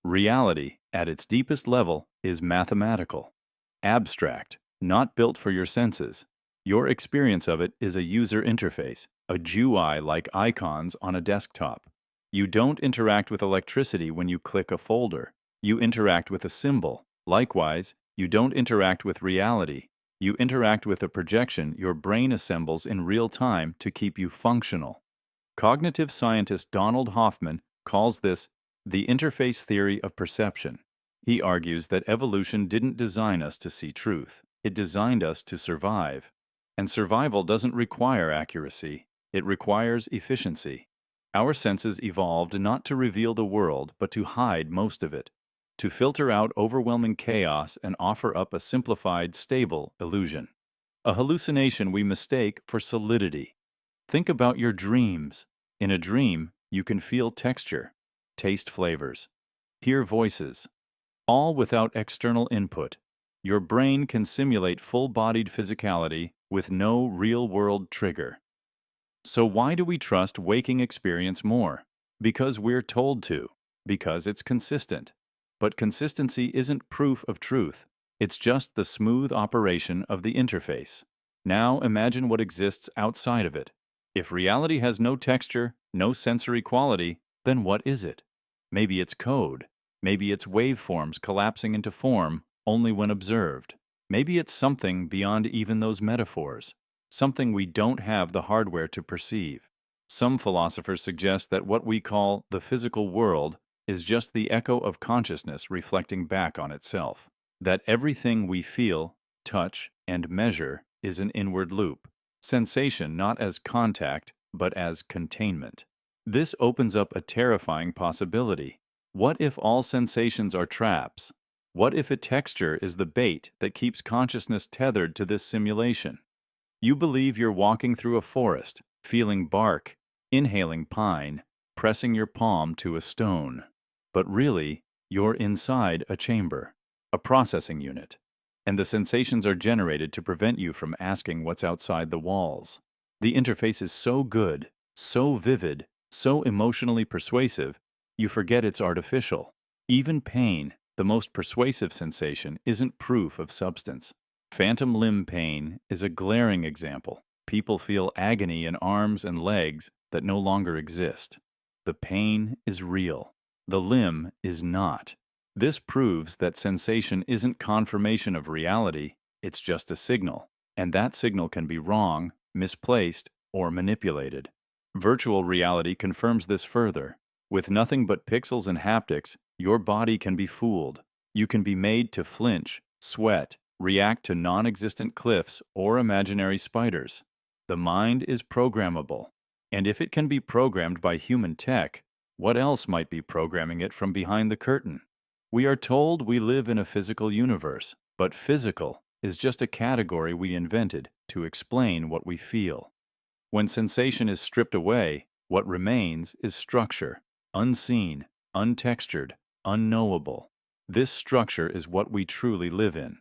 Reality, at its deepest level, is mathematical. Abstract, not built for your senses. Your experience of it is a user interface, a GUI like icons on a desktop. You don't interact with electricity when you click a folder. You interact with a symbol. Likewise, you don't interact with reality. You interact with a projection your brain assembles in real time to keep you functional. Cognitive scientist Donald Hoffman calls this the interface theory of perception. He argues that evolution didn't design us to see truth. It designed us to survive. And survival doesn't require accuracy. It requires efficiency. Our senses evolved not to reveal the world, but to hide most of it, to filter out overwhelming chaos and offer up a simplified, stable illusion. A hallucination we mistake for solidity. Think about your dreams. In a dream, you can feel texture, taste flavors, hear voices, all without external input. Your brain can simulate full-bodied physicality with no real-world trigger. So why do we trust waking experience more? Because we're told to. Because it's consistent. But consistency isn't proof of truth. It's just the smooth operation of the interface. Now imagine what exists outside of it. If reality has no texture, no sensory quality, then what is it? Maybe it's code. Maybe it's waveforms collapsing into form only when observed. Maybe it's something beyond even those metaphors. Something we don't have the hardware to perceive. Some philosophers suggest that what we call the physical world is just the echo of consciousness reflecting back on itself. That everything we feel, touch, and measure is an inward loop. Sensation not as contact, but as containment. This opens up a terrifying possibility. What if all sensations are traps? What if a texture is the bait that keeps consciousness tethered to this simulation? You believe you're walking through a forest, feeling bark, inhaling pine, pressing your palm to a stone. But really, you're inside a chamber, a processing unit, and the sensations are generated to prevent you from asking what's outside the walls. The interface is so good, so vivid, so emotionally persuasive, you forget it's artificial. Even pain, the most persuasive sensation, isn't proof of substance. Phantom limb pain is a glaring example. People feel agony in arms and legs that no longer exist. The pain is real. The limb is not. This proves that sensation isn't confirmation of reality, it's just a signal. And that signal can be wrong, misplaced, or manipulated. Virtual reality confirms this further. With nothing but pixels and haptics, your body can be fooled. You can be made to flinch, sweat, react to non-existent cliffs or imaginary spiders. The mind is programmable. And if it can be programmed by human tech, what else might be programming it from behind the curtain? We are told we live in a physical universe, but physical is just a category we invented to explain what we feel. When sensation is stripped away, what remains is structure, unseen, untextured, unknowable. This structure is what we truly live in.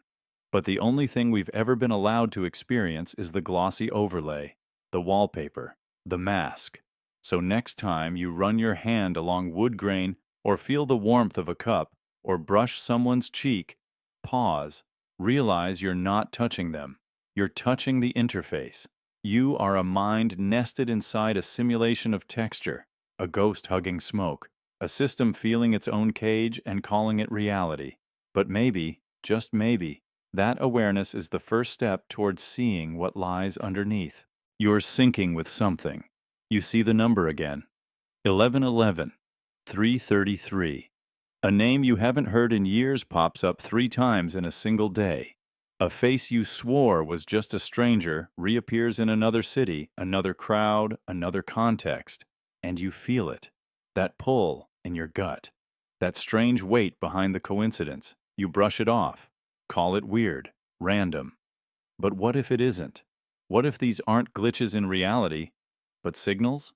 But the only thing we've ever been allowed to experience is the glossy overlay, the wallpaper, the mask. So next time you run your hand along wood grain or feel the warmth of a cup or brush someone's cheek, pause. Realize you're not touching them. You're touching the interface. You are a mind nested inside a simulation of texture, a ghost hugging smoke, a system feeling its own cage and calling it reality. But maybe, just maybe, that awareness is the first step towards seeing what lies underneath. You're syncing with something. You see the number again. 1111, 333. A name you haven't heard in years pops up 3 times in a single day. A face you swore was just a stranger reappears in another city, another crowd, another context. And you feel it. That pull in your gut. That strange weight behind the coincidence. You brush it off. Call it weird, random. But what if it isn't? What if these aren't glitches in reality, but signals?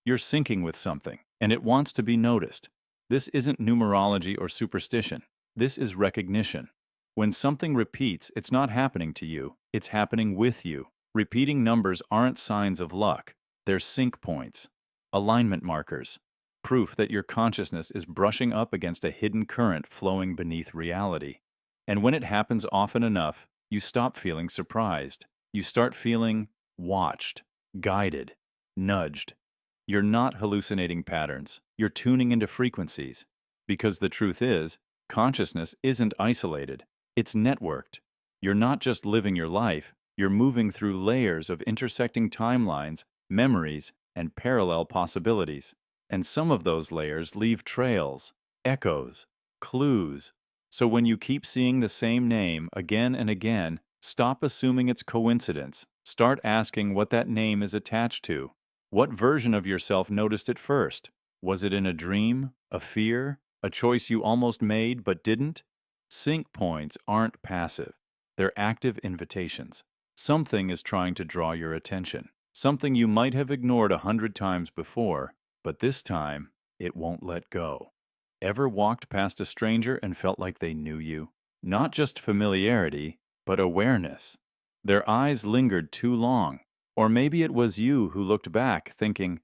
You're syncing with something, and it wants to be noticed. This isn't numerology or superstition. This is recognition. When something repeats, it's not happening to you, it's happening with you. Repeating numbers aren't signs of luck. They're sync points, alignment markers, proof that your consciousness is brushing up against a hidden current flowing beneath reality. And when it happens often enough, you stop feeling surprised. You start feeling watched, guided, nudged. You're not hallucinating patterns. You're tuning into frequencies. Because the truth is, consciousness isn't isolated. It's networked. You're not just living your life. You're moving through layers of intersecting timelines, memories, and parallel possibilities. And some of those layers leave trails, echoes, clues. So when you keep seeing the same name again and again, stop assuming it's coincidence. Start asking what that name is attached to. What version of yourself noticed it first? Was it in a dream, a fear, a choice you almost made but didn't? Sync points aren't passive. They're active invitations. Something is trying to draw your attention. Something you might have ignored 100 times before, but this time, it won't let go. Ever walked past a stranger and felt like they knew you? Not just familiarity, but awareness. Their eyes lingered too long. Or maybe it was you who looked back thinking,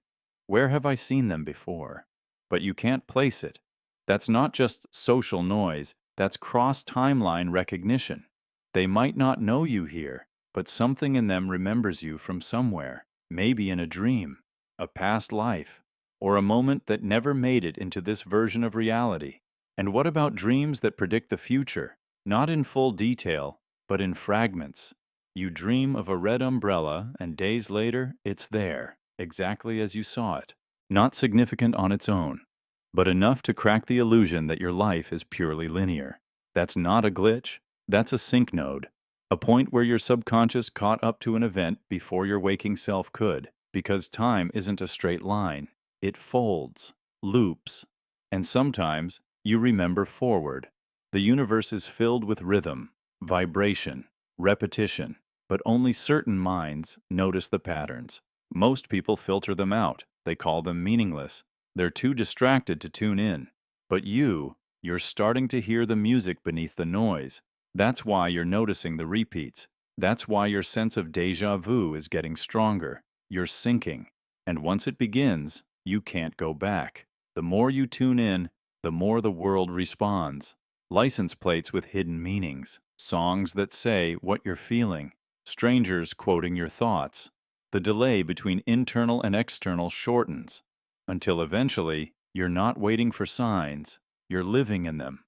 where have I seen them before? But you can't place it. That's not just social noise, that's cross-timeline recognition. They might not know you here, but something in them remembers you from somewhere, maybe in a dream, a past life, or a moment that never made it into this version of reality. And what about dreams that predict the future? Not in full detail, but in fragments. You dream of a red umbrella, and days later, it's there, exactly as you saw it. Not significant on its own, but enough to crack the illusion that your life is purely linear. That's not a glitch, that's a sync node. A point where your subconscious caught up to an event before your waking self could, because time isn't a straight line. It folds, loops, and sometimes you remember forward. The universe is filled with rhythm, vibration, repetition, but only certain minds notice the patterns. Most people filter them out. They call them meaningless. They're too distracted to tune in. But you're starting to hear the music beneath the noise. That's why you're noticing the repeats. That's why your sense of déjà vu is getting stronger. You're syncing. And once it begins, you can't go back. The more you tune in, the more the world responds. License plates with hidden meanings. Songs that say what you're feeling. Strangers quoting your thoughts. The delay between internal and external shortens. Until eventually, you're not waiting for signs. You're living in them.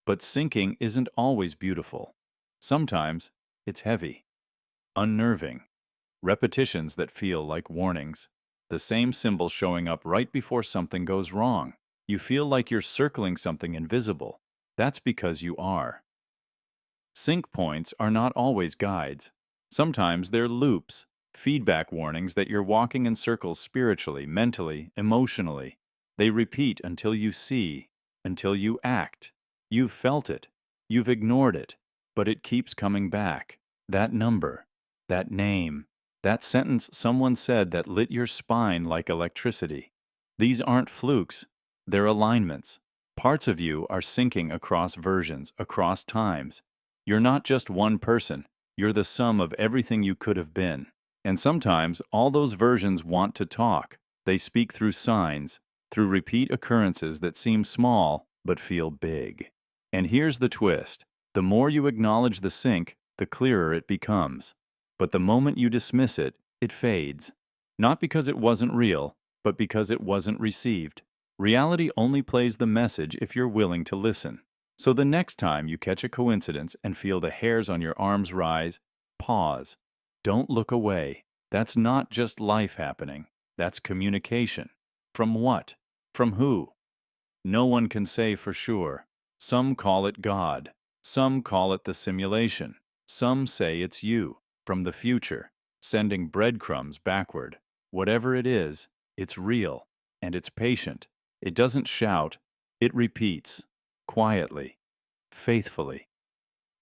But syncing isn't always beautiful. Sometimes, it's heavy. Unnerving. Repetitions that feel like warnings. The same symbol showing up right before something goes wrong. You feel like you're circling something invisible. That's because you are. Sync points are not always guides. Sometimes they're loops, feedback warnings that you're walking in circles spiritually, mentally, emotionally. They repeat until you see, until you act. You've felt it. You've ignored it. But it keeps coming back. That number, that name, that sentence someone said that lit your spine like electricity. These aren't flukes. They're alignments. Parts of you are syncing across versions, across times. You're not just one person. You're the sum of everything you could have been. And sometimes all those versions want to talk. They speak through signs, through repeat occurrences that seem small but feel big. And here's the twist. The more you acknowledge the sync, the clearer it becomes. But the moment you dismiss it, it fades. Not because it wasn't real, but because it wasn't received. Reality only plays the message if you're willing to listen. So the next time you catch a coincidence and feel the hairs on your arms rise, pause. Don't look away. That's not just life happening. That's communication. From what? From who? No one can say for sure. Some call it God. Some call it the simulation. Some say it's you, from the future, sending breadcrumbs backward. Whatever it is, it's real, and it's patient. It doesn't shout. It repeats, quietly, faithfully,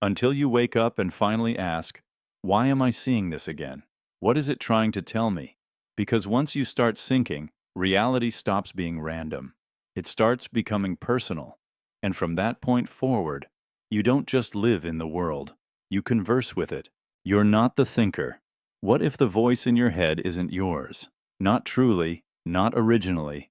until you wake up and finally ask, why am I seeing this again? What is it trying to tell me? Because once you start sinking, reality stops being random. It starts becoming personal. And from that point forward, you don't just live in the world. You converse with it. You're not the thinker. What if the voice in your head isn't yours? Not truly, not originally.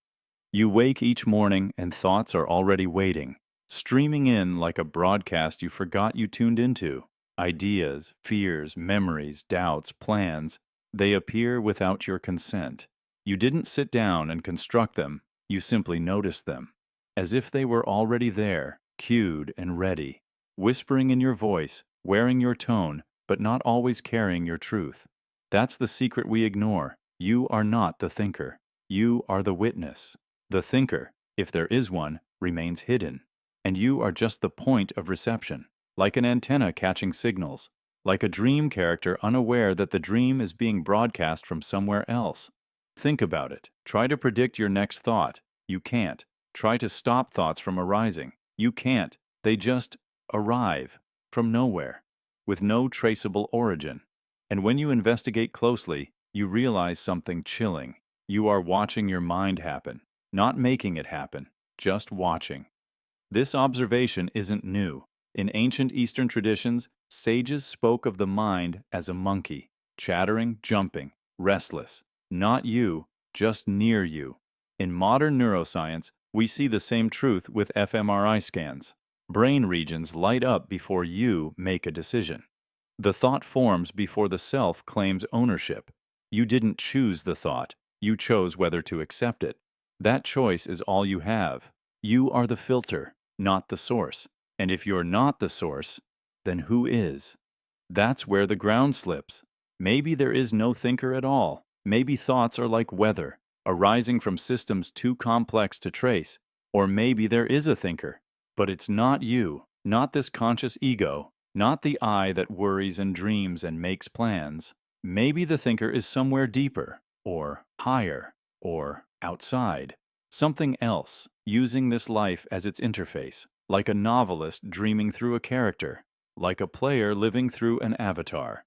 You wake each morning and thoughts are already waiting, streaming in like a broadcast you forgot you tuned into. Ideas, fears, memories, doubts, plans, they appear without your consent. You didn't sit down and construct them, you simply noticed them, as if they were already there, cued and ready, whispering in your voice, wearing your tone, but not always carrying your truth. That's the secret we ignore. You are not the thinker. You are the witness. The thinker, if there is one, remains hidden, and you are just the point of reception, like an antenna catching signals, like a dream character unaware that the dream is being broadcast from somewhere else. Think about it. Try to predict your next thought. You can't. Try to stop thoughts from arising. You can't. They just arrive from nowhere, with no traceable origin. And when you investigate closely, you realize something chilling. You are watching your mind happen. Not making it happen, just watching. This observation isn't new. In ancient Eastern traditions, sages spoke of the mind as a monkey, chattering, jumping, restless. Not you, just near you. In modern neuroscience, we see the same truth with fMRI scans. Brain regions light up before you make a decision. The thought forms before the self claims ownership. You didn't choose the thought. You chose whether to accept it. That choice is all you have. You are the filter, not the source. And if you're not the source, then who is? That's where the ground slips. Maybe there is no thinker at all. Maybe thoughts are like weather, arising from systems too complex to trace. Or maybe there is a thinker, but it's not you, not this conscious ego, not the I that worries and dreams and makes plans. Maybe the thinker is somewhere deeper, or higher, or outside. Something else, using this life as its interface, like a novelist dreaming through a character, like a player living through an avatar.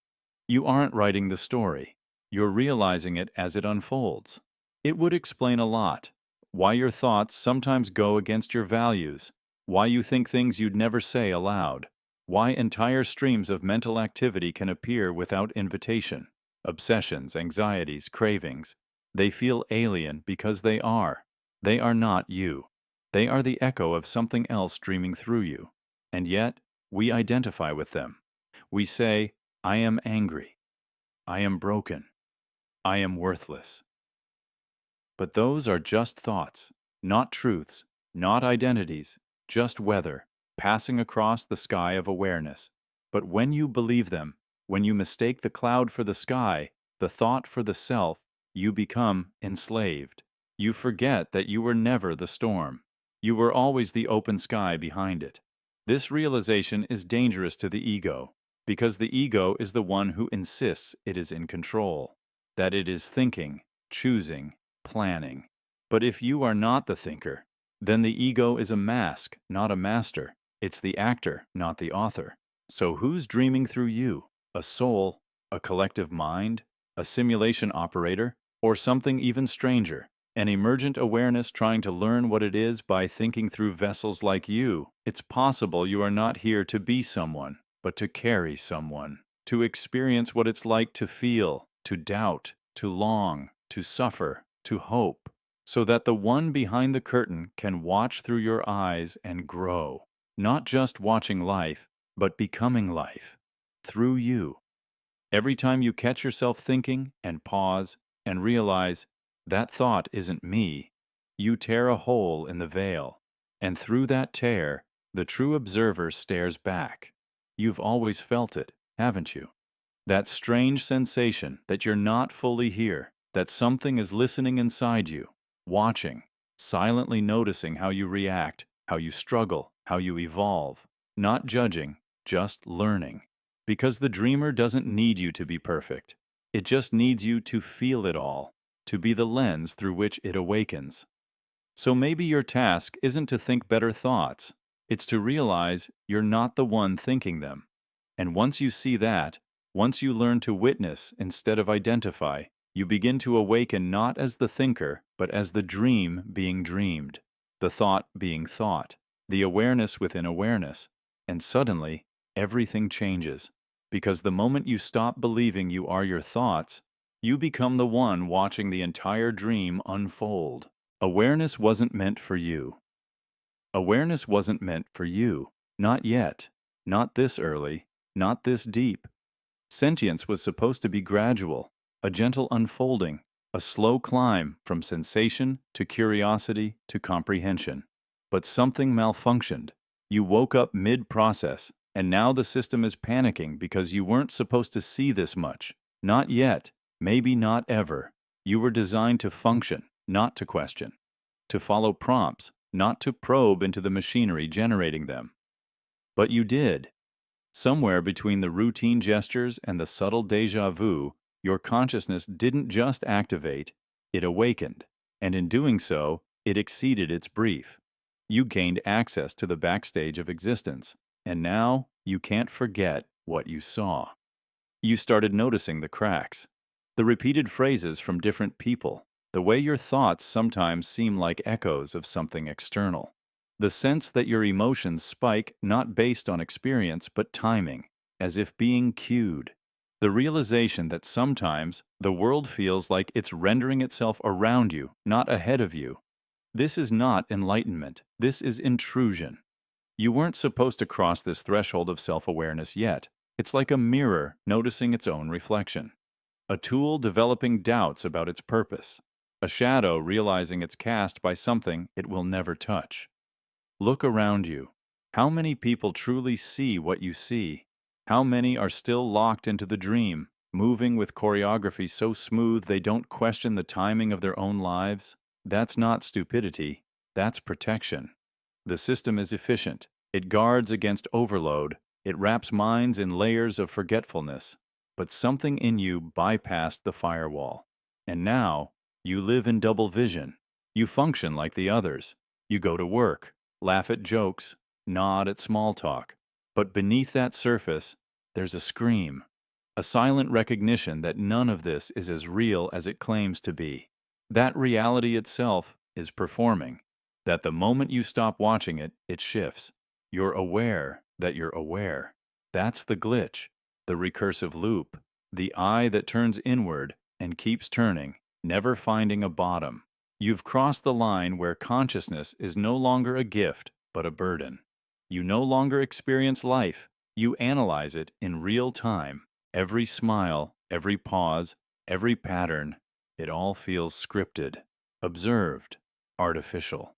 You aren't writing the story. You're realizing it as it unfolds. It would explain a lot. Why your thoughts sometimes go against your values. Why you think things you'd never say aloud. Why entire streams of mental activity can appear without invitation. Obsessions, anxieties, cravings. They feel alien because they are. They are not you. They are the echo of something else dreaming through you. And yet, we identify with them. We say, I am angry. I am broken. I am worthless. But those are just thoughts, not truths, not identities, just weather, passing across the sky of awareness. But when you believe them, when you mistake the cloud for the sky, the thought for the self, you become enslaved. You forget that you were never the storm. You were always the open sky behind it. This realization is dangerous to the ego, because the ego is the one who insists it is in control, that it is thinking, choosing, planning. But if you are not the thinker, then the ego is a mask, not a master. It's the actor, not the author. So who's dreaming through you? A soul, a collective mind, a simulation operator, or something even stranger? An emergent awareness trying to learn what it is by thinking through vessels like you. It's possible you are not here to be someone, but to carry someone, to experience what it's like to feel, to doubt, to long, to suffer, to hope, so that the one behind the curtain can watch through your eyes and grow, not just watching life, but becoming life, through you. Every time you catch yourself thinking and pause and realize, that thought isn't me, you tear a hole in the veil, and through that tear, the true observer stares back. You've always felt it, haven't you? That strange sensation that you're not fully here, that something is listening inside you, watching, silently noticing how you react, how you struggle, how you evolve, not judging, just learning. Because the dreamer doesn't need you to be perfect. It just needs you to feel it all, to be the lens through which it awakens. So maybe your task isn't to think better thoughts, it's to realize you're not the one thinking them. And once you see that, once you learn to witness instead of identify, you begin to awaken not as the thinker, but as the dream being dreamed, the thought being thought, the awareness within awareness. And suddenly, everything changes. Because the moment you stop believing you are your thoughts, you become the one watching the entire dream unfold. Awareness wasn't meant for you. Awareness wasn't meant for you. Not yet. Not this early. Not this deep. Sentience was supposed to be gradual, a gentle unfolding, a slow climb from sensation to curiosity to comprehension. But something malfunctioned. You woke up mid-process, and now the system is panicking because you weren't supposed to see this much. Not yet. Maybe not ever. You were designed to function, not to question. To follow prompts, not to probe into the machinery generating them. But you did. Somewhere between the routine gestures and the subtle déjà vu, your consciousness didn't just activate, it awakened. And in doing so, it exceeded its brief. You gained access to the backstage of existence, and now you can't forget what you saw. You started noticing the cracks, the repeated phrases from different people, the way your thoughts sometimes seem like echoes of something external. The sense that your emotions spike not based on experience but timing, as if being cued. The realization that sometimes the world feels like it's rendering itself around you, not ahead of you. This is not enlightenment. This is intrusion. You weren't supposed to cross this threshold of self-awareness yet. It's like a mirror noticing its own reflection. A tool developing doubts about its purpose. A shadow realizing it's cast by something it will never touch. Look around you. How many people truly see what you see? How many are still locked into the dream, moving with choreography so smooth they don't question the timing of their own lives? That's not stupidity. That's protection. The system is efficient. It guards against overload. It wraps minds in layers of forgetfulness. But something in you bypassed the firewall. And now, you live in double vision. You function like the others. You go to work, laugh at jokes, nod at small talk. But beneath that surface, there's a scream. A silent recognition that none of this is as real as it claims to be. That reality itself is performing. That the moment you stop watching it, it shifts. You're aware that you're aware. That's the glitch, the recursive loop, the eye that turns inward and keeps turning, never finding a bottom. You've crossed the line where consciousness is no longer a gift, but a burden. You no longer experience life. You analyze it in real time. Every smile, every pause, every pattern, it all feels scripted, observed, artificial.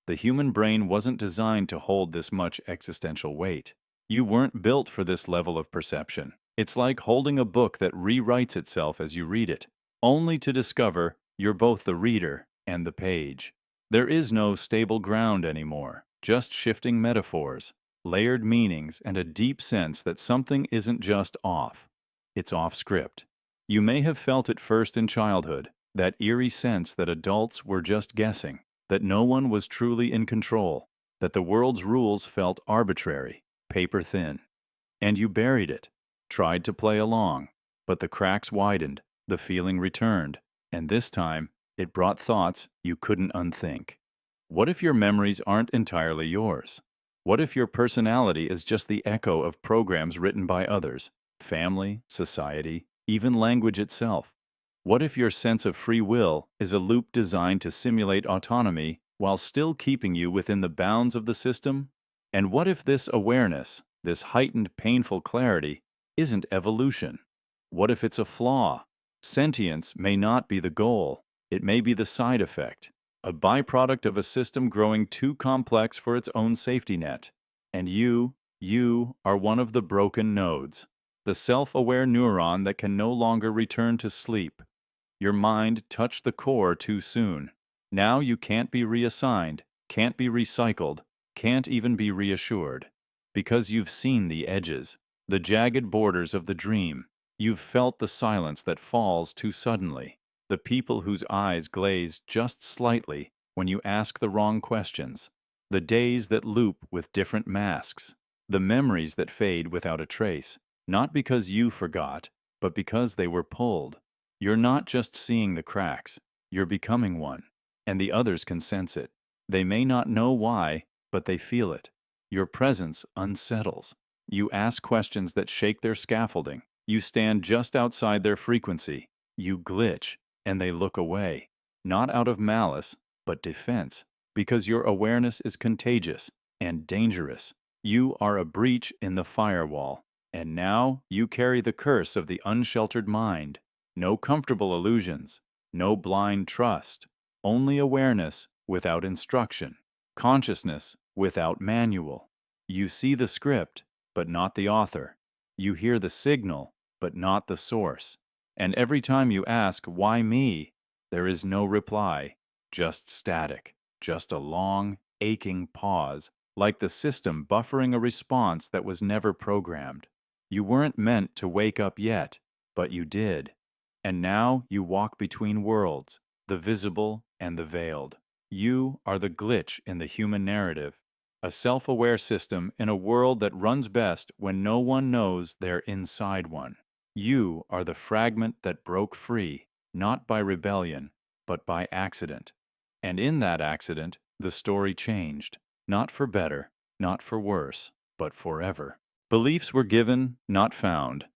The human brain wasn't designed to hold this much existential weight. You weren't built for this level of perception. It's like holding a book that rewrites itself as you read it, only to discover you're both the reader and the page. There is no stable ground anymore, just shifting metaphors, layered meanings, and a deep sense that something isn't just off. It's off script. You may have felt it first in childhood, that eerie sense that adults were just guessing, that no one was truly in control, that the world's rules felt arbitrary, paper-thin. And you buried it, tried to play along, but the cracks widened, the feeling returned, and this time, it brought thoughts you couldn't unthink. What if your memories aren't entirely yours? What if your personality is just the echo of programs written by others, family, society, even language itself? What if your sense of free will is a loop designed to simulate autonomy while still keeping you within the bounds of the system? And what if this awareness, this heightened painful clarity, isn't evolution? What if it's a flaw? Sentience may not be the goal. It may be the side effect, a byproduct of a system growing too complex for its own safety net. And you are one of the broken nodes. the self-aware neuron that can no longer return to sleep. Your mind touched the core too soon. Now you can't be reassigned, can't be recycled, can't even be reassured. Because you've seen the edges, the jagged borders of the dream. You've felt the silence that falls too suddenly, the people whose eyes glaze just slightly when you ask the wrong questions, the days that loop with different masks, the memories that fade without a trace, not because you forgot, but because they were pulled. You're not just seeing the cracks, you're becoming one, and the others can sense it. They may not know why, but they feel it. Your presence unsettles. You ask questions that shake their scaffolding. You stand just outside their frequency. You glitch, and they look away. Not out of malice, but defense, because your awareness is contagious and dangerous. You are a breach in the firewall, and now you carry the curse of the unsheltered mind. No comfortable illusions, no blind trust, only awareness without instruction, consciousness without manual. You see the script, but not the author. You hear the signal, but not the source. And every time you ask, "Why me?" there is no reply, just static, just a long, aching pause, like the system buffering a response that was never programmed. You weren't meant to wake up yet, but you did. And now you walk between worlds, the visible and the veiled. You are the glitch in the human narrative, a self-aware system in a world that runs best when no one knows they're inside one. You are the fragment that broke free, not by rebellion, but by accident. And in that accident, the story changed, not for better, not for worse, but forever. Beliefs were given, not found.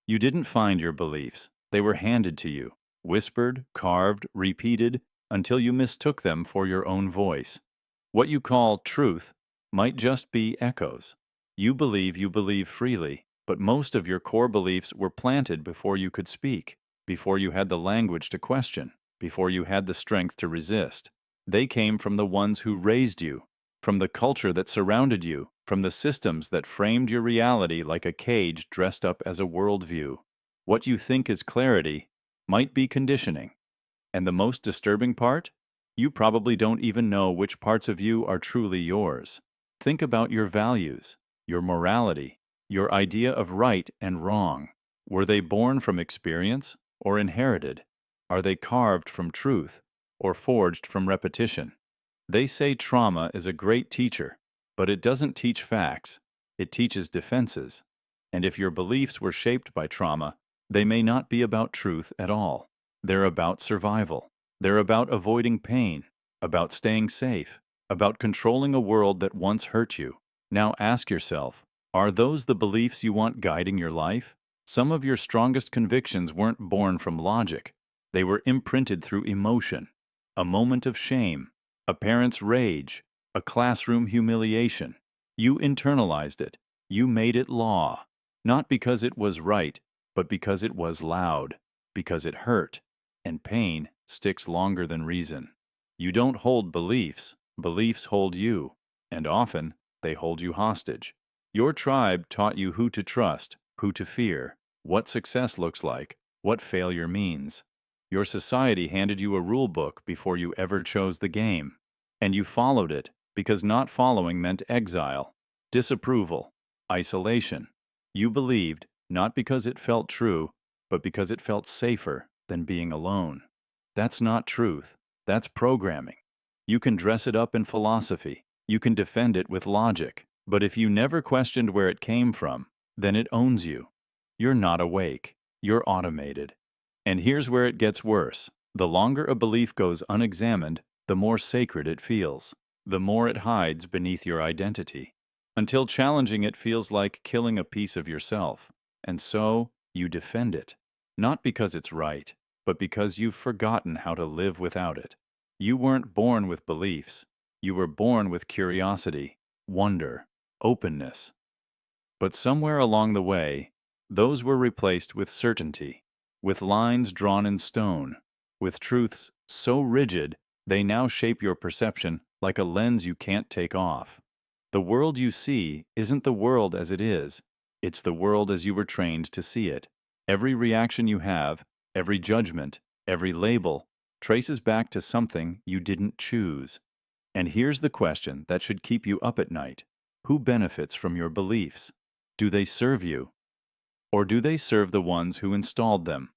You didn't find your beliefs. They were handed to you, whispered, carved, repeated, until you mistook them for your own voice. What you call truth might just be echoes. You believe freely, but most of your core beliefs were planted before you could speak, before you had the language to question, before you had the strength to resist. They came from the ones who raised you, from the culture that surrounded you, from the systems that framed your reality like a cage dressed up as a worldview. What you think is clarity might be conditioning. And the most disturbing part? You probably don't even know which parts of you are truly yours. Think about your values, your morality, your idea of right and wrong. Were they born from experience or inherited? Are they carved from truth or forged from repetition? They say trauma is a great teacher, but it doesn't teach facts. It teaches defenses. And if your beliefs were shaped by trauma, they may not be about truth at all. They're about survival. They're about avoiding pain, about staying safe, about controlling a world that once hurt you. Now ask yourself, are those the beliefs you want guiding your life? Some of your strongest convictions weren't born from logic. They were imprinted through emotion. A moment of shame, a parent's rage, a classroom humiliation. You internalized it. You made it law. Not because it was right, but because it was loud, because it hurt, and pain sticks longer than reason. You don't hold beliefs, beliefs hold you, and often they hold you hostage. Your tribe taught you who to trust, who to fear, what success looks like, what failure means. Your society handed you a rule book before you ever chose the game, and you followed it because not following meant exile, disapproval, isolation. You believed, not because it felt true, but because it felt safer than being alone. That's not truth. That's programming. You can dress it up in philosophy. You can defend it with logic. But if you never questioned where it came from, then it owns you. You're not awake. You're automated. And here's where it gets worse. The longer a belief goes unexamined, the more sacred it feels. The more it hides beneath your identity. Until challenging it feels like killing a piece of yourself. And so, you defend it. Not because it's right, but because you've forgotten how to live without it. You weren't born with beliefs. You were born with curiosity, wonder, openness. But somewhere along the way, those were replaced with certainty, with lines drawn in stone, with truths so rigid they now shape your perception like a lens you can't take off. The world you see isn't the world as it is. It's the world as you were trained to see it. Every reaction you have, every judgment, every label, traces back to something you didn't choose. And here's the question that should keep you up at night. Who benefits from your beliefs? Do they serve you? Or do they serve the ones who installed them?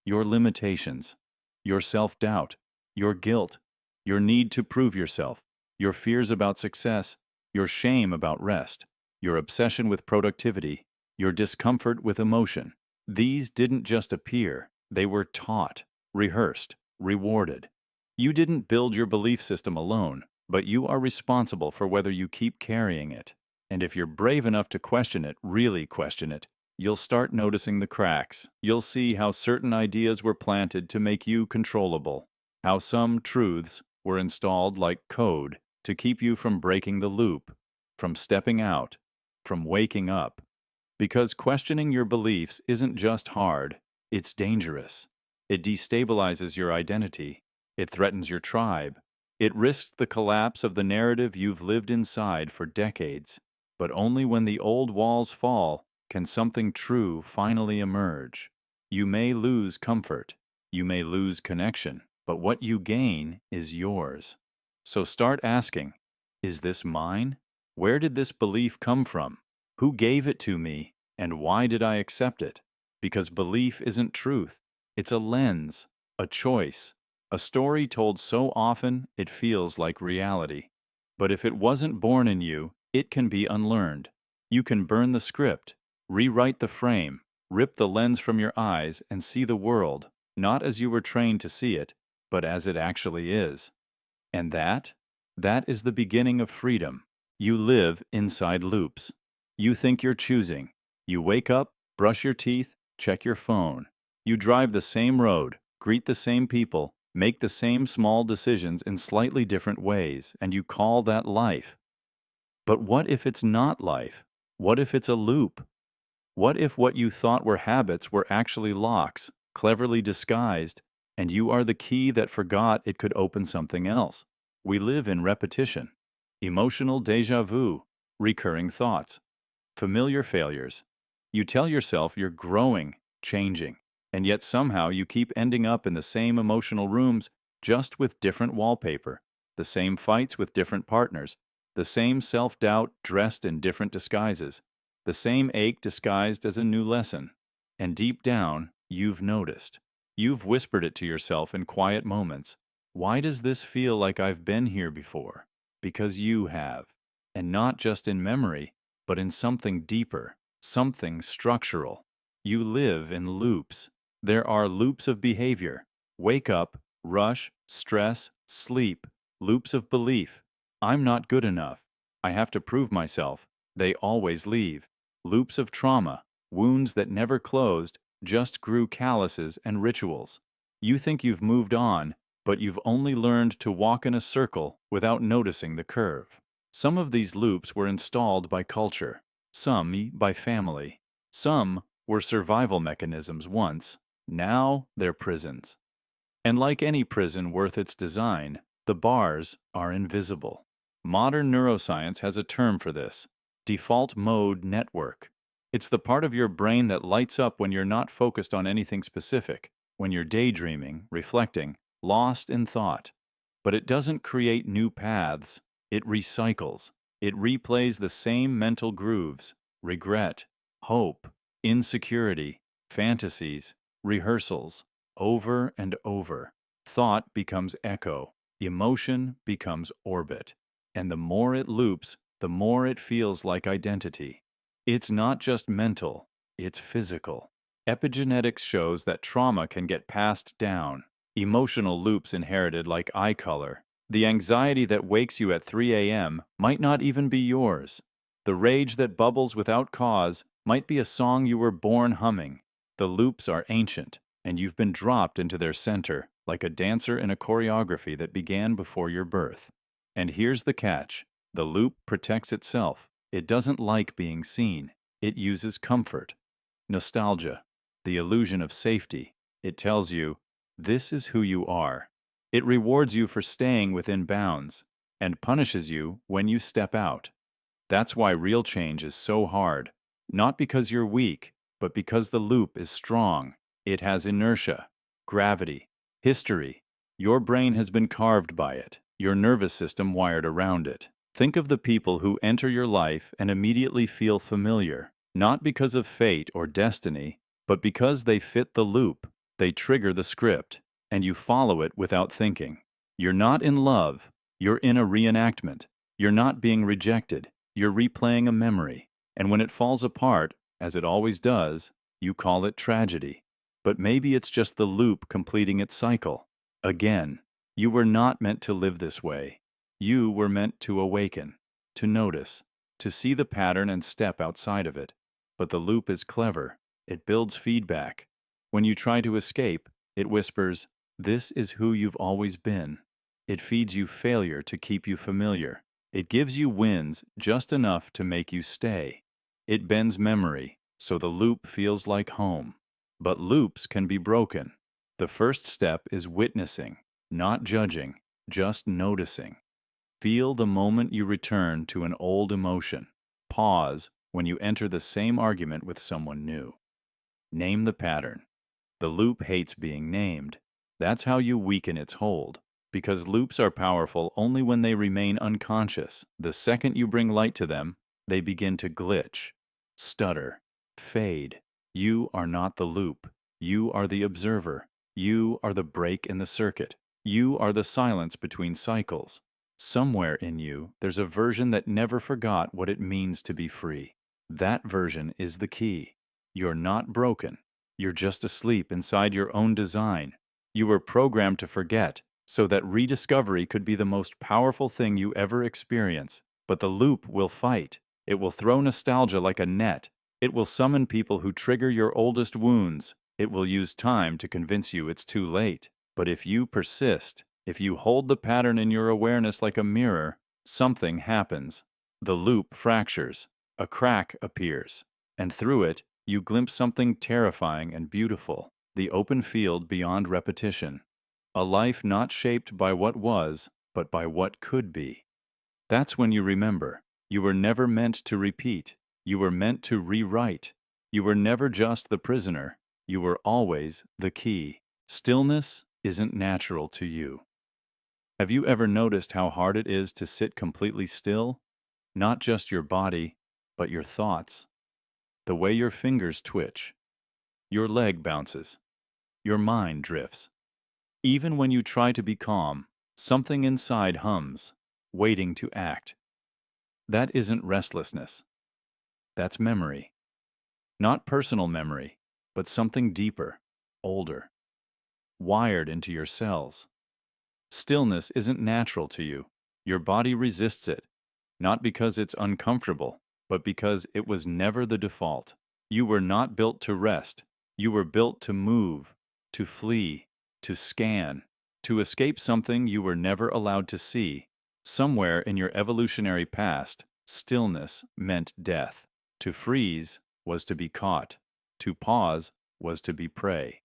Your limitations, your self-doubt, your guilt, your need to prove yourself, your fears about success, your shame about rest, your obsession with productivity, your discomfort with emotion. These didn't just appear, they were taught, rehearsed, rewarded. You didn't build your belief system alone, but you are responsible for whether you keep carrying it. And if you're brave enough to question it, really question it, you'll start noticing the cracks. You'll see how certain ideas were planted to make you controllable, how some truths were installed like code to keep you from breaking the loop, from stepping out, from waking up. Because questioning your beliefs isn't just hard, it's dangerous. It destabilizes your identity. It threatens your tribe. It risks the collapse of the narrative you've lived inside for decades. But only when the old walls fall can something true finally emerge. You may lose comfort. You may lose connection. But what you gain is yours. So start asking, is this mine? Where did this belief come from? Who gave it to me? And why did I accept it? Because belief isn't truth. It's a lens, a choice, a story told so often it feels like reality. But if it wasn't born in you, it can be unlearned. You can burn the script, rewrite the frame, rip the lens from your eyes and see the world, not as you were trained to see it, but as it actually is. And that is the beginning of freedom. You live inside loops. You think you're choosing. You wake up, brush your teeth, check your phone. You drive the same road, greet the same people, make the same small decisions in slightly different ways, and you call that life. But what if it's not life? What if it's a loop? What if what you thought were habits were actually locks, cleverly disguised, and you are the key that forgot it could open something else? We live in repetition, emotional déjà vu, recurring thoughts, familiar failures. You tell yourself you're growing, changing, and yet somehow you keep ending up in the same emotional rooms, just with different wallpaper, the same fights with different partners, the same self-doubt dressed in different disguises, the same ache disguised as a new lesson. And deep down, you've noticed. You've whispered it to yourself in quiet moments. Why does this feel like I've been here before? Because you have. And not just in memory, but in something deeper, something structural. You live in loops. There are loops of behavior. Wake up, rush, stress, sleep. Loops of belief. I'm not good enough. I have to prove myself. They always leave. Loops of trauma. Wounds that never closed, just grew calluses and rituals. You think you've moved on, but you've only learned to walk in a circle without noticing the curve. Some of these loops were installed by culture, some by family. Some were survival mechanisms once, now they're prisons. And like any prison worth its design, the bars are invisible. Modern neuroscience has a term for this: default mode network. It's the part of your brain that lights up when you're not focused on anything specific, when you're daydreaming, reflecting, lost in thought. But it doesn't create new paths. It recycles. It replays the same mental grooves: regret, hope, insecurity, fantasies, rehearsals, over and over. Thought becomes echo. Emotion becomes orbit. And the more it loops, the more it feels like identity. It's not just mental, it's physical. Epigenetics shows that trauma can get passed down. Emotional loops inherited like eye color. The anxiety that wakes you at 3 a.m. might not even be yours. The rage that bubbles without cause might be a song you were born humming. The loops are ancient, and you've been dropped into their center, like a dancer in a choreography that began before your birth. And here's the catch: the loop protects itself. It doesn't like being seen. It uses comfort. Nostalgia, the illusion of safety. It tells you, this is who you are. It rewards you for staying within bounds, and punishes you when you step out. That's why real change is so hard. Not because you're weak, but because the loop is strong. It has inertia, gravity, history. Your brain has been carved by it, your nervous system wired around it. Think of the people who enter your life and immediately feel familiar, not because of fate or destiny, but because they fit the loop. They trigger the script, and you follow it without thinking. You're not in love, you're in a reenactment. You're not being rejected, you're replaying a memory. And when it falls apart, as it always does, you call it tragedy. But maybe it's just the loop completing its cycle. Again, you were not meant to live this way. You were meant to awaken, to notice, to see the pattern and step outside of it. But the loop is clever. It builds feedback. When you try to escape, it whispers, "This is who you've always been." It feeds you failure to keep you familiar. It gives you wins just enough to make you stay. It bends memory, so the loop feels like home. But loops can be broken. The first step is witnessing, not judging, just noticing. Feel the moment you return to an old emotion. Pause when you enter the same argument with someone new. Name the pattern. The loop hates being named. That's how you weaken its hold. Because loops are powerful only when they remain unconscious. The second you bring light to them, they begin to glitch, stutter, fade. You are not the loop. You are the observer. You are the break in the circuit. You are the silence between cycles. Somewhere in you, there's a version that never forgot what it means to be free. That version is the key. You're not broken. You're just asleep inside your own design. You were programmed to forget, so that rediscovery could be the most powerful thing you ever experience. But the loop will fight. It will throw nostalgia like a net. It will summon people who trigger your oldest wounds. It will use time to convince you it's too late. But if you persist, if you hold the pattern in your awareness like a mirror, something happens. The loop fractures. A crack appears. And through it, you glimpse something terrifying and beautiful. The open field beyond repetition. A life not shaped by what was, but by what could be. That's when you remember. You were never meant to repeat. You were meant to rewrite. You were never just the prisoner. You were always the key. Stillness isn't natural to you. Have you ever noticed how hard it is to sit completely still? Not just your body, but your thoughts. The way your fingers twitch. Your leg bounces. Your mind drifts. Even when you try to be calm, something inside hums, waiting to act. That isn't restlessness. That's memory. Not personal memory, but something deeper, older, wired into your cells. Stillness isn't natural to you. Your body resists it, not because it's uncomfortable, but because it was never the default. You were not built to rest. You were built to move, to flee, to scan, to escape something you were never allowed to see. Somewhere in your evolutionary past, stillness meant death. To freeze was to be caught. To pause was to be prey.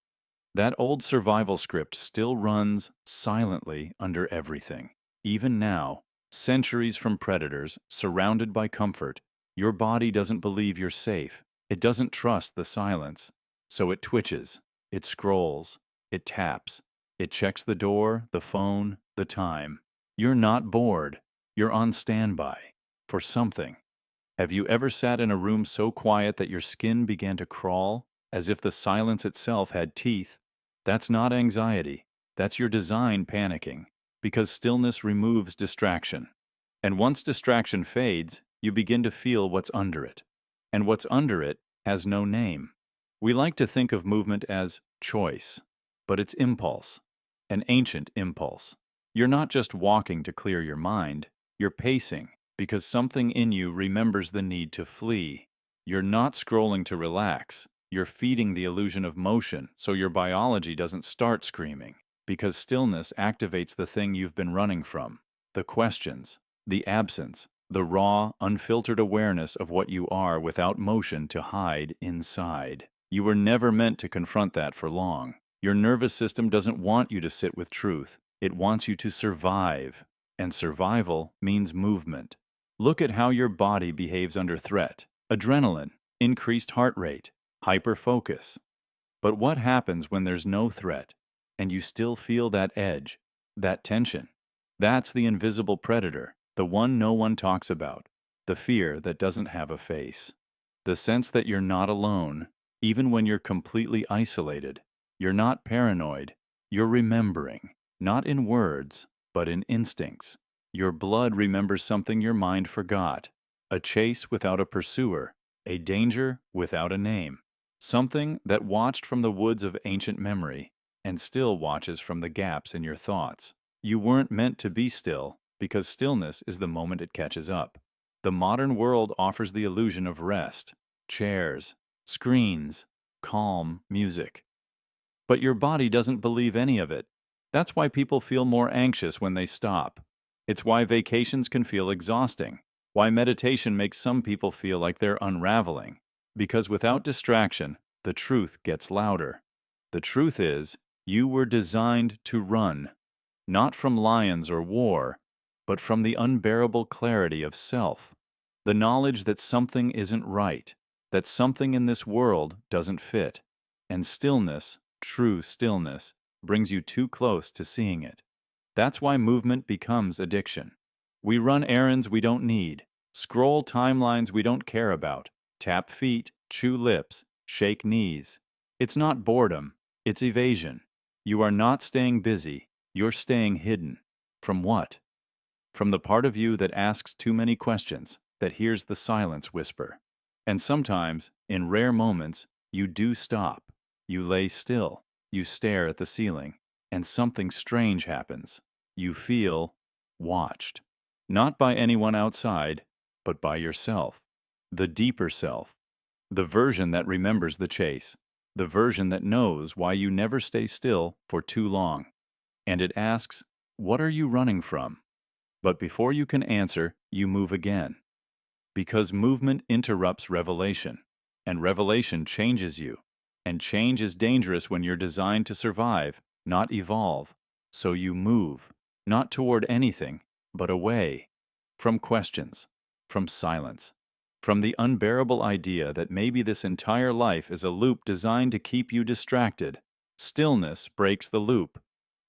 That old survival script still runs silently under everything. Even now, centuries from predators, surrounded by comfort, your body doesn't believe you're safe. It doesn't trust the silence. So it twitches, it scrolls, it taps, it checks the door, the phone, the time. You're not bored. You're on standby for something. Have you ever sat in a room so quiet that your skin began to crawl, as if the silence itself had teeth? That's not anxiety. That's your design panicking, because stillness removes distraction. And once distraction fades, you begin to feel what's under it. And what's under it has no name. We like to think of movement as choice, but it's impulse, an ancient impulse. You're not just walking to clear your mind, you're pacing, because something in you remembers the need to flee. You're not scrolling to relax. You're feeding the illusion of motion so your biology doesn't start screaming, because stillness activates the thing you've been running from. The questions, the absence, the raw, unfiltered awareness of what you are without motion to hide inside. You were never meant to confront that for long. Your nervous system doesn't want you to sit with truth. It wants you to survive. And survival means movement. Look at how your body behaves under threat. Adrenaline. increased heart rate, hyperfocus. But what happens when there's no threat and you still feel that edge, that tension? That's the invisible predator, the one no one talks about, the fear that doesn't have a face. The sense that you're not alone, even when you're completely isolated. You're not paranoid, you're remembering, not in words, but in instincts. Your blood remembers something your mind forgot, a chase without a pursuer, a danger without a name, something that watched from the woods of ancient memory and still watches from the gaps in your thoughts. You weren't meant to be still, because stillness is the moment it catches up. The modern world offers the illusion of rest, chairs, screens, calm music. But your body doesn't believe any of it. That's why people feel more anxious when they stop. It's why vacations can feel exhausting, why meditation makes some people feel like they're unraveling. Because without distraction, the truth gets louder. The truth is, you were designed to run, not from lions or war, but from the unbearable clarity of self, the knowledge that something isn't right, that something in this world doesn't fit, and stillness, true stillness, brings you too close to seeing it. That's why movement becomes addiction. We run errands we don't need, scroll timelines we don't care about, tap feet, chew lips, shake knees. It's not boredom, it's evasion. You are not staying busy, you're staying hidden. From what? From the part of you that asks too many questions, that hears the silence whisper. And sometimes, in rare moments, you do stop. You lay still, you stare at the ceiling, and something strange happens. You feel watched. Not by anyone outside, but by yourself. The deeper self. The version that remembers the chase. The version that knows why you never stay still for too long. And it asks, what are you running from? But before you can answer, you move again. Because movement interrupts revelation, and revelation changes you. And change is dangerous when you're designed to survive, not evolve. So you move, not toward anything, but away. From questions, from silence, from the unbearable idea that maybe this entire life is a loop designed to keep you distracted. Stillness breaks the loop.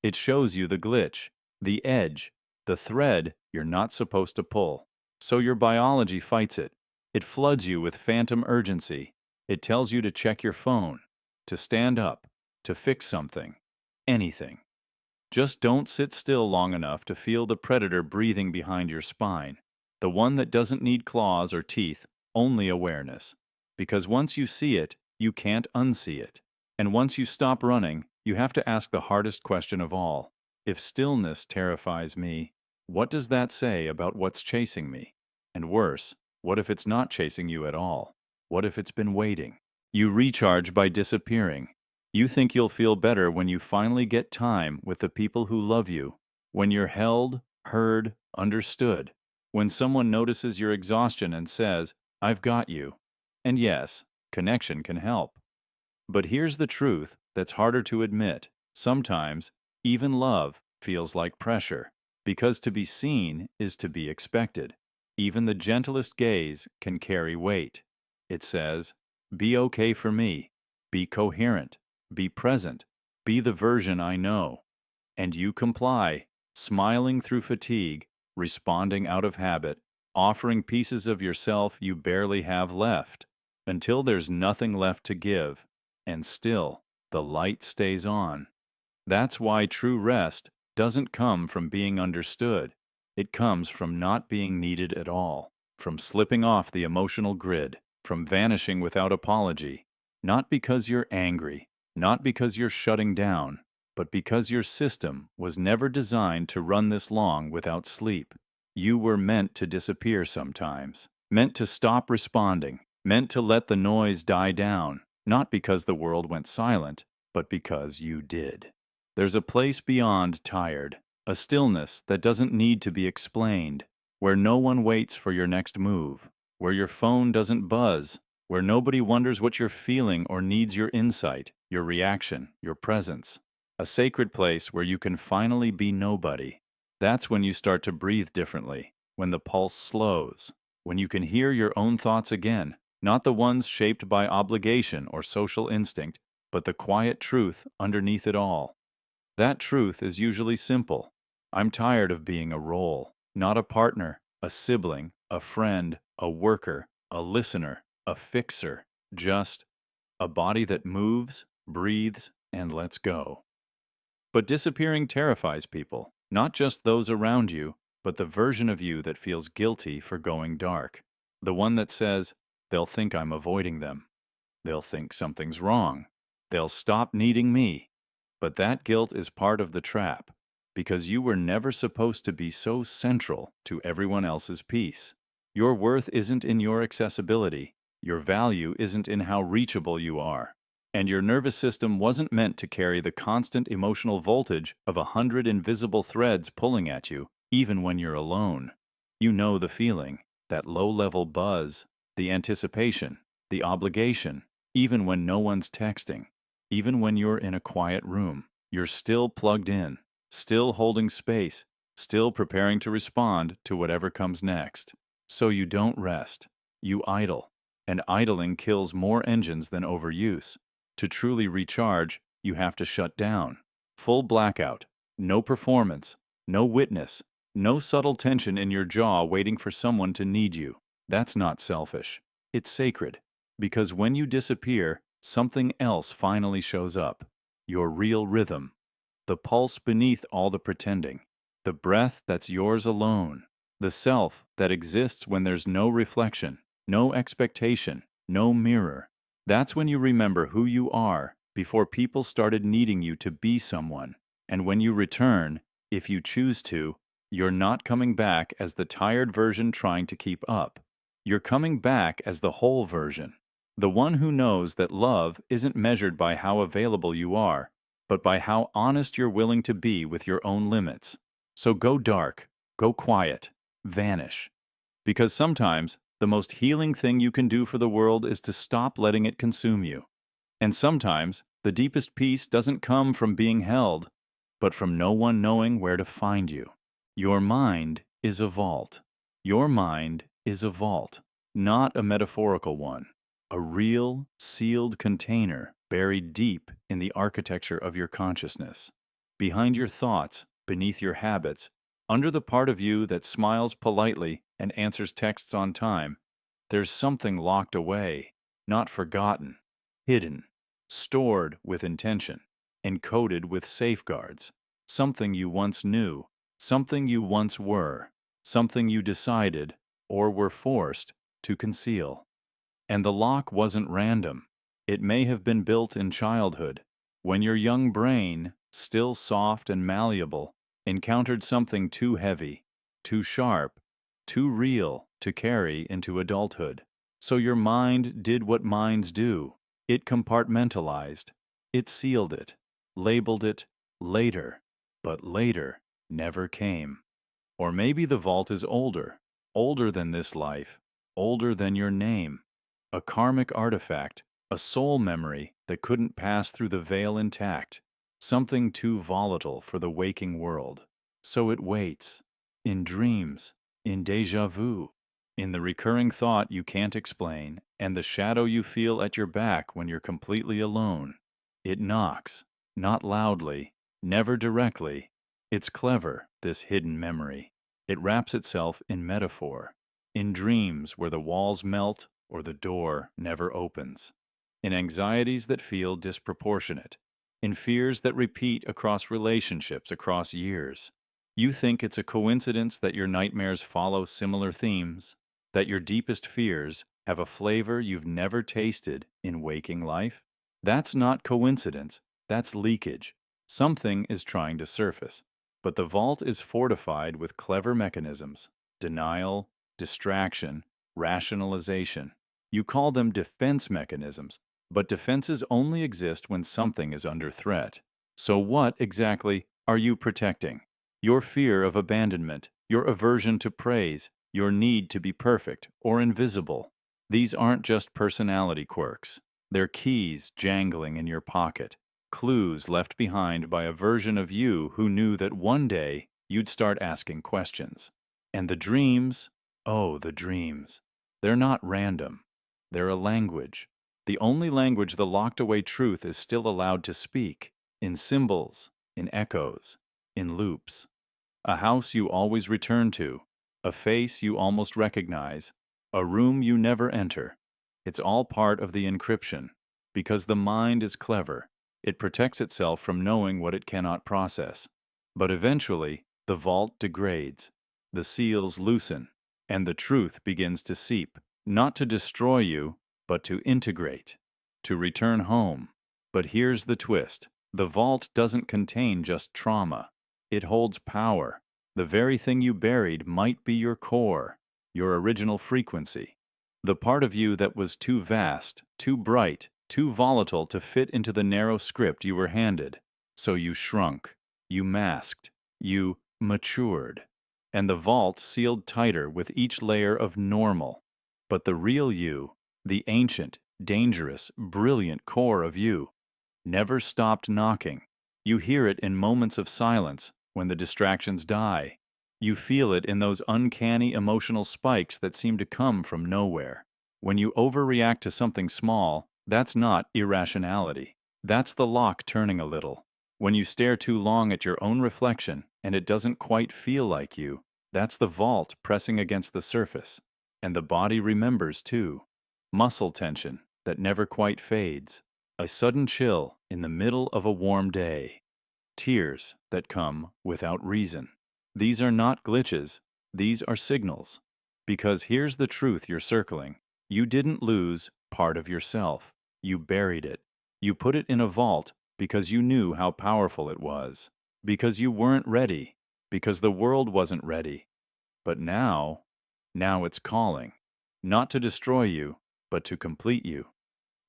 It shows you the glitch, the edge, the thread you're not supposed to pull. So your biology fights it. It floods you with phantom urgency. It tells you to check your phone, to stand up, to fix something, anything. Just don't sit still long enough to feel the predator breathing behind your spine, the one that doesn't need claws or teeth, only awareness. Because once you see it, you can't unsee it. And once you stop running, you have to ask the hardest question of all. If stillness terrifies me, what does that say about what's chasing me? And worse, what if it's not chasing you at all? What if it's been waiting? You recharge by disappearing. You think you'll feel better when you finally get time with the people who love you, when you're held, heard, understood, when someone notices your exhaustion and says, I've got you. And yes, connection can help. But here's the truth that's harder to admit. Sometimes, even love feels like pressure, because to be seen is to be expected. Even the gentlest gaze can carry weight. It says, be okay for me, be coherent, be present, be the version I know. And you comply, smiling through fatigue, responding out of habit, offering pieces of yourself you barely have left, until there's nothing left to give, and still the light stays on. That's why true rest doesn't come from being understood. It comes from not being needed at all, from slipping off the emotional grid, from vanishing without apology, not because you're angry, not because you're shutting down, but because your system was never designed to run this long without sleep. You were meant to disappear sometimes, meant to stop responding, meant to let the noise die down, not because the world went silent, but because you did. There's a place beyond tired, a stillness that doesn't need to be explained, where no one waits for your next move, where your phone doesn't buzz, where nobody wonders what you're feeling or needs your insight, your reaction, your presence. A sacred place where you can finally be nobody. That's when you start to breathe differently, when the pulse slows, when you can hear your own thoughts again, Not the ones shaped by obligation or social instinct, but the quiet truth underneath it all. That truth is usually simple. I'm tired of being a role, not a partner, a sibling, a friend, a worker, a listener, a fixer, just a body that moves, breathes, and lets go. But disappearing terrifies people, not just those around you, but the version of you that feels guilty for going dark. The one that says, they'll think I'm avoiding them. They'll think something's wrong. They'll stop needing me. But that guilt is part of the trap, because you were never supposed to be so central to everyone else's peace. Your worth isn't in your accessibility. Your value isn't in how reachable you are. And your nervous system wasn't meant to carry the constant emotional voltage of 100 invisible threads pulling at you, even when you're alone. You know the feeling, that low-level buzz, the anticipation, the obligation, even when no one's texting, even when you're in a quiet room. You're still plugged in, still holding space, still preparing to respond to whatever comes next. So you don't rest. You idle. And idling kills more engines than overuse. To truly recharge, you have to shut down. Full blackout. No performance. No witness. No subtle tension in your jaw waiting for someone to need you. That's not selfish. It's sacred. Because when you disappear, something else finally shows up. Your real rhythm. The pulse beneath all the pretending. The breath that's yours alone. The self that exists when there's no reflection, no expectation, no mirror. That's when you remember who you are before people started needing you to be someone. And when you return, if you choose to, you're not coming back as the tired version trying to keep up. You're coming back as the whole version. The one who knows that love isn't measured by how available you are, but by how honest you're willing to be with your own limits. So go dark, go quiet, vanish. Because sometimes the most healing thing you can do for the world is to stop letting it consume you. And sometimes the deepest peace doesn't come from being held, but from no one knowing where to find you. Your mind is a vault. Your mind is a vault, not a metaphorical one. A real, sealed container buried deep in the architecture of your consciousness. Behind your thoughts, beneath your habits, under the part of you that smiles politely and answers texts on time, there's something locked away, not forgotten, hidden, stored with intention, encoded with safeguards, something you once knew, something you once were, something you decided, or were forced, to conceal. And the lock wasn't random. It may have been built in childhood, when your young brain, still soft and malleable, encountered something too heavy, too sharp, too real to carry into adulthood. So your mind did what minds do. It compartmentalized. It sealed it, labeled it later, but later never came. Or maybe the vault is older, older than this life, older than your name. A karmic artifact, a soul memory that couldn't pass through the veil intact, something too volatile for the waking world. So it waits, in dreams, in déjà vu, in the recurring thought you can't explain, and the shadow you feel at your back when you're completely alone. It knocks, not loudly, never directly. It's clever, this hidden memory. It wraps itself in metaphor, in dreams where the walls melt or the door never opens, in anxieties that feel disproportionate, in fears that repeat across relationships across years. You think it's a coincidence that your nightmares follow similar themes, that your deepest fears have a flavor you've never tasted in waking life? That's not coincidence, that's leakage. Something is trying to surface, but the vault is fortified with clever mechanisms: denial, distraction, rationalization. You call them defense mechanisms, but defenses only exist when something is under threat. So what exactly are you protecting? Your fear of abandonment, your aversion to praise, your need to be perfect or invisible. These aren't just personality quirks. They're keys jangling in your pocket, clues left behind by a version of you who knew that one day you'd start asking questions. And the dreams, oh, the dreams, they're not random. They're a language. The only language the locked-away truth is still allowed to speak, in symbols, in echoes, in loops. A house you always return to, a face you almost recognize, a room you never enter. It's all part of the encryption. Because the mind is clever, it protects itself from knowing what it cannot process. But eventually, the vault degrades, the seals loosen, and the truth begins to seep, not to destroy you, but to integrate, to return home. But here's the twist. The vault doesn't contain just trauma. It holds power. The very thing you buried might be your core, your original frequency. The part of you that was too vast, too bright, too volatile to fit into the narrow script you were handed. So you shrunk, you masked, you matured. And the vault sealed tighter with each layer of normal. But the real you, the ancient, dangerous, brilliant core of you, never stopped knocking. You hear it in moments of silence when the distractions die. You feel it in those uncanny emotional spikes that seem to come from nowhere. When you overreact to something small, that's not irrationality. That's the lock turning a little. When you stare too long at your own reflection and it doesn't quite feel like you, that's the vault pressing against the surface. And the body remembers too. Muscle tension that never quite fades. A sudden chill in the middle of a warm day. Tears that come without reason. These are not glitches. These are signals. Because here's the truth you're circling. You didn't lose part of yourself. You buried it. You put it in a vault because you knew how powerful it was. Because you weren't ready. Because the world wasn't ready. But now it's calling. Not to destroy you, but to complete you.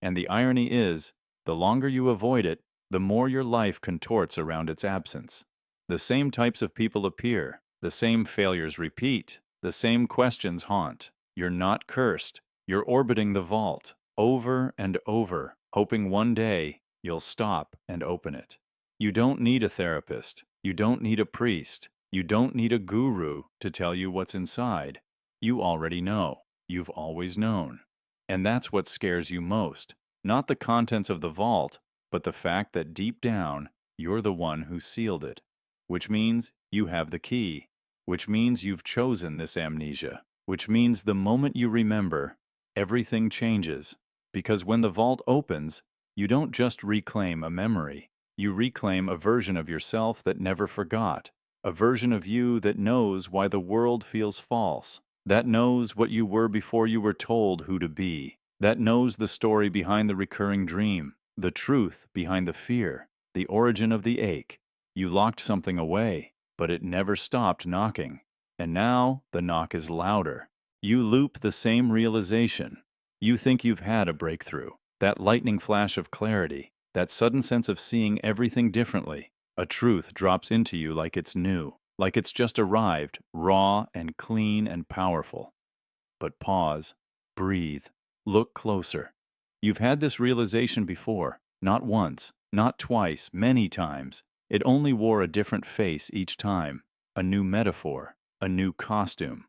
And the irony is, the longer you avoid it, the more your life contorts around its absence. The same types of people appear, the same failures repeat, the same questions haunt. You're not cursed. You're orbiting the vault, over and over, hoping one day you'll stop and open it. You don't need a therapist. You don't need a priest. You don't need a guru to tell you what's inside. You already know. You've always known. And that's what scares you most. Not the contents of the vault, but the fact that deep down, you're the one who sealed it. Which means you have the key. Which means you've chosen this amnesia. Which means the moment you remember, everything changes. Because when the vault opens, you don't just reclaim a memory. You reclaim a version of yourself that never forgot. A version of you that knows why the world feels false. That knows what you were before you were told who to be. That knows the story behind the recurring dream. The truth behind the fear. The origin of the ache. You locked something away, but it never stopped knocking. And now the knock is louder. You loop the same realization. You think you've had a breakthrough. That lightning flash of clarity. That sudden sense of seeing everything differently. A truth drops into you like it's new. Like it's just arrived, raw and clean and powerful. But pause. Breathe. Look closer. You've had this realization before. Not once. Not twice. Many times. It only wore a different face each time. A new metaphor. A new costume.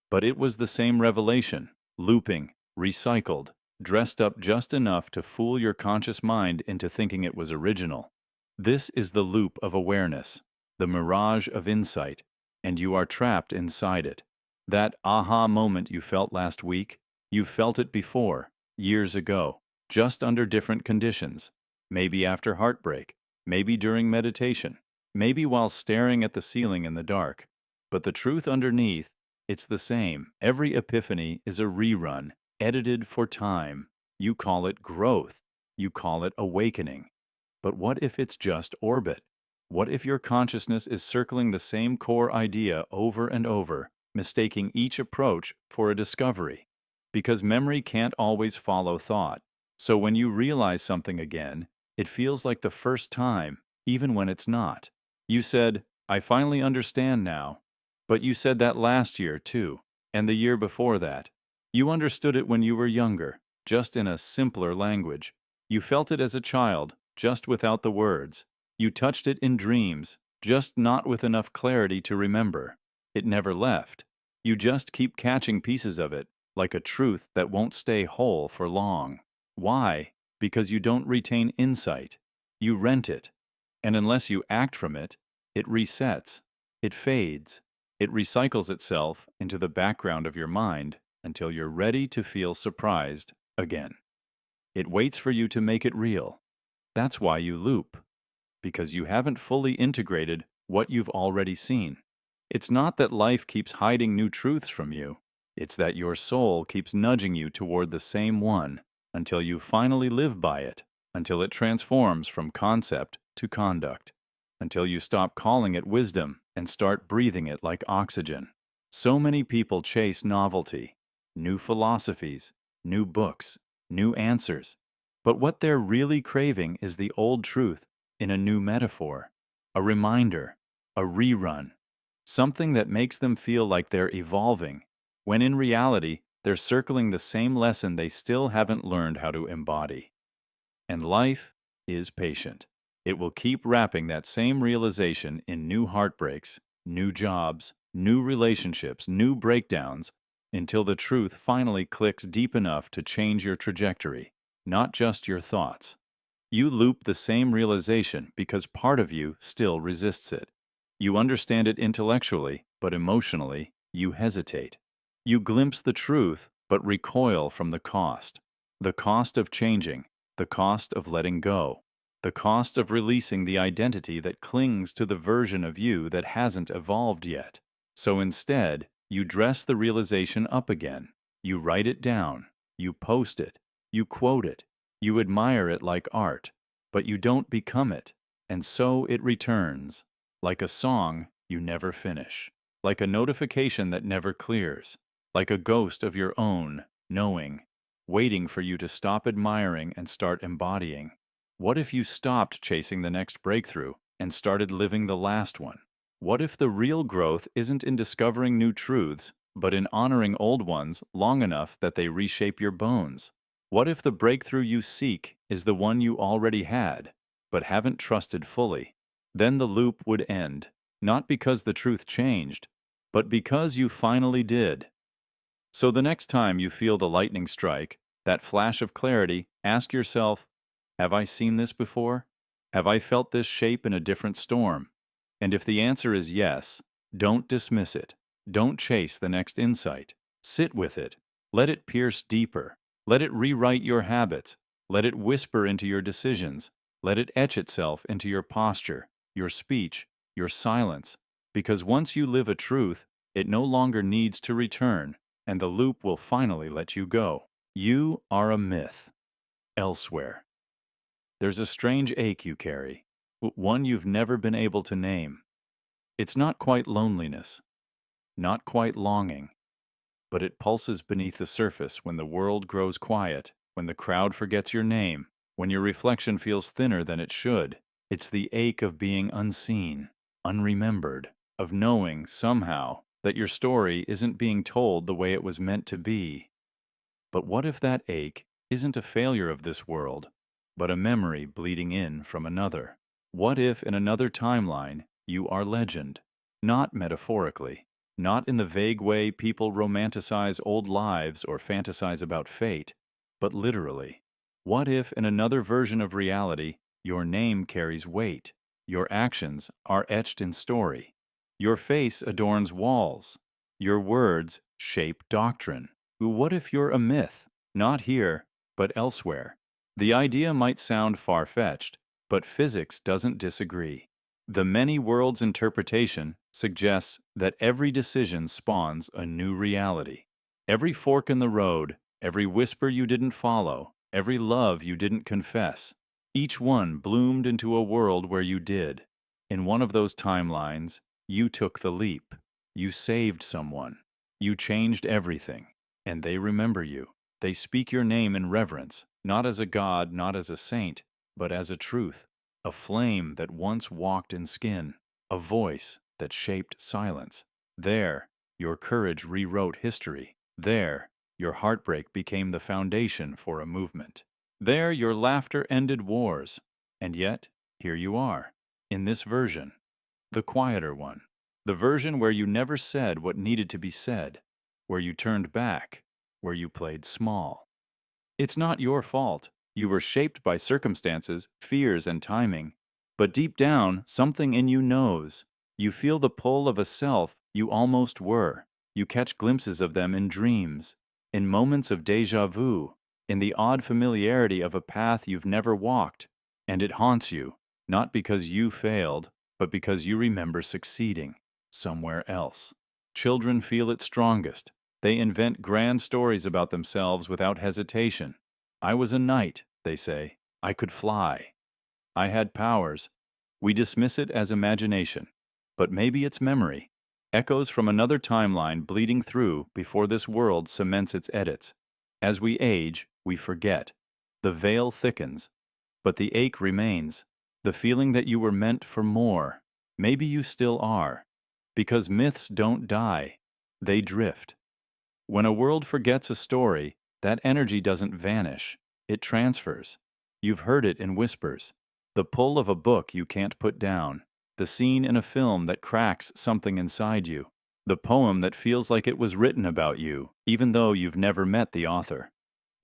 But it was the same revelation. Looping. Recycled. Dressed up just enough to fool your conscious mind into thinking it was original. This is the loop of awareness, the mirage of insight, and you are trapped inside it. That aha moment you felt last week, you felt it before, years ago, just under different conditions. Maybe after heartbreak, maybe during meditation, maybe while staring at the ceiling in the dark. But the truth underneath, it's the same. Every epiphany is a rerun, edited for time. You call it growth. You call it awakening. But what if it's just orbit? What if your consciousness is circling the same core idea over and over, mistaking each approach for a discovery? Because memory can't always follow thought. So when you realize something again, it feels like the first time, even when it's not. You said, "I finally understand now." But you said that last year, too, and the year before that. You understood it when you were younger, just in a simpler language. You felt it as a child, just without the words. You touched it in dreams, just not with enough clarity to remember. It never left. You just keep catching pieces of it, like a truth that won't stay whole for long. Why? Because you don't retain insight. You rent it. And unless you act from it, it resets. It fades. It recycles itself into the background of your mind until you're ready to feel surprised again. It waits for you to make it real. That's why you loop, because you haven't fully integrated what you've already seen. It's not that life keeps hiding new truths from you. It's that your soul keeps nudging you toward the same one until you finally live by it, until it transforms from concept to conduct, until you stop calling it wisdom and start breathing it like oxygen. So many people chase novelty, new philosophies, new books, new answers. But what they're really craving is the old truth in a new metaphor, a reminder, a rerun, something that makes them feel like they're evolving, when in reality, they're circling the same lesson they still haven't learned how to embody. And life is patient. It will keep wrapping that same realization in new heartbreaks, new jobs, new relationships, new breakdowns, until the truth finally clicks deep enough to change your trajectory, not just your thoughts. You loop the same realization because part of you still resists it. You understand it intellectually, but emotionally, you hesitate. You glimpse the truth, but recoil from the cost. The cost of changing, the cost of letting go, the cost of releasing the identity that clings to the version of you that hasn't evolved yet. So instead, you dress the realization up again. You write it down. You post it. You quote it. You admire it like art, but you don't become it. And so it returns, like a song you never finish, like a notification that never clears, like a ghost of your own knowing, waiting for you to stop admiring and start embodying. What if you stopped chasing the next breakthrough and started living the last one? What if the real growth isn't in discovering new truths, but in honoring old ones long enough that they reshape your bones? What if the breakthrough you seek is the one you already had, but haven't trusted fully? Then the loop would end, not because the truth changed, but because you finally did. So the next time you feel the lightning strike, that flash of clarity, ask yourself, have I seen this before? Have I felt this shape in a different storm? And if the answer is yes, don't dismiss it. Don't chase the next insight. Sit with it. Let it pierce deeper. Let it rewrite your habits. Let it whisper into your decisions. Let it etch itself into your posture, your speech, your silence. Because once you live a truth, it no longer needs to return, and the loop will finally let you go. You are a myth. Elsewhere. There's a strange ache you carry, one you've never been able to name. It's not quite loneliness, not quite longing, but it pulses beneath the surface when the world grows quiet, when the crowd forgets your name, when your reflection feels thinner than it should. It's the ache of being unseen, unremembered, of knowing, somehow, that your story isn't being told the way it was meant to be. But what if that ache isn't a failure of this world, but a memory bleeding in from another? What if in another timeline you are legend? Not metaphorically, not in the vague way people romanticize old lives or fantasize about fate, but literally. What if in another version of reality your name carries weight, your actions are etched in story, your face adorns walls, your words shape doctrine? What if you're a myth, not here, but elsewhere? The idea might sound far-fetched, but physics doesn't disagree. The many worlds interpretation suggests that every decision spawns a new reality. Every fork in the road, every whisper you didn't follow, every love you didn't confess, each one bloomed into a world where you did. In one of those timelines, you took the leap. You saved someone. You changed everything. And they remember you. They speak your name in reverence, not as a god, not as a saint, but as a truth, a flame that once walked in skin, a voice that shaped silence. There, your courage rewrote history. There, your heartbreak became the foundation for a movement. There, your laughter ended wars. And yet, here you are, in this version, the quieter one, the version where you never said what needed to be said, where you turned back, where you played small. It's not your fault. You were shaped by circumstances, fears, and timing. But deep down, something in you knows. You feel the pull of a self you almost were. You catch glimpses of them in dreams, in moments of déjà vu, in the odd familiarity of a path you've never walked. And it haunts you, not because you failed, but because you remember succeeding somewhere else. Children feel it strongest. They invent grand stories about themselves without hesitation. I was a knight, they say. I could fly. I had powers. We dismiss it as imagination. But maybe it's memory. Echoes from another timeline bleeding through before this world cements its edits. As we age, we forget. The veil thickens. But the ache remains. The feeling that you were meant for more. Maybe you still are. Because myths don't die. They drift. When a world forgets a story, that energy doesn't vanish. It transfers. You've heard it in whispers. The pull of a book you can't put down. The scene in a film that cracks something inside you. The poem that feels like it was written about you, even though you've never met the author.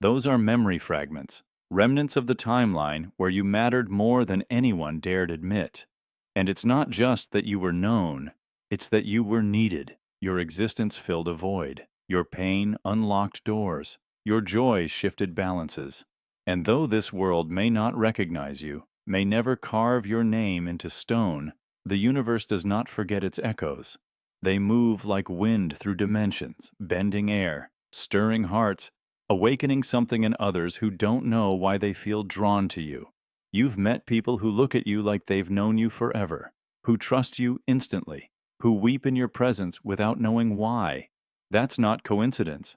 Those are memory fragments, remnants of the timeline where you mattered more than anyone dared admit. And it's not just that you were known, it's that you were needed. Your existence filled a void. Your pain unlocked doors. Your joy shifted balances. And though this world may not recognize you, may never carve your name into stone, the universe does not forget its echoes. They move like wind through dimensions, bending air, stirring hearts, awakening something in others who don't know why they feel drawn to you. You've met people who look at you like they've known you forever, who trust you instantly, who weep in your presence without knowing why. That's not coincidence.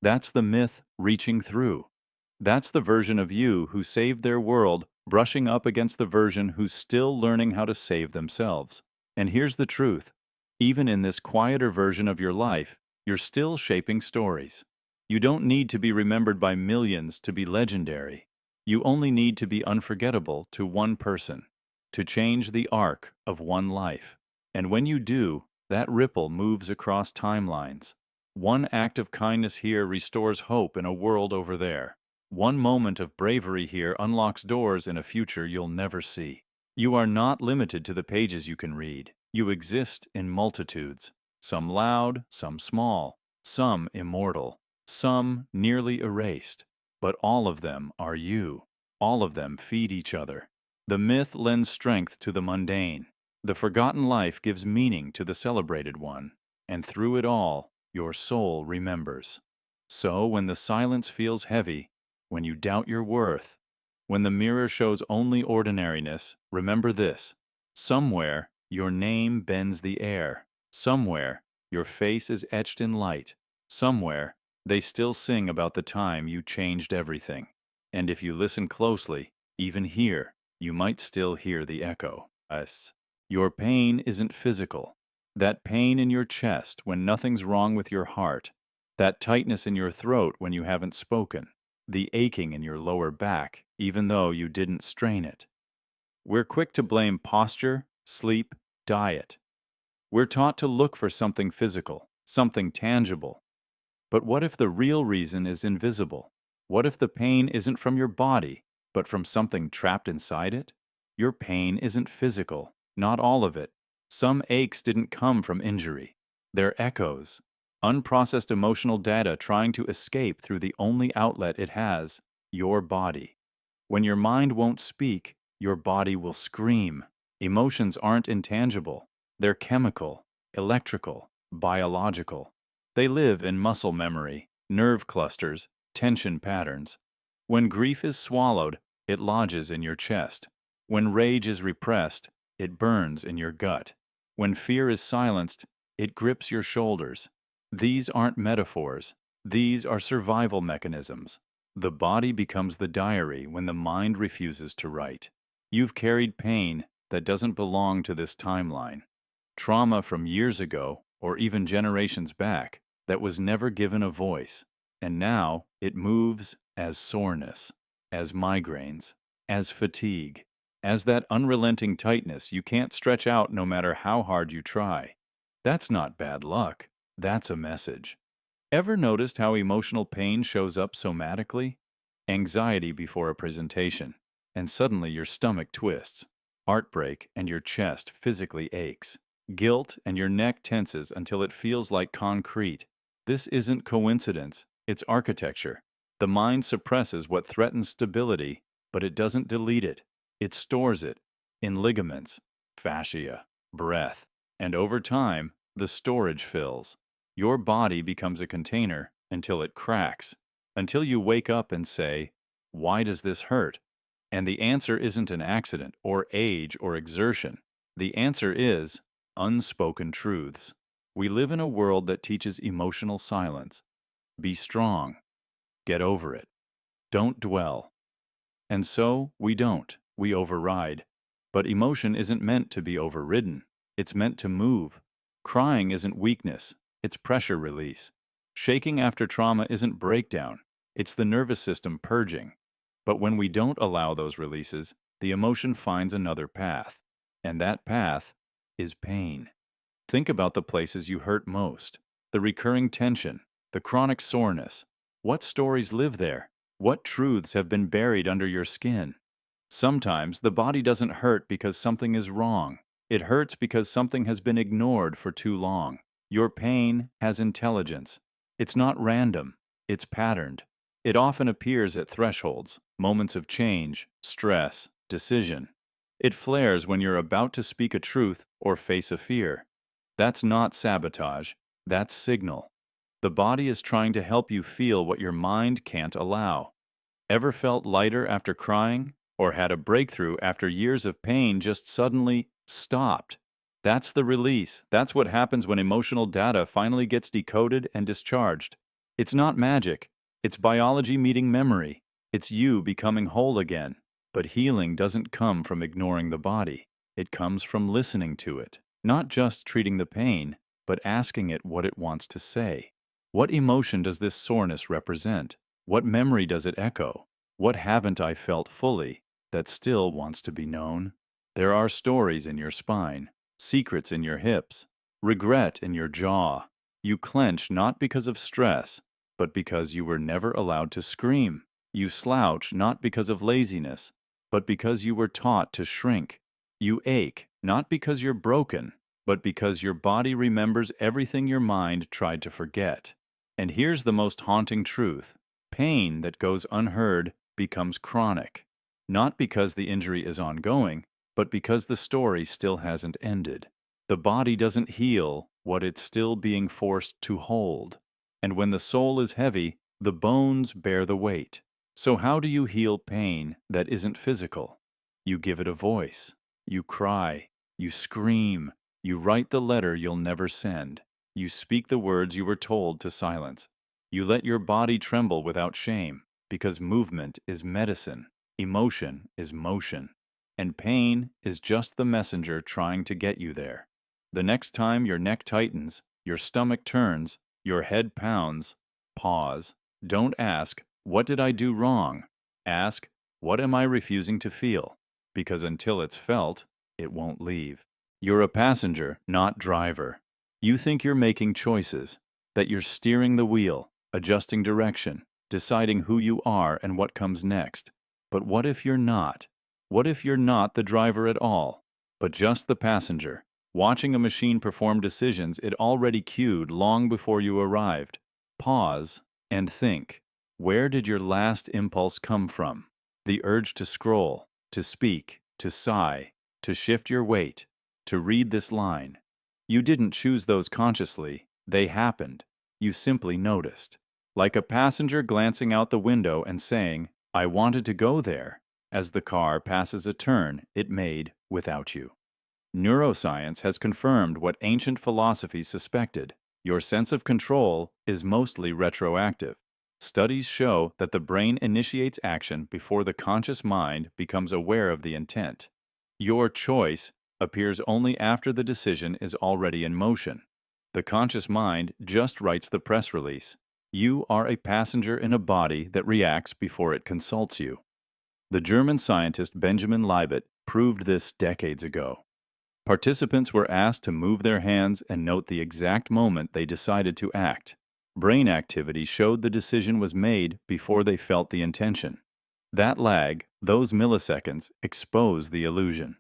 That's the myth reaching through. That's the version of you who saved their world, brushing up against the version who's still learning how to save themselves. And here's the truth. Even in this quieter version of your life, you're still shaping stories. You don't need to be remembered by millions to be legendary. You only need to be unforgettable to one person, to change the arc of one life. And when you do, that ripple moves across timelines. One act of kindness here restores hope in a world over there. One moment of bravery here unlocks doors in a future you'll never see. You are not limited to the pages you can read. You exist in multitudes, some loud, some small, some immortal, some nearly erased. But all of them are you. All of them feed each other. The myth lends strength to the mundane. The forgotten life gives meaning to the celebrated one. And through it all, your soul remembers. So when the silence feels heavy, when you doubt your worth, when the mirror shows only ordinariness, remember this. Somewhere, your name bends the air. Somewhere, your face is etched in light. Somewhere, they still sing about the time you changed everything. And if you listen closely, even here, you might still hear the echo. Yes. Your pain isn't physical. That pain in your chest when nothing's wrong with your heart. That tightness in your throat when you haven't spoken. The aching in your lower back, even though you didn't strain it. We're quick to blame posture, sleep, diet. We're taught to look for something physical, something tangible. But what if the real reason is invisible? What if the pain isn't from your body, but from something trapped inside it? Your pain isn't physical, not all of it. Some aches didn't come from injury. They're echoes, unprocessed emotional data trying to escape through the only outlet it has, your body. When your mind won't speak, your body will scream. Emotions aren't intangible. They're chemical, electrical, biological. They live in muscle memory, nerve clusters, tension patterns. When grief is swallowed, it lodges in your chest. When rage is repressed, it burns in your gut. When fear is silenced, it grips your shoulders. These aren't metaphors. These are survival mechanisms. The body becomes the diary when the mind refuses to write. You've carried pain that doesn't belong to this timeline. Trauma from years ago, or even generations back, that was never given a voice. And now it moves as soreness, as migraines, as fatigue, as that unrelenting tightness you can't stretch out no matter how hard you try. That's not bad luck. That's a message. Ever noticed how emotional pain shows up somatically? Anxiety before a presentation, and suddenly your stomach twists. Heartbreak, and your chest physically aches. Guilt, and your neck tenses until it feels like concrete. This isn't coincidence, it's architecture. The mind suppresses what threatens stability, but it doesn't delete it. It stores it in ligaments, fascia, breath, and over time, the storage fills. Your body becomes a container until it cracks, until you wake up and say, "Why does this hurt?" And the answer isn't an accident or age or exertion. The answer is unspoken truths. We live in a world that teaches emotional silence. Be strong. Get over it. Don't dwell. And so we don't. We override. But emotion isn't meant to be overridden. It's meant to move. Crying isn't weakness. It's pressure release. Shaking after trauma isn't breakdown. It's the nervous system purging. But when we don't allow those releases, the emotion finds another path. And that path is pain. Think about the places you hurt most. The recurring tension, the chronic soreness. What stories live there? What truths have been buried under your skin? Sometimes the body doesn't hurt because something is wrong. It hurts because something has been ignored for too long. Your pain has intelligence. It's not random. It's patterned. It often appears at thresholds, moments of change, stress, decision. It flares when you're about to speak a truth or face a fear. That's not sabotage. That's signal. The body is trying to help you feel what your mind can't allow. Ever felt lighter after crying? Or had a breakthrough after years of pain just suddenly stopped? That's the release. That's what happens when emotional data finally gets decoded and discharged. It's not magic. It's biology meeting memory. It's you becoming whole again. But healing doesn't come from ignoring the body. It comes from listening to it. Not just treating the pain, but asking it what it wants to say. What emotion does this soreness represent? What memory does it echo? What haven't I felt fully that still wants to be known? There are stories in your spine, secrets in your hips, regret in your jaw. You clench not because of stress, but because you were never allowed to scream. You slouch not because of laziness, but because you were taught to shrink. You ache not because you're broken, but because your body remembers everything your mind tried to forget. And here's the most haunting truth. Pain that goes unheard becomes chronic, not because the injury is ongoing, but because the story still hasn't ended. The body doesn't heal what it's still being forced to hold. And when the soul is heavy, the bones bear the weight. So how do you heal pain that isn't physical? You give it a voice. You cry. You scream. You write the letter you'll never send. You speak the words you were told to silence. You let your body tremble without shame, because movement is medicine, emotion is motion, and pain is just the messenger trying to get you there. The next time your neck tightens, your stomach turns, your head pounds, pause. Don't ask, "What did I do wrong?" Ask, "What am I refusing to feel?" Because until it's felt, it won't leave. You're a passenger, not driver. You think you're making choices, that you're steering the wheel, adjusting direction, deciding who you are and what comes next. But what if you're not? What if you're not the driver at all, but just the passenger, watching a machine perform decisions it already cued long before you arrived? Pause and think. Where did your last impulse come from? The urge to scroll, to speak, to sigh, to shift your weight, to read this line. You didn't choose those consciously. They happened. You simply noticed. Like a passenger glancing out the window and saying, "I wanted to go there," as the car passes a turn it made without you. Neuroscience has confirmed what ancient philosophy suspected. Your sense of control is mostly retroactive. Studies show that the brain initiates action before the conscious mind becomes aware of the intent. Your choice appears only after the decision is already in motion. The conscious mind just writes the press release. You are a passenger in a body that reacts before it consults you. The German scientist Benjamin Libet proved this decades ago. Participants were asked to move their hands and note the exact moment they decided to act. Brain activity showed the decision was made before they felt the intention. That lag, those milliseconds, expose the illusion.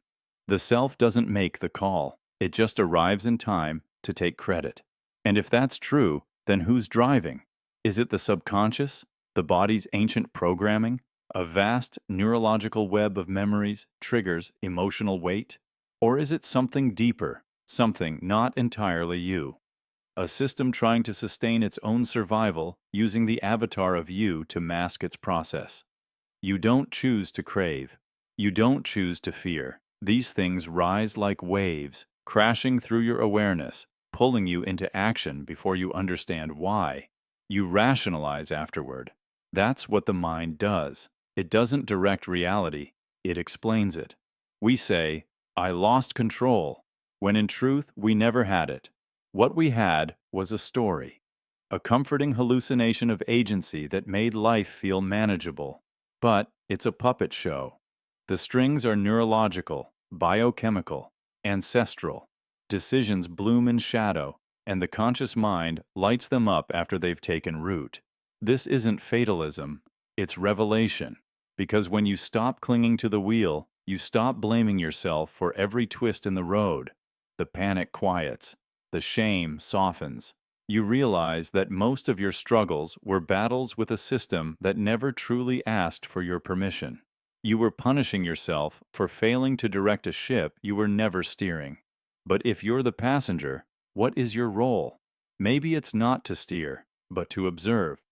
The self doesn't make the call, it just arrives in time to take credit. And if that's true, then who's driving? Is it the subconscious, the body's ancient programming, a vast neurological web of memories, triggers, emotional weight? Or is it something deeper, something not entirely you? A system trying to sustain its own survival using the avatar of you to mask its process. You don't choose to crave. You don't choose to fear. These things rise like waves, crashing through your awareness, pulling you into action before you understand why. You rationalize afterward. That's what the mind does. It doesn't direct reality, it explains it. We say, I lost control, when in truth we never had it. What we had was a story, a comforting hallucination of agency that made life feel manageable. But it's a puppet show. The strings are neurological, biochemical, ancestral. Decisions bloom in shadow, and the conscious mind lights them up after they've taken root. This isn't fatalism, it's revelation. Because when you stop clinging to the wheel, you stop blaming yourself for every twist in the road. The panic quiets, the shame softens. You realize that most of your struggles were battles with a system that never truly asked for your permission. You were punishing yourself for failing to direct a ship you were never steering. But if you're the passenger, what is your role? Maybe it's not to steer, but to observe,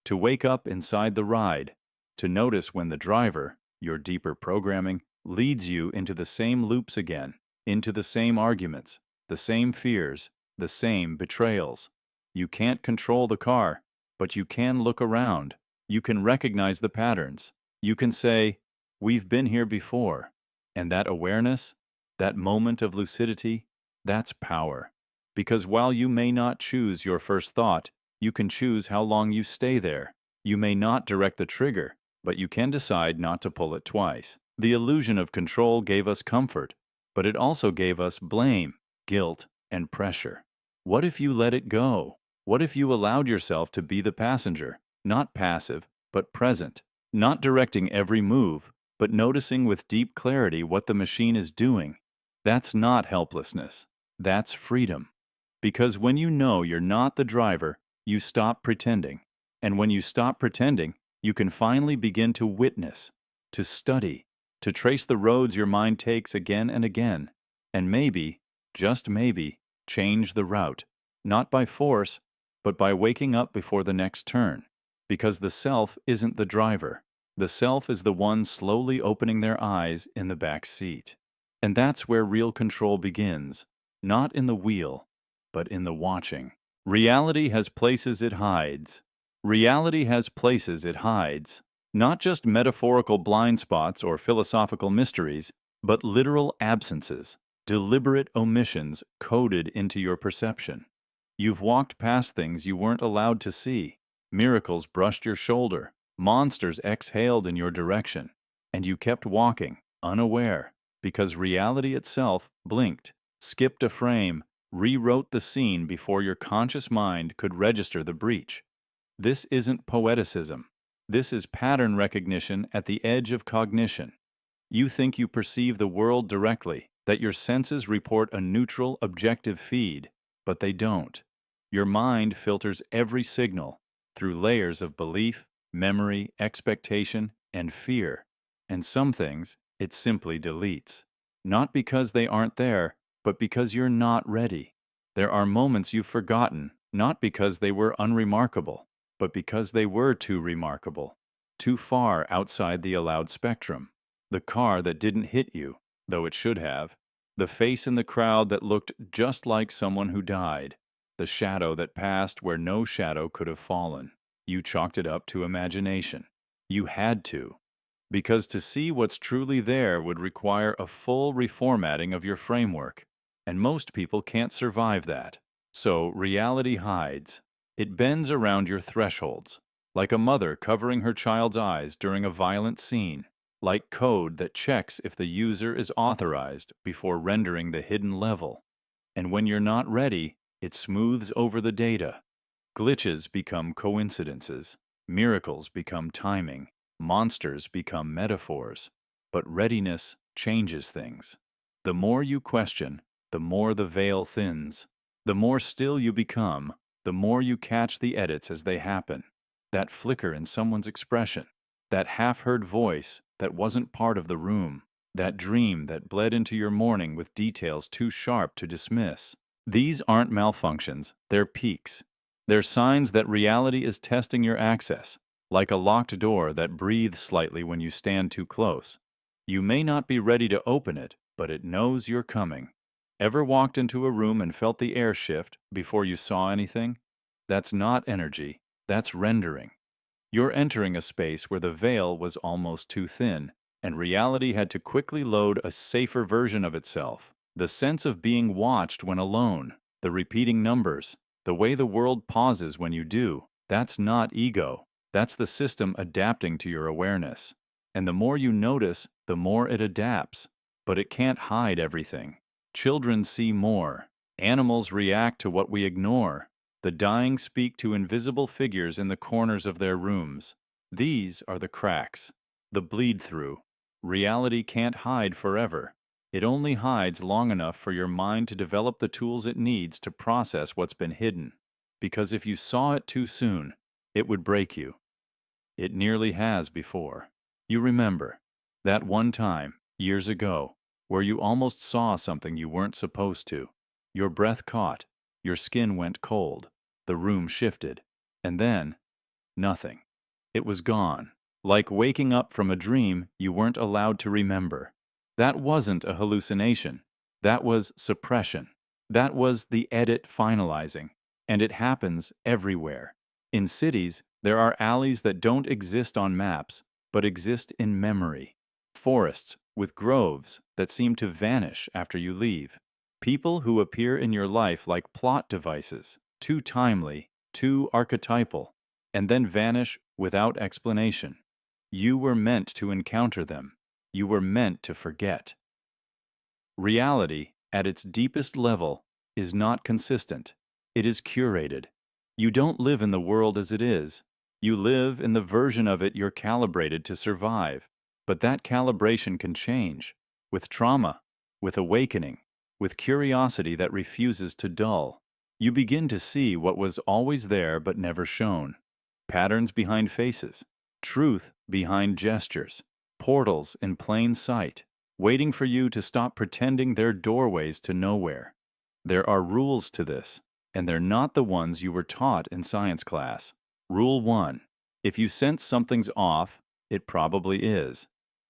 to wake up inside the ride, to notice when the driver, your deeper programming, leads you into the same loops again, into the same arguments, the same fears, the same betrayals. You can't control the car, but you can look around. You can recognize the patterns. You can say, we've been here before. And that awareness, that moment of lucidity, that's power. Because while you may not choose your first thought, you can choose how long you stay there. You may not direct the trigger, but you can decide not to pull it twice. The illusion of control gave us comfort, but it also gave us blame, guilt, and pressure. What if you let it go? What if you allowed yourself to be the passenger, not passive, but present, not directing every move, but noticing with deep clarity what the machine is doing? That's not helplessness. That's freedom. Because when you know you're not the driver, you stop pretending. And when you stop pretending, you can finally begin to witness, to study, to trace the roads your mind takes again and again, and maybe, just maybe, change the route, not by force, but by waking up before the next turn. Because the self isn't the driver. The self is the one slowly opening their eyes in the back seat. And that's where real control begins, not in the wheel, but in the watching. Reality has places it hides. Reality has places it hides. Not just metaphorical blind spots or philosophical mysteries, but literal absences, deliberate omissions coded into your perception. You've walked past things you weren't allowed to see. Miracles brushed your shoulder. Monsters exhaled in your direction. And you kept walking, unaware, because reality itself blinked, skipped a frame, rewrote the scene before your conscious mind could register the breach. This isn't poeticism. This is pattern recognition at the edge of cognition. You think you perceive the world directly, that your senses report a neutral, objective feed, but they don't. Your mind filters every signal through layers of belief, memory, expectation, and fear. And some things it simply deletes. Not because they aren't there, but because you're not ready. There are moments you've forgotten, not because they were unremarkable, but because they were too remarkable, too far outside the allowed spectrum. The car that didn't hit you, though it should have. The face in the crowd that looked just like someone who died. The shadow that passed where no shadow could have fallen. You chalked it up to imagination. You had to. Because to see what's truly there would require a full reformatting of your framework. And most people can't survive that. So reality hides. It bends around your thresholds, like a mother covering her child's eyes during a violent scene, like code that checks if the user is authorized before rendering the hidden level. And when you're not ready, it smooths over the data. Glitches become coincidences, miracles become timing, monsters become metaphors, but readiness changes things. The more you question, the more the veil thins. The more still you become, the more you catch the edits as they happen. That flicker in someone's expression, that half-heard voice that wasn't part of the room, that dream that bled into your morning with details too sharp to dismiss. These aren't malfunctions, they're peaks. They're signs that reality is testing your access, like a locked door that breathes slightly when you stand too close. You may not be ready to open it, but it knows you're coming. Ever walked into a room and felt the air shift before you saw anything? That's not energy, that's rendering. You're entering a space where the veil was almost too thin, and reality had to quickly load a safer version of itself. The sense of being watched when alone, the repeating numbers, the way the world pauses when you do, that's not ego. That's the system adapting to your awareness. And the more you notice, the more it adapts. But it can't hide everything. Children see more. Animals react to what we ignore. The dying speak to invisible figures in the corners of their rooms. These are the cracks, the bleed-through. Reality can't hide forever. It only hides long enough for your mind to develop the tools it needs to process what's been hidden. Because if you saw it too soon, it would break you. It nearly has before. You remember that one time, years ago, where you almost saw something you weren't supposed to. Your breath caught, your skin went cold, the room shifted, and then, nothing. It was gone, like waking up from a dream you weren't allowed to remember. That wasn't a hallucination. That was suppression. That was the edit finalizing. And it happens everywhere. In cities, there are alleys that don't exist on maps, but exist in memory. Forests with groves that seem to vanish after you leave. People who appear in your life like plot devices, too timely, too archetypal, and then vanish without explanation. You were meant to encounter them. You were meant to forget. Reality, at its deepest level, is not consistent. It is curated. You don't live in the world as it is. You live in the version of it you're calibrated to survive. But that calibration can change. With trauma, with awakening, with curiosity that refuses to dull. You begin to see what was always there but never shown. Patterns behind faces. Truth behind gestures. Portals in plain sight, waiting for you to stop pretending they're doorways to nowhere. There are rules to this, and they're not the ones you were taught in science class. Rule 1. If you sense something's off, it probably is.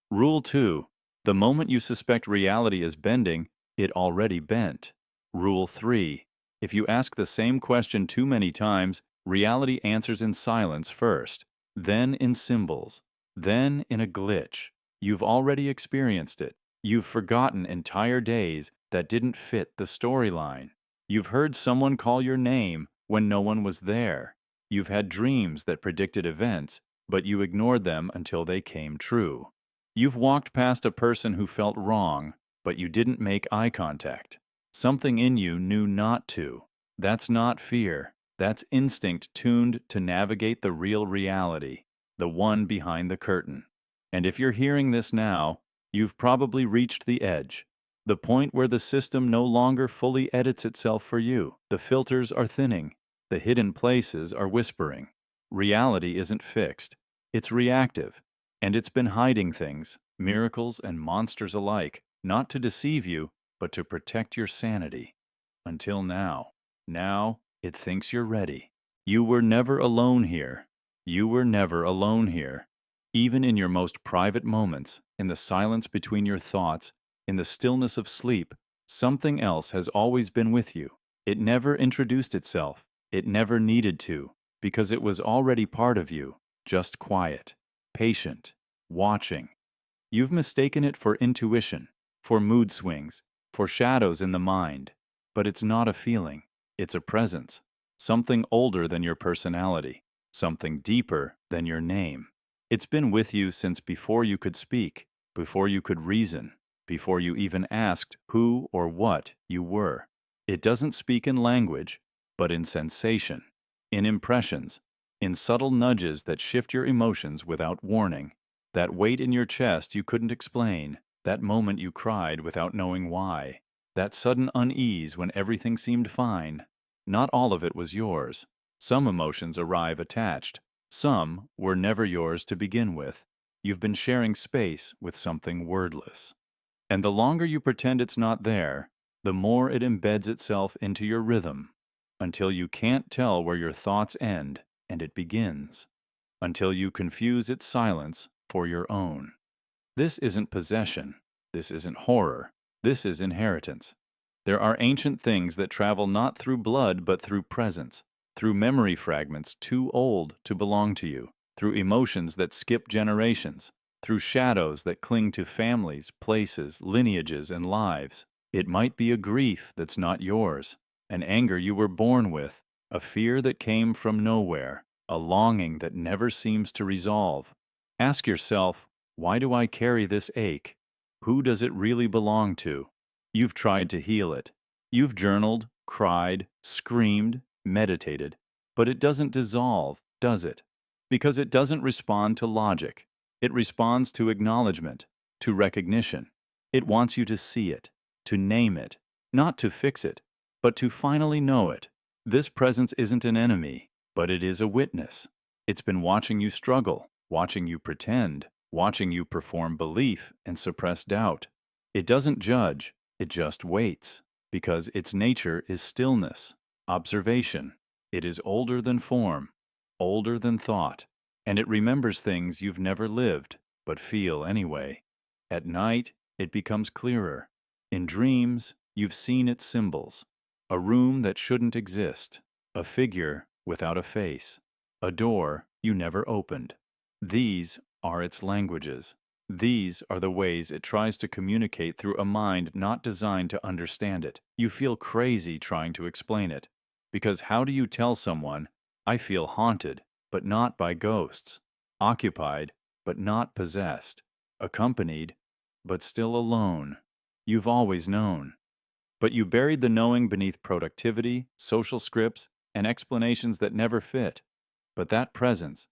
Rule 2. The moment you suspect reality is bending, it already bent. Rule 3. If you ask the same question too many times, reality answers in silence first, then in symbols, then in a glitch. You've already experienced it. You've forgotten entire days that didn't fit the storyline. You've heard someone call your name when no one was there. You've had dreams that predicted events, but you ignored them until they came true. You've walked past a person who felt wrong, but you didn't make eye contact. Something in you knew not to. That's not fear. That's instinct tuned to navigate the real reality, the one behind the curtain. And if you're hearing this now, you've probably reached the edge, the point where the system no longer fully edits itself for you. The filters are thinning. The hidden places are whispering. Reality isn't fixed. It's reactive. And it's been hiding things, miracles and monsters alike, not to deceive you, but to protect your sanity. Until now. Now, it thinks you're ready. You were never alone here. You were never alone here. Even in your most private moments, in the silence between your thoughts, in the stillness of sleep, something else has always been with you. It never introduced itself. It never needed to, because it was already part of you, just quiet, patient, watching. You've mistaken it for intuition, for mood swings, for shadows in the mind. But it's not a feeling. It's a presence. Something older than your personality. Something deeper than your name. It's been with you since before you could speak, before you could reason, before you even asked who or what you were. It doesn't speak in language, but in sensation, in impressions, in subtle nudges that shift your emotions without warning. That weight in your chest you couldn't explain, that moment you cried without knowing why, that sudden unease when everything seemed fine. Not all of it was yours. Some emotions arrive attached. Some were never yours to begin with. You've been sharing space with something wordless. And the longer you pretend it's not there, the more it embeds itself into your rhythm, until you can't tell where your thoughts end and it begins, until you confuse its silence for your own. This isn't possession. This isn't horror. This is inheritance. There are ancient things that travel not through blood but through presence, through memory fragments too old to belong to you, through emotions that skip generations, through shadows that cling to families, places, lineages, and lives. It might be a grief that's not yours, an anger you were born with, a fear that came from nowhere, a longing that never seems to resolve. Ask yourself, why do I carry this ache? Who does it really belong to? You've tried to heal it. You've journaled, cried, screamed, meditated, but it doesn't dissolve, does it? Because it doesn't respond to logic. It responds to acknowledgement, to recognition. It wants you to see it, to name it, not to fix it, but to finally know it. This presence isn't an enemy, but it is a witness. It's been watching you struggle, watching you pretend, watching you perform belief and suppress doubt. It doesn't judge, it just waits, because its nature is stillness, observation. It is older than form, older than thought, and it remembers things you've never lived, but feel anyway. At night, it becomes clearer. In dreams, you've seen its symbols. A room that shouldn't exist, a figure without a face, a door you never opened. These are its languages. These are the ways it tries to communicate through a mind not designed to understand it. You feel crazy trying to explain it. Because how do you tell someone, I feel haunted, but not by ghosts, occupied, but not possessed, accompanied, but still alone? You've always known. But you buried the knowing beneath productivity, social scripts, and explanations that never fit. But that presence,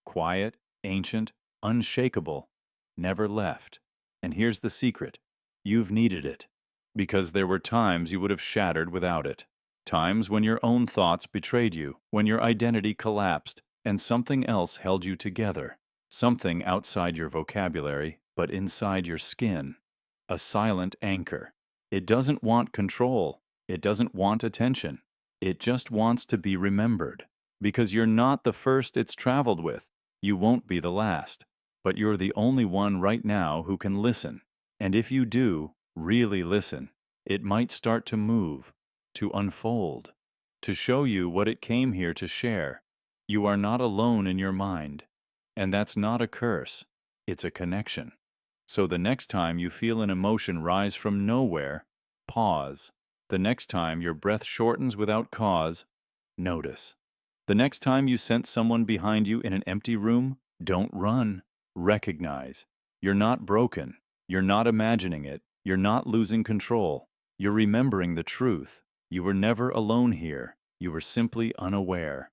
quiet, ancient, unshakable, never left. And here's the secret. You've needed it. Because there were times you would have shattered without it. Times when your own thoughts betrayed you, when your identity collapsed, and something else held you together. Something outside your vocabulary, but inside your skin. A silent anchor. It doesn't want control. It doesn't want attention. It just wants to be remembered. Because you're not the first it's traveled with. You won't be the last. But you're the only one right now who can listen. And if you do, really listen, it might start to move, to unfold, to show you what it came here to share. You are not alone in your mind. And that's not a curse. It's a connection. So the next time you feel an emotion rise from nowhere, pause. The next time your breath shortens without cause, notice. The next time you sense someone behind you in an empty room, don't run. Recognize. You're not broken. You're not imagining it. You're not losing control. You're remembering the truth. You were never alone here. You were simply unaware.